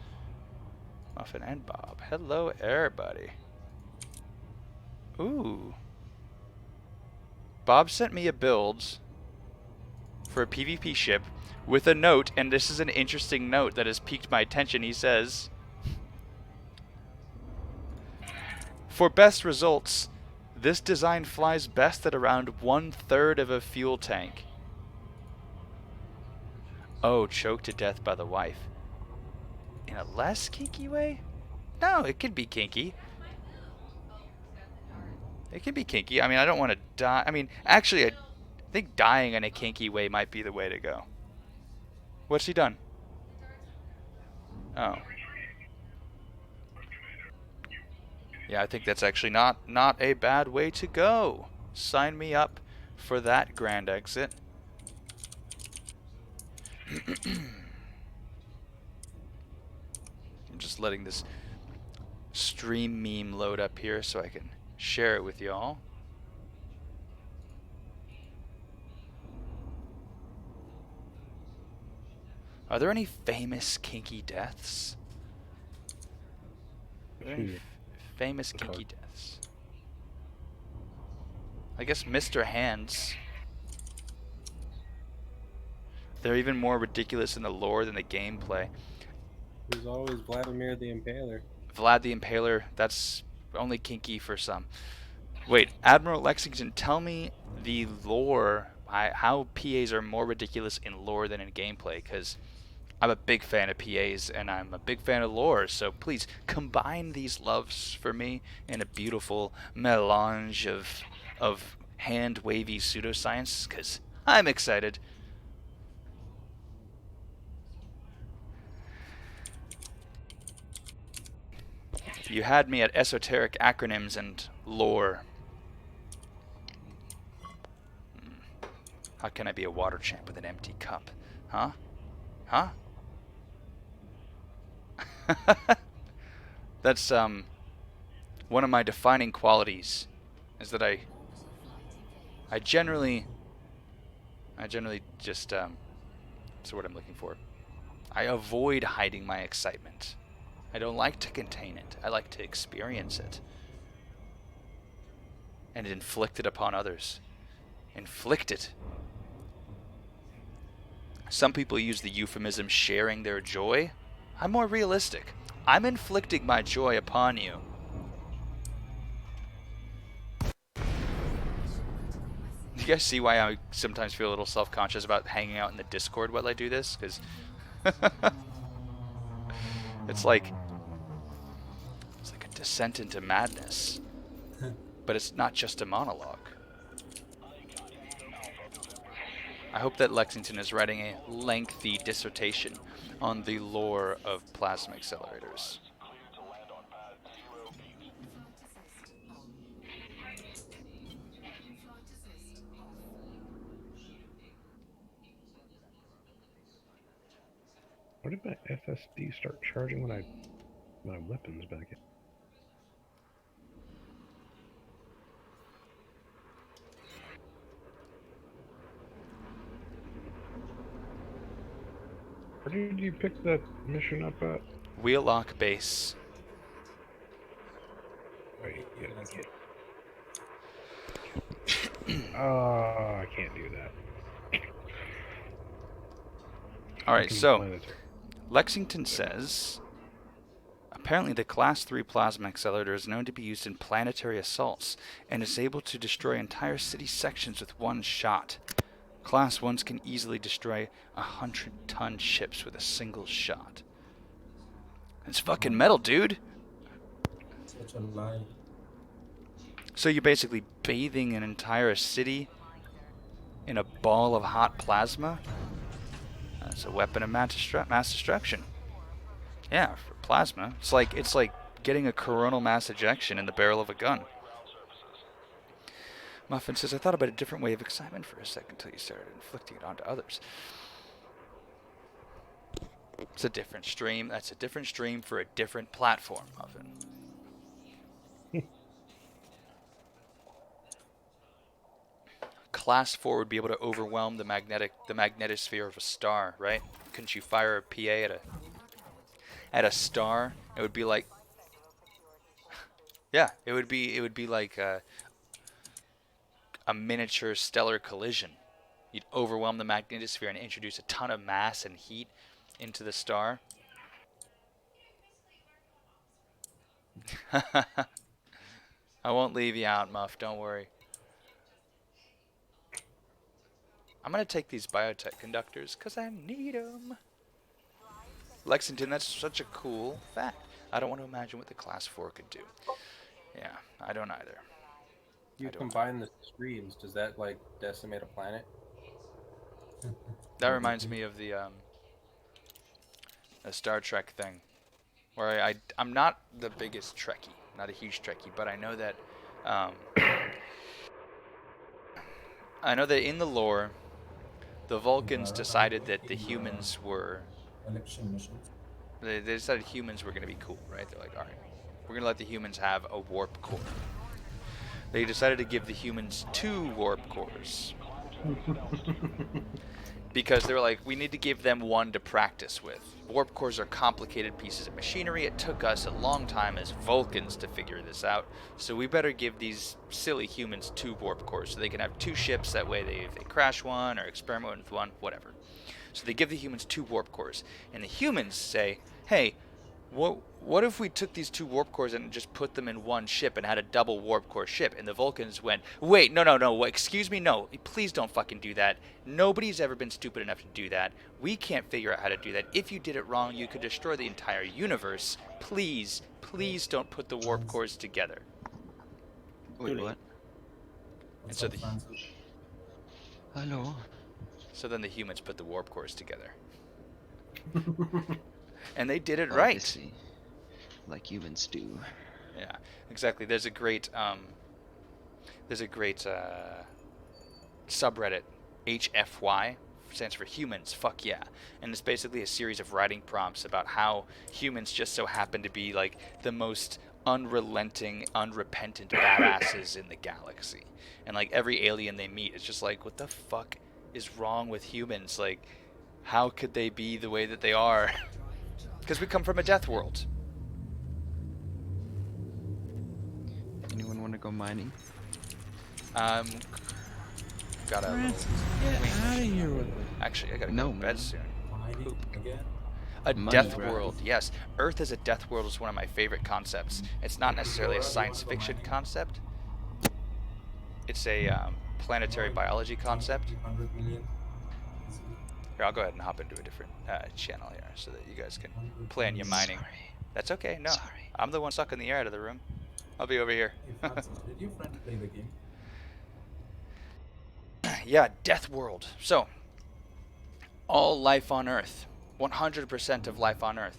Muffin and Bob. Hello, everybody. Ooh. Bob sent me a build for a PvP ship with a note, and this is an interesting note that has piqued my attention. He says, for best results, this design flies best at around 1/3 of a fuel tank. Oh, choked to death by the wife. In a less kinky way? No, it could be kinky. It can be kinky. I mean, I don't want to die. I mean, actually, I think dying in a kinky way might be the way to go. What's he done? Oh. Yeah, I think that's actually not a bad way to go. Sign me up for that grand exit. I'm just letting this stream meme load up here so I can share it with y'all. Are there any famous kinky deaths? Are there any famous kinky deaths? I guess Mr. Hands. They're even more ridiculous in the lore than the gameplay. There's always Vladimir the Impaler. Vlad the Impaler, that's only kinky for some. Wait, Admiral Lexington, tell me the lore, how PAs are more ridiculous in lore than in gameplay, because I'm a big fan of PAs and I'm a big fan of lore, so please combine these loves for me in a beautiful melange of hand-wavy pseudoscience, because I'm excited. You had me at esoteric acronyms and lore. How can I be a water champ with an empty cup? Huh? Huh? That's, One of my defining qualities is that I generally just what's the word I'm looking for? I avoid hiding my excitement. I don't like to contain it. I like to experience it and inflict it upon others. Inflict it. Some people use the euphemism sharing their joy. I'm more realistic. I'm inflicting my joy upon you. Do you guys see why I sometimes feel a little self-conscious about hanging out in the Discord while I do this? Because it's like a descent into madness. But it's not just a monologue. I hope that Lexington is writing a lengthy dissertation on the lore of plasma accelerators. Why did my FSD start charging when I my weapons back in? Where did you pick that mission up at? Wheelock Base. Wait, yeah, I can't do that. Alright, so Lexington says, apparently the Class 3 plasma accelerator is known to be used in planetary assaults and is able to destroy entire city sections with one shot. Class 1s can easily destroy 100-ton ships with a single shot. It's fucking metal, dude! Such a lie. So you're basically bathing an entire city in a ball of hot plasma? That's a weapon of mass destruction. Yeah, for plasma. It's like getting a coronal mass ejection in the barrel of a gun. Muffin says, I thought about a different way of excitement for a second until you started inflicting it onto others. It's a different stream. That's a different stream for a different platform, Muffin. Class 4 would be able to overwhelm the magnetosphere of a star, right? Couldn't you fire a PA at a star? It would be like, yeah, it would be like a miniature stellar collision. You'd overwhelm the magnetosphere and introduce a ton of mass and heat into the star. I won't leave you out, Muff. Don't worry. I'm going to take these biotech conductors because I need them. Lexington, that's such a cool fact. I don't want to imagine what the Class 4 could do. Yeah, I don't either. You combine the streams, does that, like, decimate a planet? That reminds me of the Star Trek thing. Where I'm not the biggest Trekkie, not a huge Trekkie, but I know that in the lore, the Vulcans decided that the humans were... Election missions. They decided humans were going to be cool, right? They're like, alright, we're going to let the humans have a warp core. They decided to give the humans 2 warp cores. Because they were like, we need to give them 1 to practice with. Warp cores are complicated pieces of machinery. It took us a long time as Vulcans to figure this out. So we better give these silly humans 2 warp cores so they can have 2 ships. That way if they crash one or experiment with one, whatever. So they give the humans 2 warp cores. And the humans say, hey, what if we took these 2 warp cores and just put them in 1 ship and had a double warp core ship? And the Vulcans went, wait, no, excuse me, no, please don't fucking do that. Nobody's ever been stupid enough to do that. We can't figure out how to do that. If you did it wrong, you could destroy the entire universe. Please don't put the warp cores together. Wait, what? And so Hello? So then the humans put the warp cores together. And they did it Obviously, right. like humans do. Yeah, exactly. There's a great subreddit, HFY, stands for humans, fuck yeah. And it's basically a series of writing prompts about how humans just so happen to be like the most unrelenting, unrepentant badasses in the galaxy. And like every alien they meet, it's just like, what the fuck is wrong with humans? Like, how could they be the way that they are? Because we come from a death world. Anyone want to go mining? Got a little. Get out of here with it. Actually, I gotta No, go to bed man. soon. Mining again? A Money death grab. world, yes. Earth as a death world is one of my favorite concepts. It's not necessarily a science fiction concept. It's a planetary biology concept. 100 million. Here, I'll go ahead and hop into a different channel here so that you guys can plan your mining. Sorry. That's okay, no. Sorry. I'm the one sucking the air out of the room. I'll be over here. If not, did your friend play the game? Yeah, death world. So, all life on Earth, 100% of life on Earth,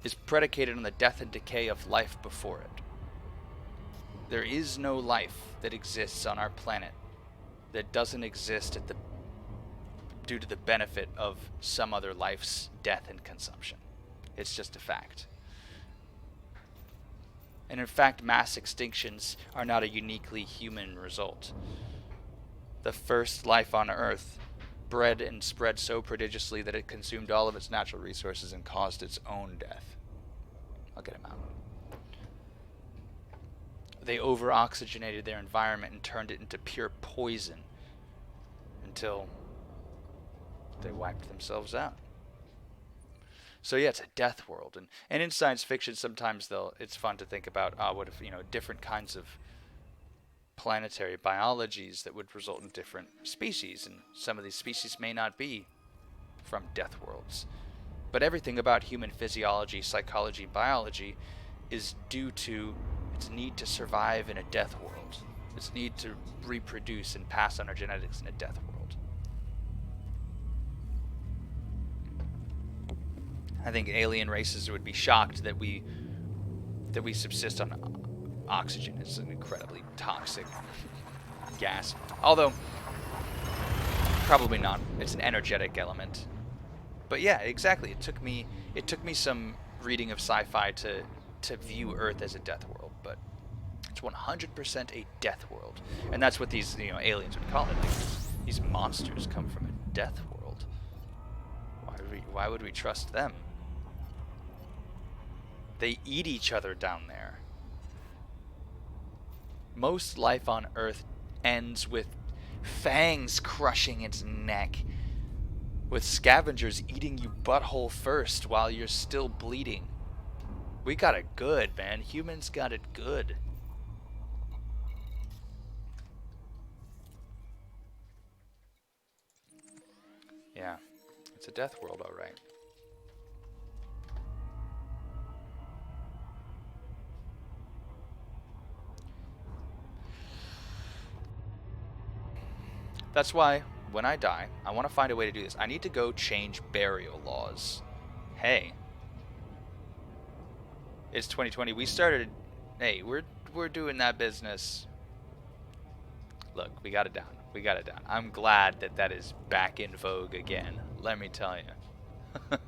is predicated on the death and decay of life before it. There is no life that exists on our planet that doesn't exist due to the benefit of some other life's death and consumption. It's just a fact. And in fact, mass extinctions are not a uniquely human result. The first life on Earth bred and spread so prodigiously that it consumed all of its natural resources and caused its own death. I'll get him out. They over-oxygenated their environment and turned it into pure poison until they wiped themselves out. So yeah, it's a death world, and in science fiction sometimes it's fun to think about what if different kinds of planetary biologies that would result in different species, and some of these species may not be from death worlds. But everything about human physiology, psychology, biology is due to its need to survive in a death world. Its need to reproduce and pass on our genetics in a death world. I think alien races would be shocked that we subsist on oxygen. It's an incredibly toxic gas. Although, probably not. It's an energetic element. But yeah, exactly. It took me some reading of sci-fi to view Earth as a death world, but it's 100% a death world. And that's what these aliens would call it. Like, these monsters come from a death world. Why would we trust them? They eat each other down there. Most life on Earth ends with fangs crushing its neck, with scavengers eating you butthole first while you're still bleeding. We got it good, man. Humans got it good. Yeah, it's a death world, all right. That's why, when I die, I want to find a way to do this. I need to go change burial laws. Hey. It's 2020. We started... Hey, we're doing that business. Look, we got it down. We got it down. I'm glad that is back in vogue again. Let me tell you.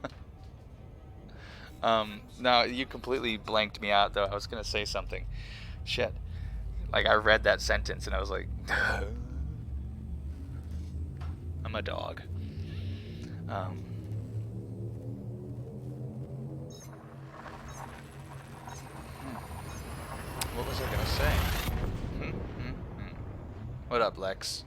No, you completely blanked me out, though. I was going to say something. Shit. Like, I read that sentence, and I was like... I'm a dog. What was I gonna say? What up, Lex?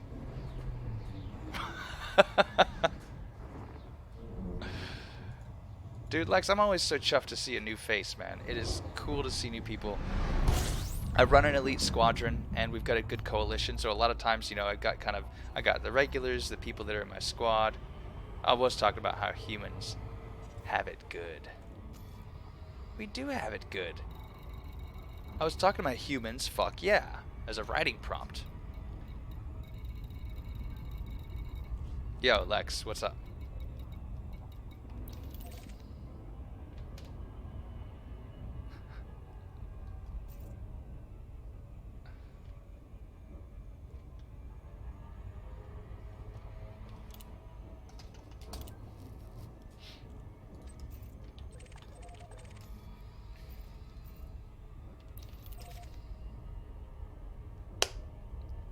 Dude, Lex, I'm always so chuffed to see a new face, man. It is cool to see new people. I run an elite squadron, and we've got a good coalition, so a lot of times, I got the regulars, the people that are in my squad. I was talking about how humans have it good. We do have it good. I was talking about humans, fuck yeah, as a writing prompt. Yo, Lex, what's up?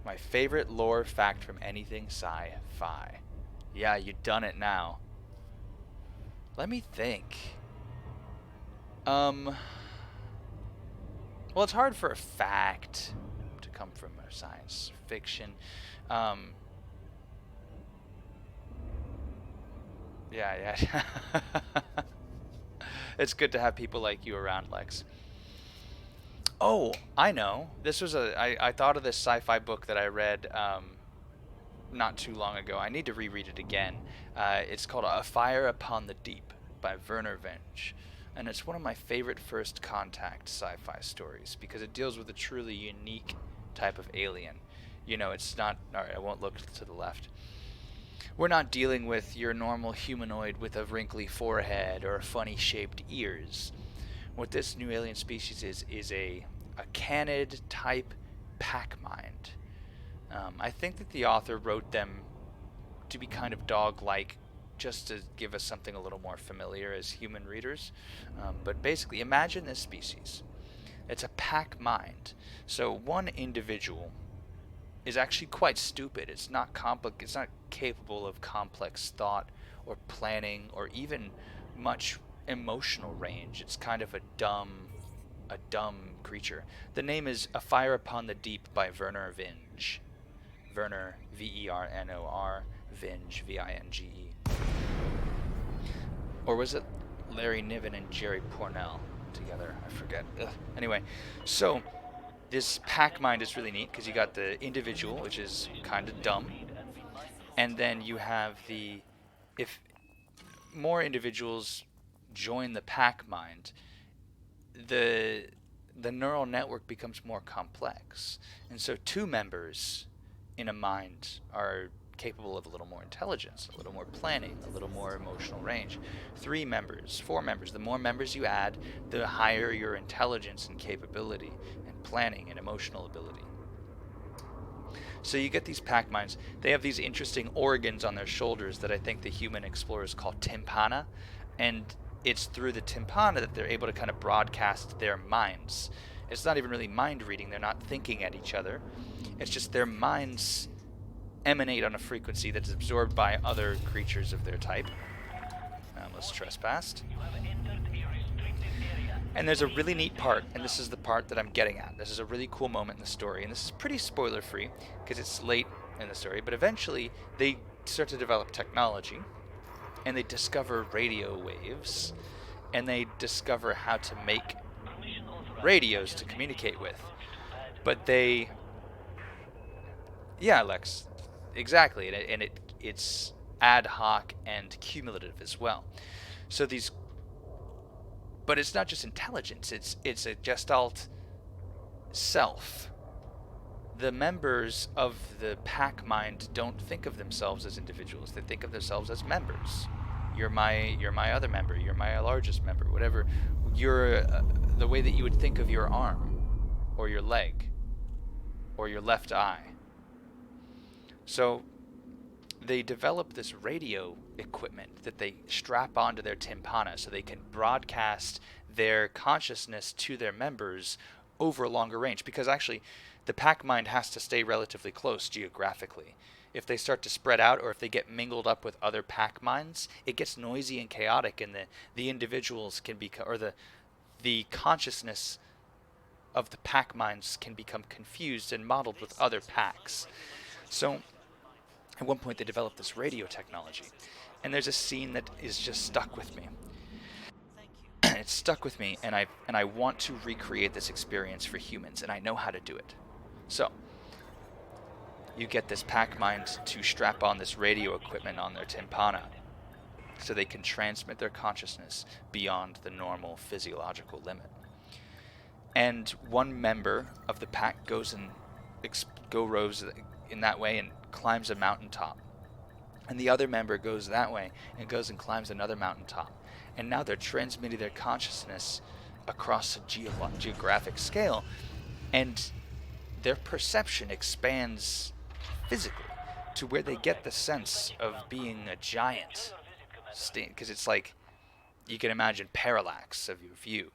My favorite lore fact from anything sci-fi. Yeah, you done it now. Let me think. Well, it's hard for a fact to come from a science fiction. Yeah. It's good to have people like you around, Lex. Oh, I know. This was I thought of this sci-fi book that I read not too long ago. I need to reread it again. It's called A Fire Upon the Deep by Werner Vinge. And it's one of my favorite first contact sci-fi stories because it deals with a truly unique type of alien. You know, it's not... Alright, I won't look to the left. We're not dealing with your normal humanoid with a wrinkly forehead or funny shaped ears. What this new alien species is a canid type pack mind. I think that the author wrote them to be kind of dog-like, just to give us something a little more familiar as human readers. But basically, imagine this species. It's a pack mind. So one individual is actually quite stupid. It's not it's not capable of complex thought or planning or even much emotional range. It's kind of a dumb creature. The name is A Fire Upon the Deep by Werner Vinge. Werner, Vernor, Vinge, Vinge. Or was it Larry Niven and Jerry Pournelle together? I forget. Ugh. Anyway, so this pack mind is really neat because you got the individual, which is kind of dumb, and then you have if more individuals join the pack mind, the neural network becomes more complex, and so two members in a mind are capable of a little more intelligence, a little more planning, a little more emotional range. 3 members, 4 members, the more members you add, the higher your intelligence and capability and planning and emotional ability. So you get these pack minds. They have these interesting organs on their shoulders that I think the human explorers call tympana, and it's through the tympana that they're able to kind of broadcast their minds. It's not even really mind reading. They're not thinking at each other. It's just their minds emanate on a frequency that's absorbed by other creatures of their type. Almost trespassed. And there's a really neat part, and this is the part that I'm getting at. This is a really cool moment in the story, and this is pretty spoiler-free because it's late in the story, but eventually they start to develop technology, and they discover radio waves, and they discover how to make radios to communicate with. But they... Yeah, Lex. Exactly, and it's ad hoc and cumulative as well. So these... But it's not just intelligence, it's a gestalt self. The members of the pack mind don't think of themselves as individuals. They think of themselves as members. You're my other member. You're my largest member. Whatever. You're the way that you would think of your arm, or your leg, or your left eye. So they develop this radio equipment that they strap onto their tympana so they can broadcast their consciousness to their members over a longer range, because actually the pack mind has to stay relatively close geographically. If they start to spread out, or if they get mingled up with other pack minds, it gets noisy and chaotic, and the individuals can become, or the consciousness of the pack minds can become confused and modeled with other packs. So at one point they developed this radio technology, and there's a scene that is just stuck with me. It's stuck with me, and I want to recreate this experience for humans, and I know how to do it. So you get this pack mind to strap on this radio equipment on their tympana so they can transmit their consciousness beyond the normal physiological limit. And one member of the pack goes in that way and climbs a mountaintop. And the other member goes that way and goes and climbs another mountaintop. And now they're transmitting their consciousness across a geographic scale, and their perception expands physically to where they get the sense of being a giant. Because it's like, you can imagine parallax of your view,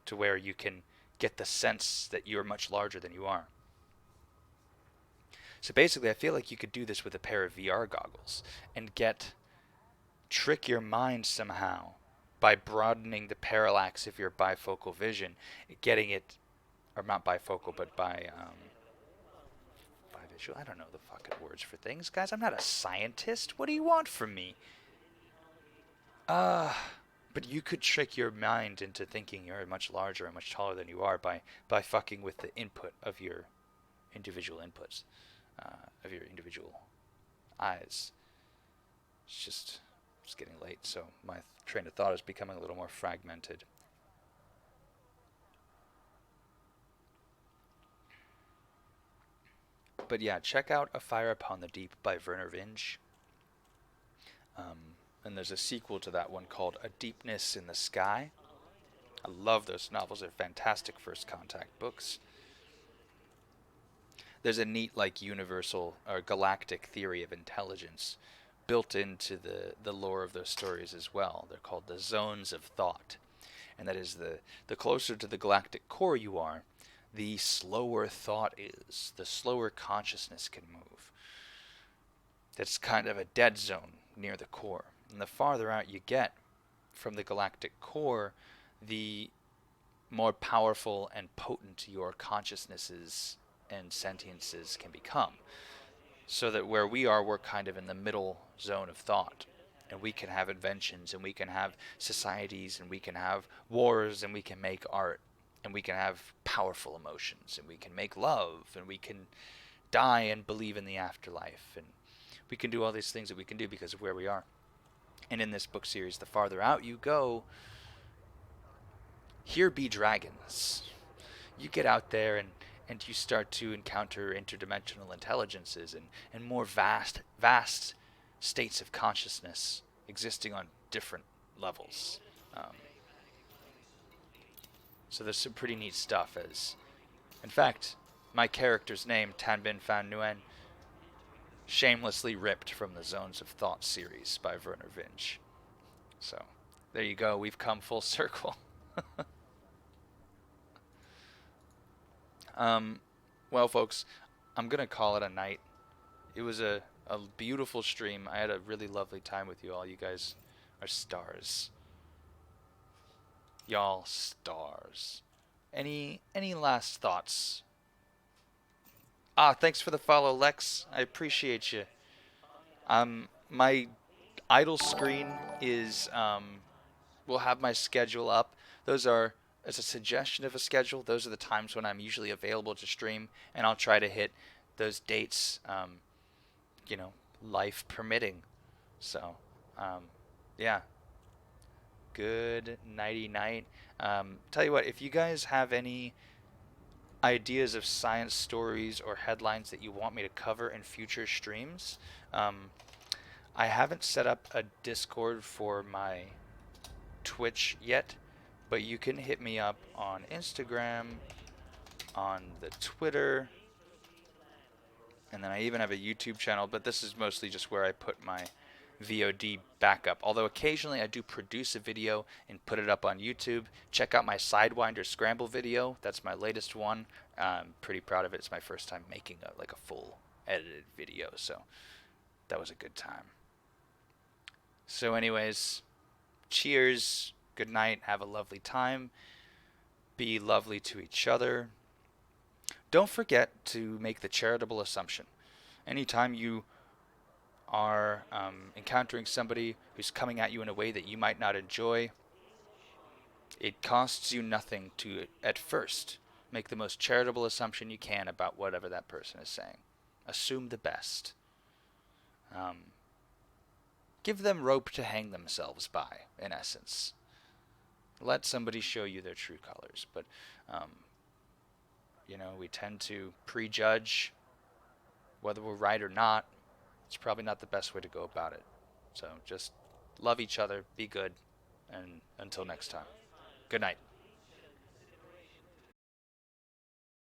to where you can get the sense that you're much larger than you are. So basically, I feel like you could do this with a pair of VR goggles and trick your mind somehow by broadening the parallax of your bifocal vision, getting it, or not bifocal, but bivisual. I don't know the fucking words for things, guys. I'm not a scientist. What do you want from me? But you could trick your mind into thinking you're much larger and much taller than you are by fucking with the input of your individual inputs, of your individual eyes. It's getting late, so my train of thought is becoming a little more fragmented. But yeah, check out A Fire Upon the Deep by Werner Vinge. And there's a sequel to that one called A Deepness in the Sky. I love those novels. They're fantastic first contact books. There's a neat, like, universal or galactic theory of intelligence built into the lore of those stories as well. They're called the zones of thought. And that is the closer to the galactic core you are, the slower thought is, the slower consciousness can move. That's kind of a dead zone near the core. And the farther out you get from the galactic core, the more powerful and potent your consciousnesses and sentiences can become. So that where we are, we're kind of in the middle zone of thought. And we can have inventions, and we can have societies, and we can have wars, and we can make art, and we can have powerful emotions, and we can make love, and we can die and believe in the afterlife, and we can do all these things that we can do because of where we are. And in this book series, the farther out you go, here be dragons. You get out there and you start to encounter interdimensional intelligences and more vast states of consciousness existing on different levels. So there's some pretty neat stuff. In fact, my character's name, Tanbin Fan Nguyen, shamelessly ripped from the Zones of Thought series by Werner Vinge. So there you go. We've come full circle. Well, folks, I'm going to call it a night. It was a beautiful stream. I had a really lovely time with you all. You guys are stars. Y'all stars. Any last thoughts? Thanks for the follow, Lex. I appreciate you. My idle screen is, will have my schedule up. Those are, as a suggestion of a schedule, those are the times when I'm usually available to stream, and I'll try to hit those dates, life permitting. So, yeah. Good nighty night. Tell you what, if you guys have any ideas of science stories or headlines that you want me to cover in future streams, I haven't set up a Discord for my Twitch yet, but you can hit me up on Instagram, on the Twitter, and then I even have a YouTube channel, but this is mostly just where I put my VOD backup. Although occasionally I do produce a video and put it up on YouTube. Check out my Sidewinder Scramble video. That's my latest one. I'm pretty proud of it. It's my first time making a full edited video, so that was a good time. So anyways, cheers, good night, have a lovely time, be lovely to each other. Don't forget to make the charitable assumption. Anytime you are encountering somebody who's coming at you in a way that you might not enjoy, it costs you nothing to, at first, make the most charitable assumption you can about whatever that person is saying. Assume the best. Give them rope to hang themselves by, in essence. Let somebody show you their true colors. But, we tend to prejudge whether we're right or not. It's probably not the best way to go about it. So just love each other, be good, and until next time, good night.